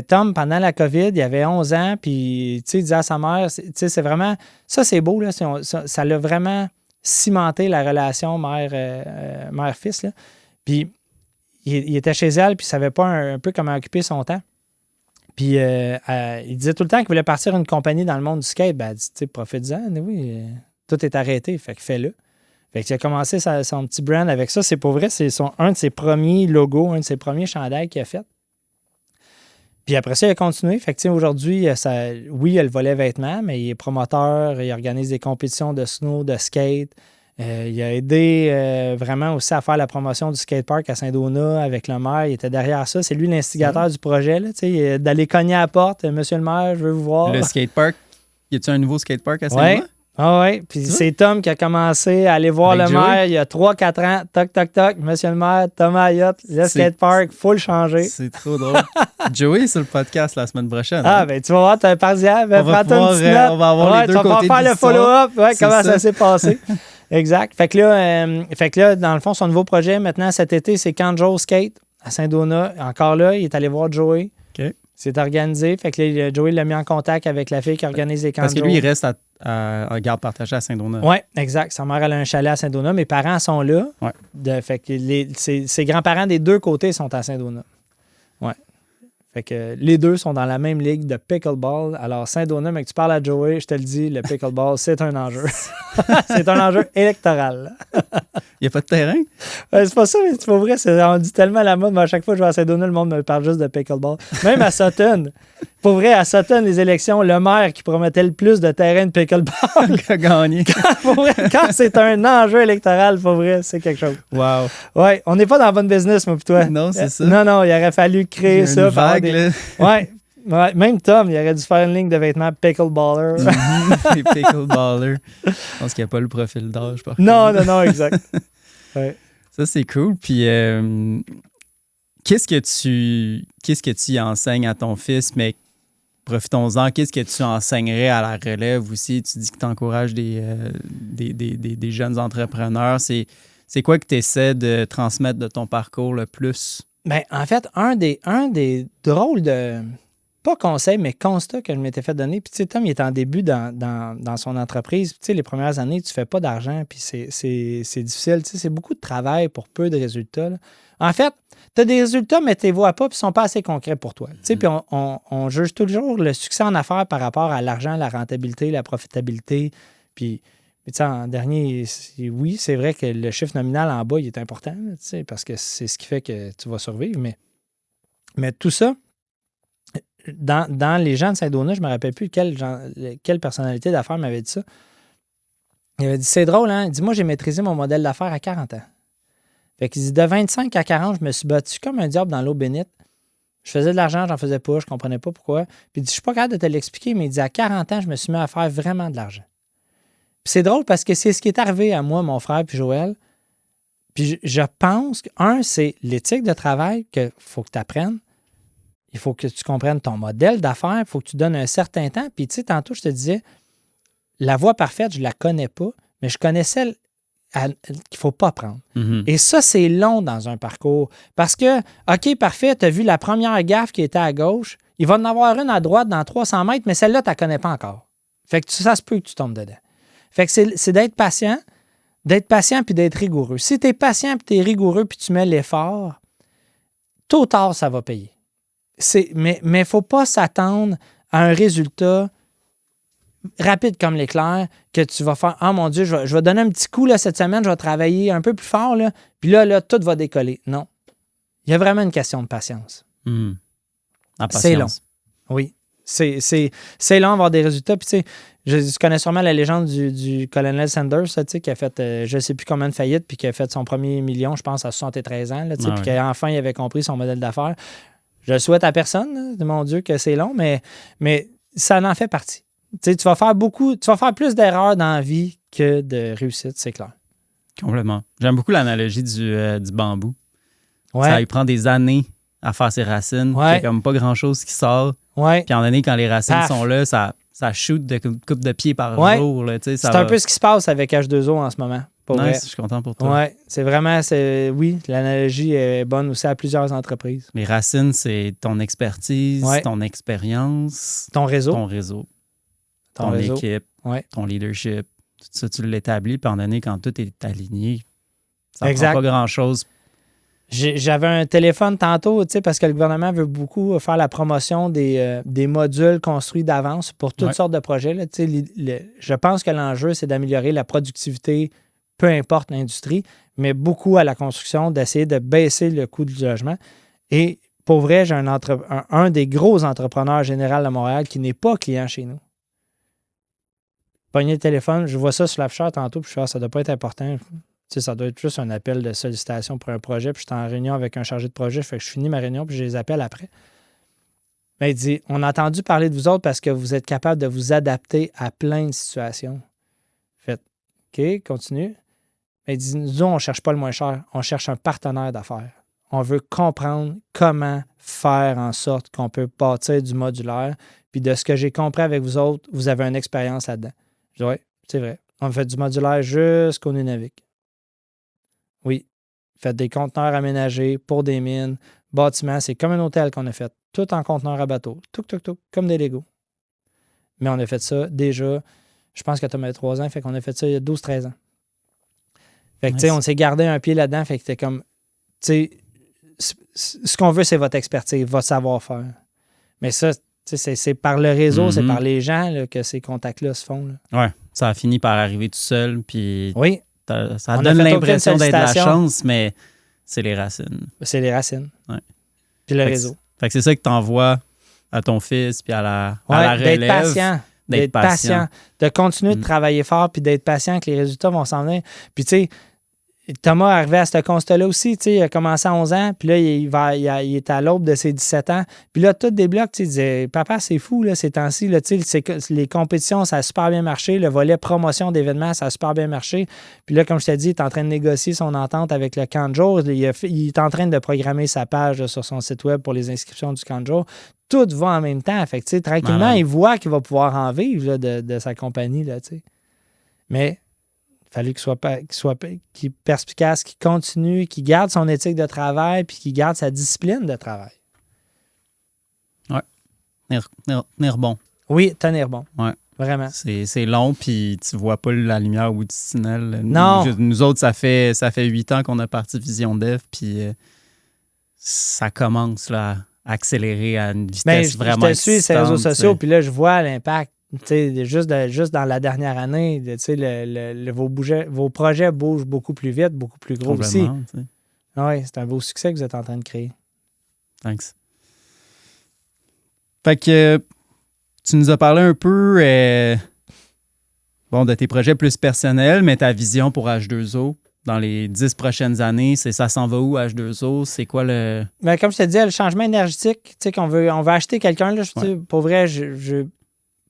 Tom, pendant la COVID, il avait 11 ans, puis tu sais, il disait à sa mère, tu sais, c'est vraiment. Ça, c'est beau, là. Ça l'a vraiment cimenté la relation mère-fils, là. Puis il était chez elle, puis il savait pas un peu comment occuper son temps. Puis il disait tout le temps qu'il voulait partir une compagnie dans le monde du skate. Ben, elle dit, tu sais, profite-en, oui, tout est arrêté, fait que fais-le. Fait qu'il a commencé son petit brand avec ça. C'est pour vrai, c'est un de ses premiers logos, un de ses premiers chandails qu'il a fait. Puis après ça, il a continué. Fait que aujourd'hui, oui, il a le volet vêtements, mais il est promoteur, il organise des compétitions de snow, de skate. Il a aidé vraiment aussi à faire la promotion du skatepark à Saint-Donat avec le maire. Il était derrière ça. C'est lui l'instigateur du projet, là, d'aller cogner à la porte. Monsieur le maire, je veux vous voir. Le skatepark. Y a-tu un nouveau skatepark à Saint-Donat? Oui. Puis c'est Tom qui a commencé à aller voir Avec le Joey? maire il y a 3-4 ans. Toc, toc, toc. Monsieur le maire, Thomas Ayotte, le skatepark, faut le changer. C'est trop drôle. Joey est sur le podcast la semaine prochaine. Ben tu vas voir, tu as un partial. On va avoir les deux tu vas côtés pouvoir faire de le follow-up. Ouais, C'est comment ça. ça s'est passé. Exact. Fait que là, dans le fond, son nouveau projet, maintenant, cet été, c'est Kanjo Skate à Saint-Donat. Encore là, il est allé voir Joey. OK. C'est organisé. Fait que là, Joey l'a mis en contact avec la fille qui organise les Kanjo. Parce que lui, il reste à garde partagée à Saint-Donat. Oui, exact. Sa mère, elle a un chalet à Saint-Donat. Mes parents sont là. Ouais. Fait que ses grands-parents des deux côtés sont à Saint-Donat. Ouais. Fait que les deux sont dans la même ligue de pickleball. Alors, Saint-Donat, mais que tu parles à Joey, je te le dis, le pickleball, c'est un enjeu. C'est un enjeu électoral. Il n'y a pas de terrain? C'est pas ça, mais c'est pas vrai. On dit tellement à la mode, mais à chaque fois que je vais à Saint-Donat, le monde me parle juste de pickleball. Même à Sutton. Pour vrai, à Sutton, les élections, le maire qui promettait le plus de terrain de pickleball a gagné. Quand c'est un enjeu électoral, pour vrai, c'est quelque chose. Wow. Ouais, on n'est pas dans le bon business, moi, pour toi. Non, c'est ça. Non, il aurait fallu créer ça. Une vague, là. Ouais, même Tom, il aurait dû faire une ligne de vêtements pickleballer. Les pickleballers. Je pense qu'il n'y a pas le profil d'âge, par Non, exact. Ouais. Ça, c'est cool. Puis, qu'est-ce que tu enseignes à ton fils, mais profitons-en, qu'est-ce que tu enseignerais à la relève aussi? Tu dis que tu encourages des jeunes entrepreneurs. C'est quoi que tu essaies de transmettre de ton parcours le plus? Ben, en fait, un des drôles de, pas conseils, mais constats que je m'étais fait donner. Puis, tu sais, Tom, il est en début dans son entreprise. Tu sais, les premières années, tu fais pas d'argent, puis c'est difficile. Tu sais, c'est beaucoup de travail pour peu de résultats, là. En fait, tu as des résultats, mais tu les vois pas, puis ils sont pas assez concrets pour toi. Tu sais, puis on juge toujours le succès en affaires par rapport à l'argent, la rentabilité, la profitabilité. Puis, tu sais, en dernier, oui, c'est vrai que le chiffre nominal en bas, il est important, tu sais, parce que c'est ce qui fait que tu vas survivre. Mais tout ça, dans les gens de Saint-Donat, je ne me rappelle plus quelle personnalité d'affaires m'avait dit ça. Il avait dit, c'est drôle, hein? Il dit, moi, j'ai maîtrisé mon modèle d'affaires à 40 ans. Fait qu'il dit, de 25 à 40, je me suis battu comme un diable dans l'eau bénite. Je faisais de l'argent, j'en faisais pas, je comprenais pas pourquoi. Puis il dit, je suis pas capable de te l'expliquer, mais il dit, à 40 ans, je me suis mis à faire vraiment de l'argent. Puis c'est drôle parce que c'est ce qui est arrivé à moi, mon frère, puis Joël. Puis je pense que, c'est l'éthique de travail qu'il faut que tu apprennes. Il faut que tu comprennes ton modèle d'affaires. Il faut que tu donnes un certain temps. Puis, tu sais, tantôt, je te disais, la voie parfaite, je ne la connais pas, mais je connais celle qu'il ne faut pas prendre. Mm-hmm. Et ça, c'est long dans un parcours. Parce que, OK, parfait, tu as vu la première gaffe qui était à gauche. Il va en avoir une à droite dans 300 mètres, mais celle-là, tu ne la connais pas encore. Fait que ça se peut que tu tombes dedans. Fait que c'est d'être patient puis d'être rigoureux. Si tu es patient puis tu es rigoureux puis tu mets l'effort, tôt ou tard, ça va payer. Mais il ne faut pas s'attendre à un résultat rapide comme l'éclair, que tu vas faire « Ah mon Dieu, je vais donner un petit coup là, cette semaine, je vais travailler un peu plus fort, là, puis là, tout va décoller. » Non. Il y a vraiment une question de patience. C'est long. Oui. C'est long d'avoir des résultats. Puis, tu sais, je connais sûrement la légende du colonel Sanders, tu sais, qui a fait je ne sais plus combien de faillites, puis qui a fait son premier million, je pense, à 73 ans, là, tu sais, puis qu'enfin, il avait compris son modèle d'affaires. Je le souhaite à personne, là, mon Dieu, que c'est long, mais ça en fait partie. Tu sais, tu vas faire plus d'erreurs dans la vie que de réussite, c'est clair. Complètement. J'aime beaucoup l'analogie du bambou. Ouais. Ça lui prend des années à faire ses racines. Ouais. Il n'y a comme pas grand-chose qui sort. Ouais. Puis en année, quand les racines Paf. sont là, ça shoot de coupe de pied par jour. Là, c'est un peu ce qui se passe avec H2O en ce moment. Pour vrai. Je suis content pour toi. Ouais, c'est vraiment, oui, l'analogie est bonne aussi à plusieurs entreprises. Les racines, c'est ton expertise, ton expérience, ton réseau, ton équipe, ouais. ton leadership. Tout ça, tu l'établis. Puis en année, quand tout est aligné, ça ne exact. prend pas grand-chose. J'avais un téléphone tantôt, tu sais, parce que le gouvernement veut beaucoup faire la promotion des modules construits d'avance pour toutes sortes de projets. Là. Je pense que l'enjeu, c'est d'améliorer la productivité, peu importe l'industrie, mais beaucoup à la construction, d'essayer de baisser le coût du logement. Et pour vrai, j'ai un des gros entrepreneurs général de Montréal qui n'est pas client chez nous. Pogner le téléphone, je vois ça sur l'afficheur tantôt, puis je fais ça doit pas être important. Tu sais, ça doit être juste un appel de sollicitation pour un projet, puis je suis en réunion avec un chargé de projet, fait que je finis ma réunion, puis je les appelle après. Mais il dit, on a entendu parler de vous autres parce que vous êtes capable de vous adapter à plein de situations. Fait, OK, continue. Mais il dit, nous, on ne cherche pas le moins cher, on cherche un partenaire d'affaires. On veut comprendre comment faire en sorte qu'on peut bâtir du modulaire, puis de ce que j'ai compris avec vous autres, vous avez une expérience là-dedans. Je dis, oui, c'est vrai. On fait du modulaire jusqu'au Nunavik. Oui. Faites des conteneurs aménagés pour des mines, bâtiments. C'est comme un hôtel qu'on a fait. Tout en conteneurs à bateau. Tout, comme des Legos. Mais on a fait ça déjà, je pense que Thomas a 3 ans, fait qu'on a fait ça il y a 12-13 ans. Fait que, tu sais, on s'est gardé un pied là-dedans, fait que c'était comme, tu sais, ce qu'on veut, c'est votre expertise, votre savoir-faire. Mais ça, c'est par le réseau, c'est par les gens là, que ces contacts-là se font. Oui, ça a fini par arriver tout seul, puis oui. Ça donne l'impression d'être la chance, mais c'est les racines. C'est les racines. Ouais. Puis le réseau. Fait que c'est ça que tu envoies à ton fils, puis à la relève. D'être patient. D'être patient. De continuer de travailler fort, puis d'être patient que les résultats vont s'en venir. Puis tu sais, Thomas est arrivé à ce constat-là aussi. Il a commencé à 11 ans, puis là, il est à l'aube de ses 17 ans. Puis là, tout débloque. Il disait, papa, c'est fou, là, ces temps-ci. Là, les compétitions, ça a super bien marché. Le volet promotion d'événements, ça a super bien marché. Puis là, comme je t'ai dit, il est en train de négocier son entente avec le camp de jour. Il est en train de programmer sa page là, sur son site web pour les inscriptions du camp de jour. Tout va en même temps. Fait que, tranquillement, il voit qu'il va pouvoir en vivre là, de sa compagnie. Là, mais il fallu qu'il perspicace, qu'il continue, qu'il garde son éthique de travail puis qu'il garde sa discipline de travail. Oui. Tenir bon. Oui, tenir bon. Ouais. Vraiment. C'est long, puis tu vois pas la lumière au bout du tunnel. Non. Nous autres, ça fait 8 ans qu'on a parti Vision Dev, puis ça commence là, à accélérer à une vitesse vraiment je te suis sur les réseaux sociaux, puis là, je vois l'impact. Juste dans la dernière année, vos projets bougent beaucoup plus vite, beaucoup plus gros aussi. Oui, c'est un beau succès que vous êtes en train de créer. Thanks. Fait que tu nous as parlé un peu de tes projets plus personnels, mais ta vision pour H2O dans les 10 prochaines années, ça s'en va où H2O? C'est quoi le... Bien, comme je te disais, le changement énergétique, on veut acheter quelqu'un, là, pour vrai,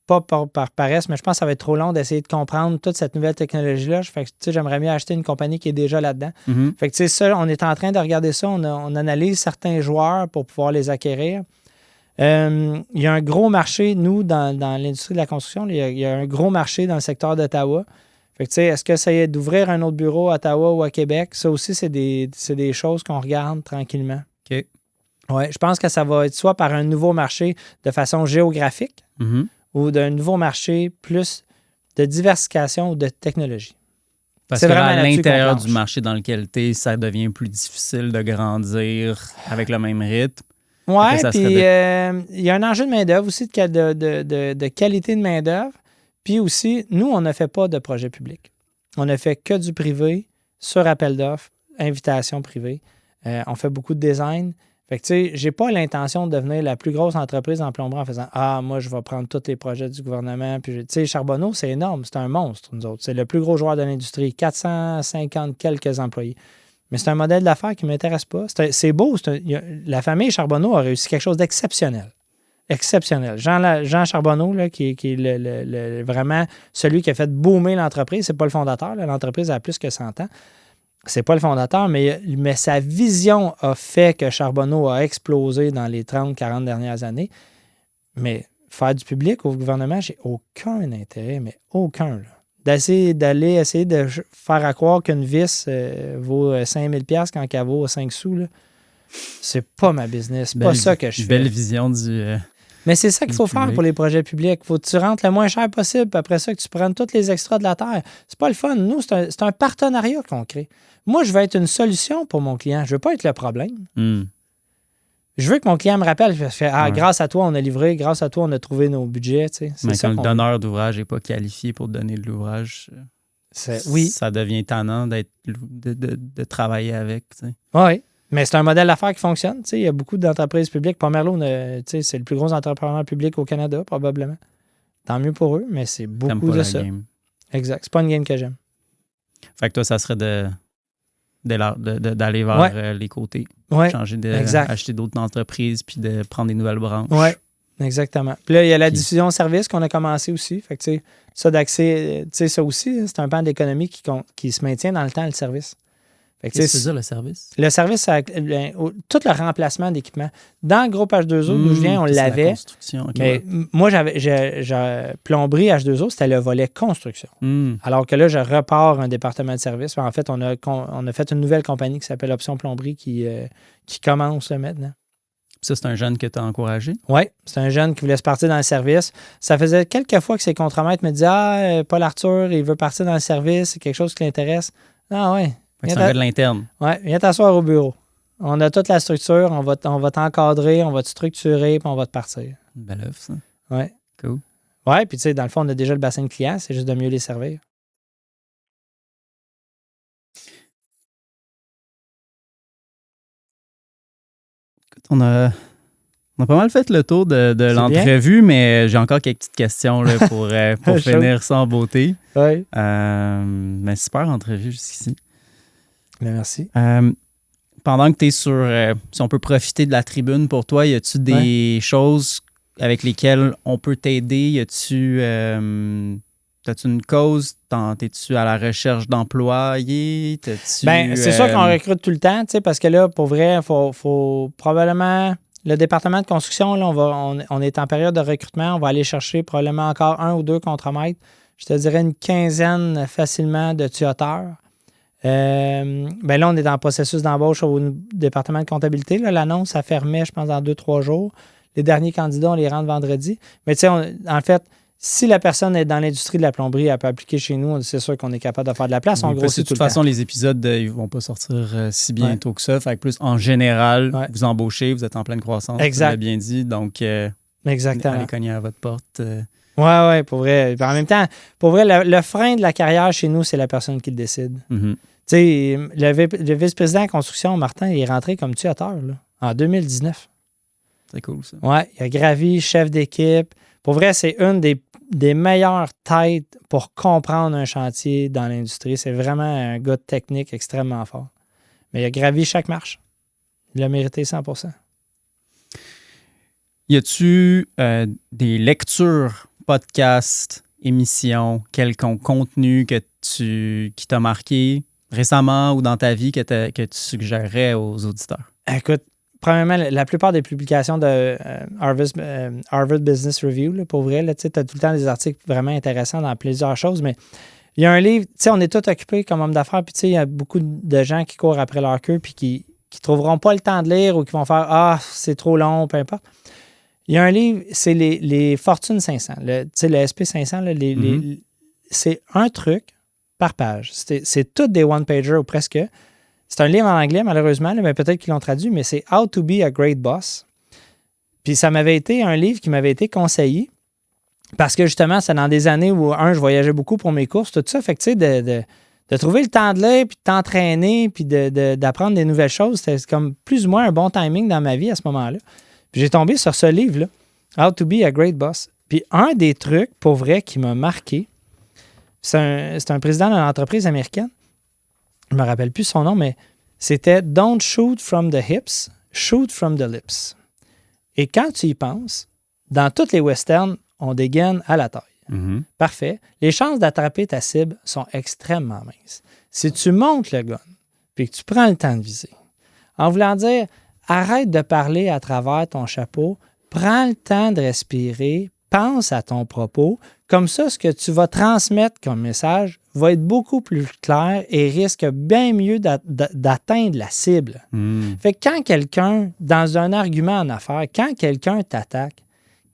pas par paresse, mais je pense que ça va être trop long d'essayer de comprendre toute cette nouvelle technologie-là. Fait que, j'aimerais mieux acheter une compagnie qui est déjà là-dedans. Mm-hmm. Fait que, ça, on est en train de regarder ça. On analyse certains joueurs pour pouvoir les acquérir. Il y a un gros marché, nous, dans l'industrie de la construction, il y a un gros marché dans le secteur d'Ottawa. Fait que, est-ce que ça y est d'ouvrir un autre bureau à Ottawa ou à Québec? Ça aussi, c'est des choses qu'on regarde tranquillement. OK. Oui, je pense que ça va être soit par un nouveau marché de façon géographique, Mm-hmm. ou d'un nouveau marché plus de diversification ou de technologie. Parce C'est que vraiment à là-dessus l'intérieur qu'on du planche. marché dans lequel tu es, ça devient plus difficile de grandir avec le même rythme. Oui, ça puis serait il y a un enjeu de main-d'œuvre aussi, de qualité de main-d'œuvre. Puis aussi, nous, on ne fait pas de projet public. On ne fait que du privé, sur appel d'offres, invitation privée. On fait beaucoup de design. Fait que, tu sais, j'ai pas l'intention de devenir la plus grosse entreprise en plomberie en faisant « Ah, moi, je vais prendre tous les projets du gouvernement. » Puis, tu sais, Charbonneau, c'est énorme. C'est un monstre, nous autres. C'est le plus gros joueur de l'industrie. 450 quelques employés. Mais c'est un modèle d'affaires qui ne m'intéresse pas. C'est beau. La famille Charbonneau a réussi quelque chose d'exceptionnel. Exceptionnel. Jean Charbonneau, là, qui est vraiment celui qui a fait boomer l'entreprise, c'est pas le fondateur. Là. L'entreprise a plus que 100 ans. C'est pas le fondateur, mais sa vision a fait que Charbonneau a explosé dans les 30-40 dernières années. Mais faire du public au gouvernement, j'ai aucun intérêt, mais aucun. Là. Essayer de faire à croire qu'une vis vaut 5000 $ quand elle vaut 5 sous, là, c'est pas ma business. C'est pas ça que je fais. Belle vision du... Mais c'est ça qu'il faut public. faire pour les projets publics. Il faut que tu rentres le moins cher possible, puis après ça, que tu prennes tous les extras de la terre. C'est pas le fun. Nous, c'est un partenariat qu'on crée. Moi, je veux être une solution pour mon client. Je veux pas être le problème. Je veux que mon client me rappelle, grâce à toi, on a livré, grâce à toi, on a trouvé nos budgets. Tu sais. Mais quand le donneur d'ouvrage n'est pas qualifié pour donner de l'ouvrage, ça devient tannant de travailler avec. Tu sais. Oui. Mais c'est un modèle d'affaires qui fonctionne. Il y a beaucoup d'entreprises publiques. Pomerleau, c'est le plus gros entrepreneur public au Canada, probablement. Tant mieux pour eux, mais c'est beaucoup de ça. Game. Exact. C'est pas une game que j'aime. Fait que toi, ça serait d'aller vers les côtés. Ouais. Changer acheter d'autres entreprises puis de prendre des nouvelles branches. Oui, exactement. Puis là, il y a la diffusion service qu'on a commencé aussi. Fait que, ça d'accès, ça aussi, c'est un pan d'économie qui se maintient dans le temps, le service. Qu'est-ce que c'est ça, le service? Le service, tout le remplacement d'équipement. Dans le groupe H2O, d'où je viens, on l'avait. Construction. Okay, mais moi, plomberie H2O, c'était le volet construction. Alors que là, je repars un département de service. En fait, on a fait une nouvelle compagnie qui s'appelle Option Plomberie qui commence maintenant. Ça, c'est un jeune que tu as encouragé? Oui, c'est un jeune qui voulait se partir dans le service. Ça faisait quelques fois que ses contremaîtres me disaient « Paul Arthur, il veut partir dans le service, c'est quelque chose qui l'intéresse. » Ah ouais. C'est un gars de l'interne. Oui, viens t'asseoir au bureau. On a toute la structure, on va t'encadrer, on va te structurer, puis on va te partir. Une belle œuvre, ça. Oui. Cool. Oui, puis tu sais, dans le fond, on a déjà le bassin de clients, c'est juste de mieux les servir. Écoute, on a pas mal fait le tour de l'entrevue, mais j'ai encore quelques petites questions là, pour finir ça en beauté. Oui. Mais super entrevue jusqu'ici. Merci. Pendant que tu es sur... si on peut profiter de la tribune pour toi, y a-tu des choses avec lesquelles on peut t'aider? Y a-tu... T'as-tu une cause? T'es-tu à la recherche d'employés? C'est sûr qu'on recrute tout le temps, parce que là, pour vrai, il faut probablement... Le département de construction, là, on est en période de recrutement. On va aller chercher probablement encore 1 ou 2 contremaîtres. Je te dirais une quinzaine facilement de tuateurs. Là, on est en processus d'embauche au département de comptabilité. Là, l'annonce, ça fermait, je pense, dans 2-3 jours. Les derniers candidats, on les rentre vendredi. Mais tu sais, en fait, si la personne est dans l'industrie de la plomberie, elle peut appliquer chez nous. C'est sûr qu'on est capable de faire de la place. On grossit de toute façon, les épisodes, ils ne vont pas sortir si bientôt que ça. Fait que plus, en général, vous embauchez, vous êtes en pleine croissance. Exact. Vous l'avez bien dit. Donc, exactement. Allez cogner à votre porte. Oui, pour vrai. En même temps, pour vrai, le frein de la carrière chez nous, c'est la personne qui le décide. Mm-hmm. Tu sais, le vice-président en construction, Martin, il est rentré comme tuateur là, en 2019. C'est cool, ça. Oui, il a gravi chef d'équipe. Pour vrai, c'est une des meilleures têtes pour comprendre un chantier dans l'industrie. C'est vraiment un gars technique extrêmement fort. Mais il a gravi chaque marche. Il l'a mérité 100%. Y a-tu des lectures, podcasts, émissions, quelconque contenu qui t'a marqué récemment ou dans ta vie que tu suggérerais aux auditeurs? Écoute, premièrement, la plupart des publications de Harvard Business Review, là, pour vrai, tu as tout le temps des articles vraiment intéressants dans plusieurs choses, mais il y a un livre, tu sais, on est tous occupés comme hommes d'affaires, puis tu sais, il y a beaucoup de gens qui courent après leur queue, puis qui trouveront pas le temps de lire ou qui vont faire « Ah, c'est trop long », peu importe. Il y a un livre, c'est les Fortune 500, le SP 500, là, c'est un truc par page. C'est toutes des one-pager ou presque. C'est un livre en anglais, malheureusement, là, mais peut-être qu'ils l'ont traduit, mais c'est How to be a Great Boss. Puis ça m'avait été un livre qui m'avait été conseillé parce que justement, c'est dans des années où, je voyageais beaucoup pour mes courses, tout ça. Fait que tu sais, de trouver le temps de lire, puis de t'entraîner, puis d'apprendre des nouvelles choses, c'était comme plus ou moins un bon timing dans ma vie à ce moment-là. Puis j'ai tombé sur ce livre-là, How to be a Great Boss. Puis un des trucs, pour vrai, qui m'a marqué, c'est un président d'une entreprise américaine. Je ne me rappelle plus son nom, mais c'était « Don't shoot from the hips, shoot from the lips ». Et quand tu y penses, dans toutes les westerns, on dégaine à la taille. Mhm. Parfait. Les chances d'attraper ta cible sont extrêmement minces. Si tu montes le gun puis que tu prends le temps de viser, en voulant dire « Arrête de parler à travers ton chapeau, prends le temps de respirer, pense à ton propos. Comme ça, ce que tu vas transmettre comme message va être beaucoup plus clair et risque bien mieux d'atteindre la cible. » Fait que quand quelqu'un, dans un argument en affaires, quand quelqu'un t'attaque,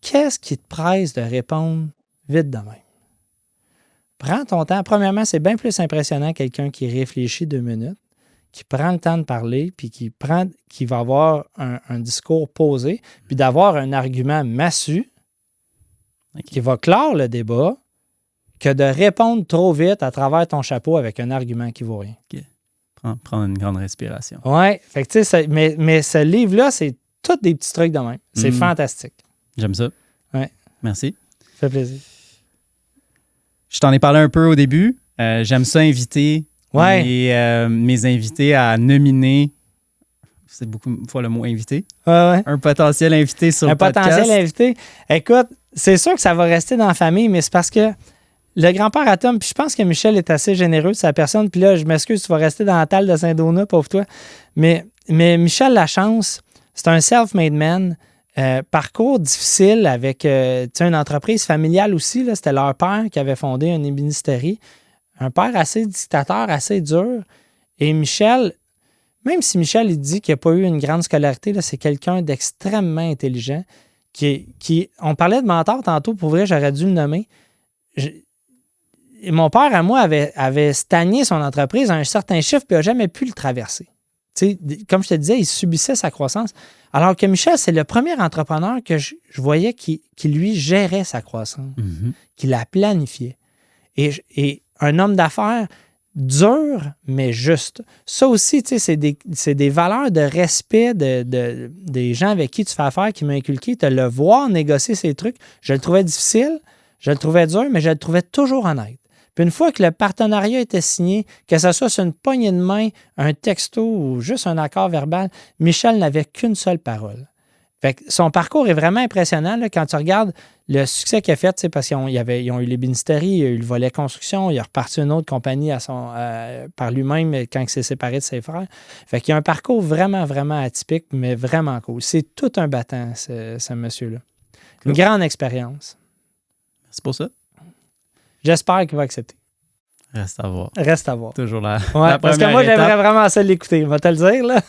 qu'est-ce qui te presse de répondre vite de même? Prends ton temps. Premièrement, c'est bien plus impressionnant quelqu'un qui réfléchit 2 minutes, qui prend le temps de parler, puis qui va avoir un discours posé, puis d'avoir un argument massu qui va clore le débat, que de répondre trop vite à travers ton chapeau avec un argument qui vaut rien. OK. Prendre une grande respiration. Oui. Fait que tu sais, mais ce livre-là, c'est tous des petits trucs de même. C'est fantastique. J'aime ça. Ouais. Merci. Ça fait plaisir. Je t'en ai parlé un peu au début. J'aime ça inviter mes invités à nominer, c'est beaucoup de fois le mot invité, un potentiel invité sur le podcast. Un potentiel invité. Écoute, c'est sûr que ça va rester dans la famille, mais c'est parce que le grand-père à Tom, puis je pense que Michel est assez généreux de sa personne, puis là, je m'excuse, tu vas rester dans la talle de Saint-Donat, pauvre toi, mais Michel Lachance, c'est un self-made man, parcours difficile avec une entreprise familiale aussi, là, c'était leur père qui avait fondé une ébénisterie, un père assez dictateur, assez dur, et Michel, même si Michel il dit qu'il n'a pas eu une grande scolarité, là, c'est quelqu'un d'extrêmement intelligent, on parlait de mentor tantôt, pour vrai, j'aurais dû le nommer. Mon père, à moi, avait stagné son entreprise à un certain chiffre puis n'a jamais pu le traverser. T'sais, comme je te disais, il subissait sa croissance. Alors que Michel, c'est le premier entrepreneur que je voyais qui, lui, gérait sa croissance, qui la planifiait. Et un homme d'affaires dur, mais juste. Ça aussi, c'est des valeurs de respect des gens avec qui tu fais affaire qui m'ont inculqué. De le voir négocier ces trucs, je le trouvais difficile, je le trouvais dur, mais je le trouvais toujours honnête. Puis une fois que le partenariat était signé, que ce soit sur une poignée de main, un texto ou juste un accord verbal, Michel n'avait qu'une seule parole. Fait que son parcours est vraiment impressionnant là, quand tu regardes le succès qu'il a fait, parce qu'ils ont eu l'ébénisterie, il y a eu le volet construction, il a reparti une autre compagnie par lui-même quand il s'est séparé de ses frères. Fait qu'il y a un parcours vraiment, vraiment atypique, mais vraiment cool. C'est tout un battant, ce monsieur-là. Cool. Une grande expérience. C'est pour ça. J'espère qu'il va accepter. Reste à voir. Reste à voir. Toujours la parce que moi, j'aimerais vraiment ça l'écouter. On va te le dire, là.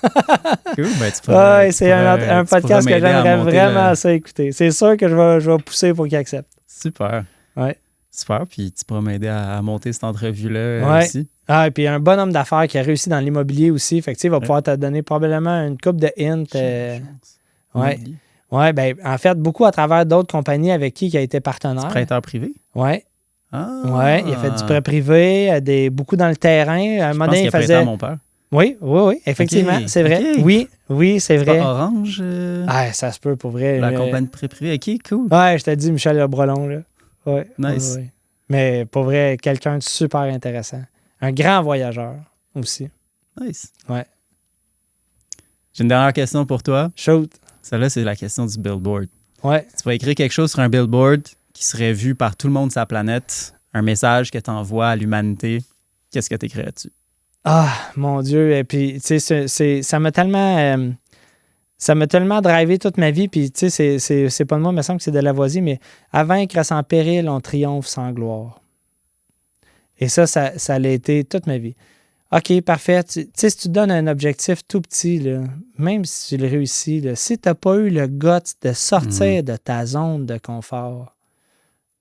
Cool. Ben, c'est un podcast que j'aimerais vraiment ça écouter. C'est sûr que je vais pousser pour qu'il accepte. Super. Ouais. Super. Puis tu pourras m'aider à monter cette entrevue-là aussi. Ah, et puis un bon homme d'affaires qui a réussi dans l'immobilier aussi. Fait que, tu sais, il va pouvoir te donner probablement une couple de hints. Oui, ben en fait, beaucoup à travers d'autres compagnies avec qui il a été partenaire. C'est prêteur privé? Oui. Ah. Oui, il a fait du prêt privé, beaucoup dans le terrain. Je pense qu'il a prêté à mon père. Oui, effectivement, c'est vrai. Okay. Oui, c'est vrai. Pas Orange? Ça se peut pour vrai. La compagnie de prêt privé. OK, cool. Oui, je t'ai dit Michel Lebrelon, là. Ouais, nice. Ouais. Mais pour vrai, quelqu'un de super intéressant. Un grand voyageur aussi. Nice. Ouais. J'ai une dernière question pour toi. Shoot. Celle-là, c'est la question du billboard. Ouais. Tu vas écrire quelque chose sur un billboard qui serait vu par tout le monde de sa planète, un message que tu envoies à l'humanité. Qu'est-ce que tu écris là-dessus? Ah, mon Dieu. Et puis, tu sais, ça m'a tellement drivé toute ma vie. Puis, tu sais, c'est pas de moi, il me semble que c'est de Lavoisier, mais à vaincre sans péril, on triomphe sans gloire. Et ça l'a été toute ma vie. OK, parfait. Tu sais, si tu te donnes un objectif tout petit, là, même si tu le réussis, là, si tu n'as pas eu le guts de sortir de ta zone de confort,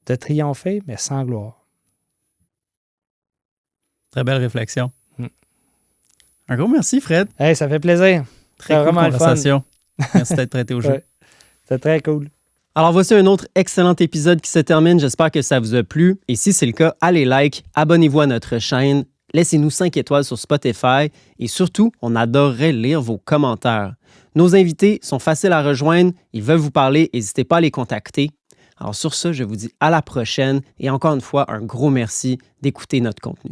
de triompher, mais sans gloire. Très belle réflexion. Mm. Un gros merci, Fred. Hey, ça fait plaisir. Très cool vraiment le fun. conversation. Merci d'être prêté au jeu. Ouais. C'était très cool. Alors voici un autre excellent épisode qui se termine. J'espère que ça vous a plu. Et si c'est le cas, allez like, abonnez-vous à notre chaîne, laissez-nous 5 étoiles sur Spotify et surtout, on adorerait lire vos commentaires. Nos invités sont faciles à rejoindre, ils veulent vous parler, n'hésitez pas à les contacter. Alors sur ce, je vous dis à la prochaine et encore une fois, un gros merci d'écouter notre contenu.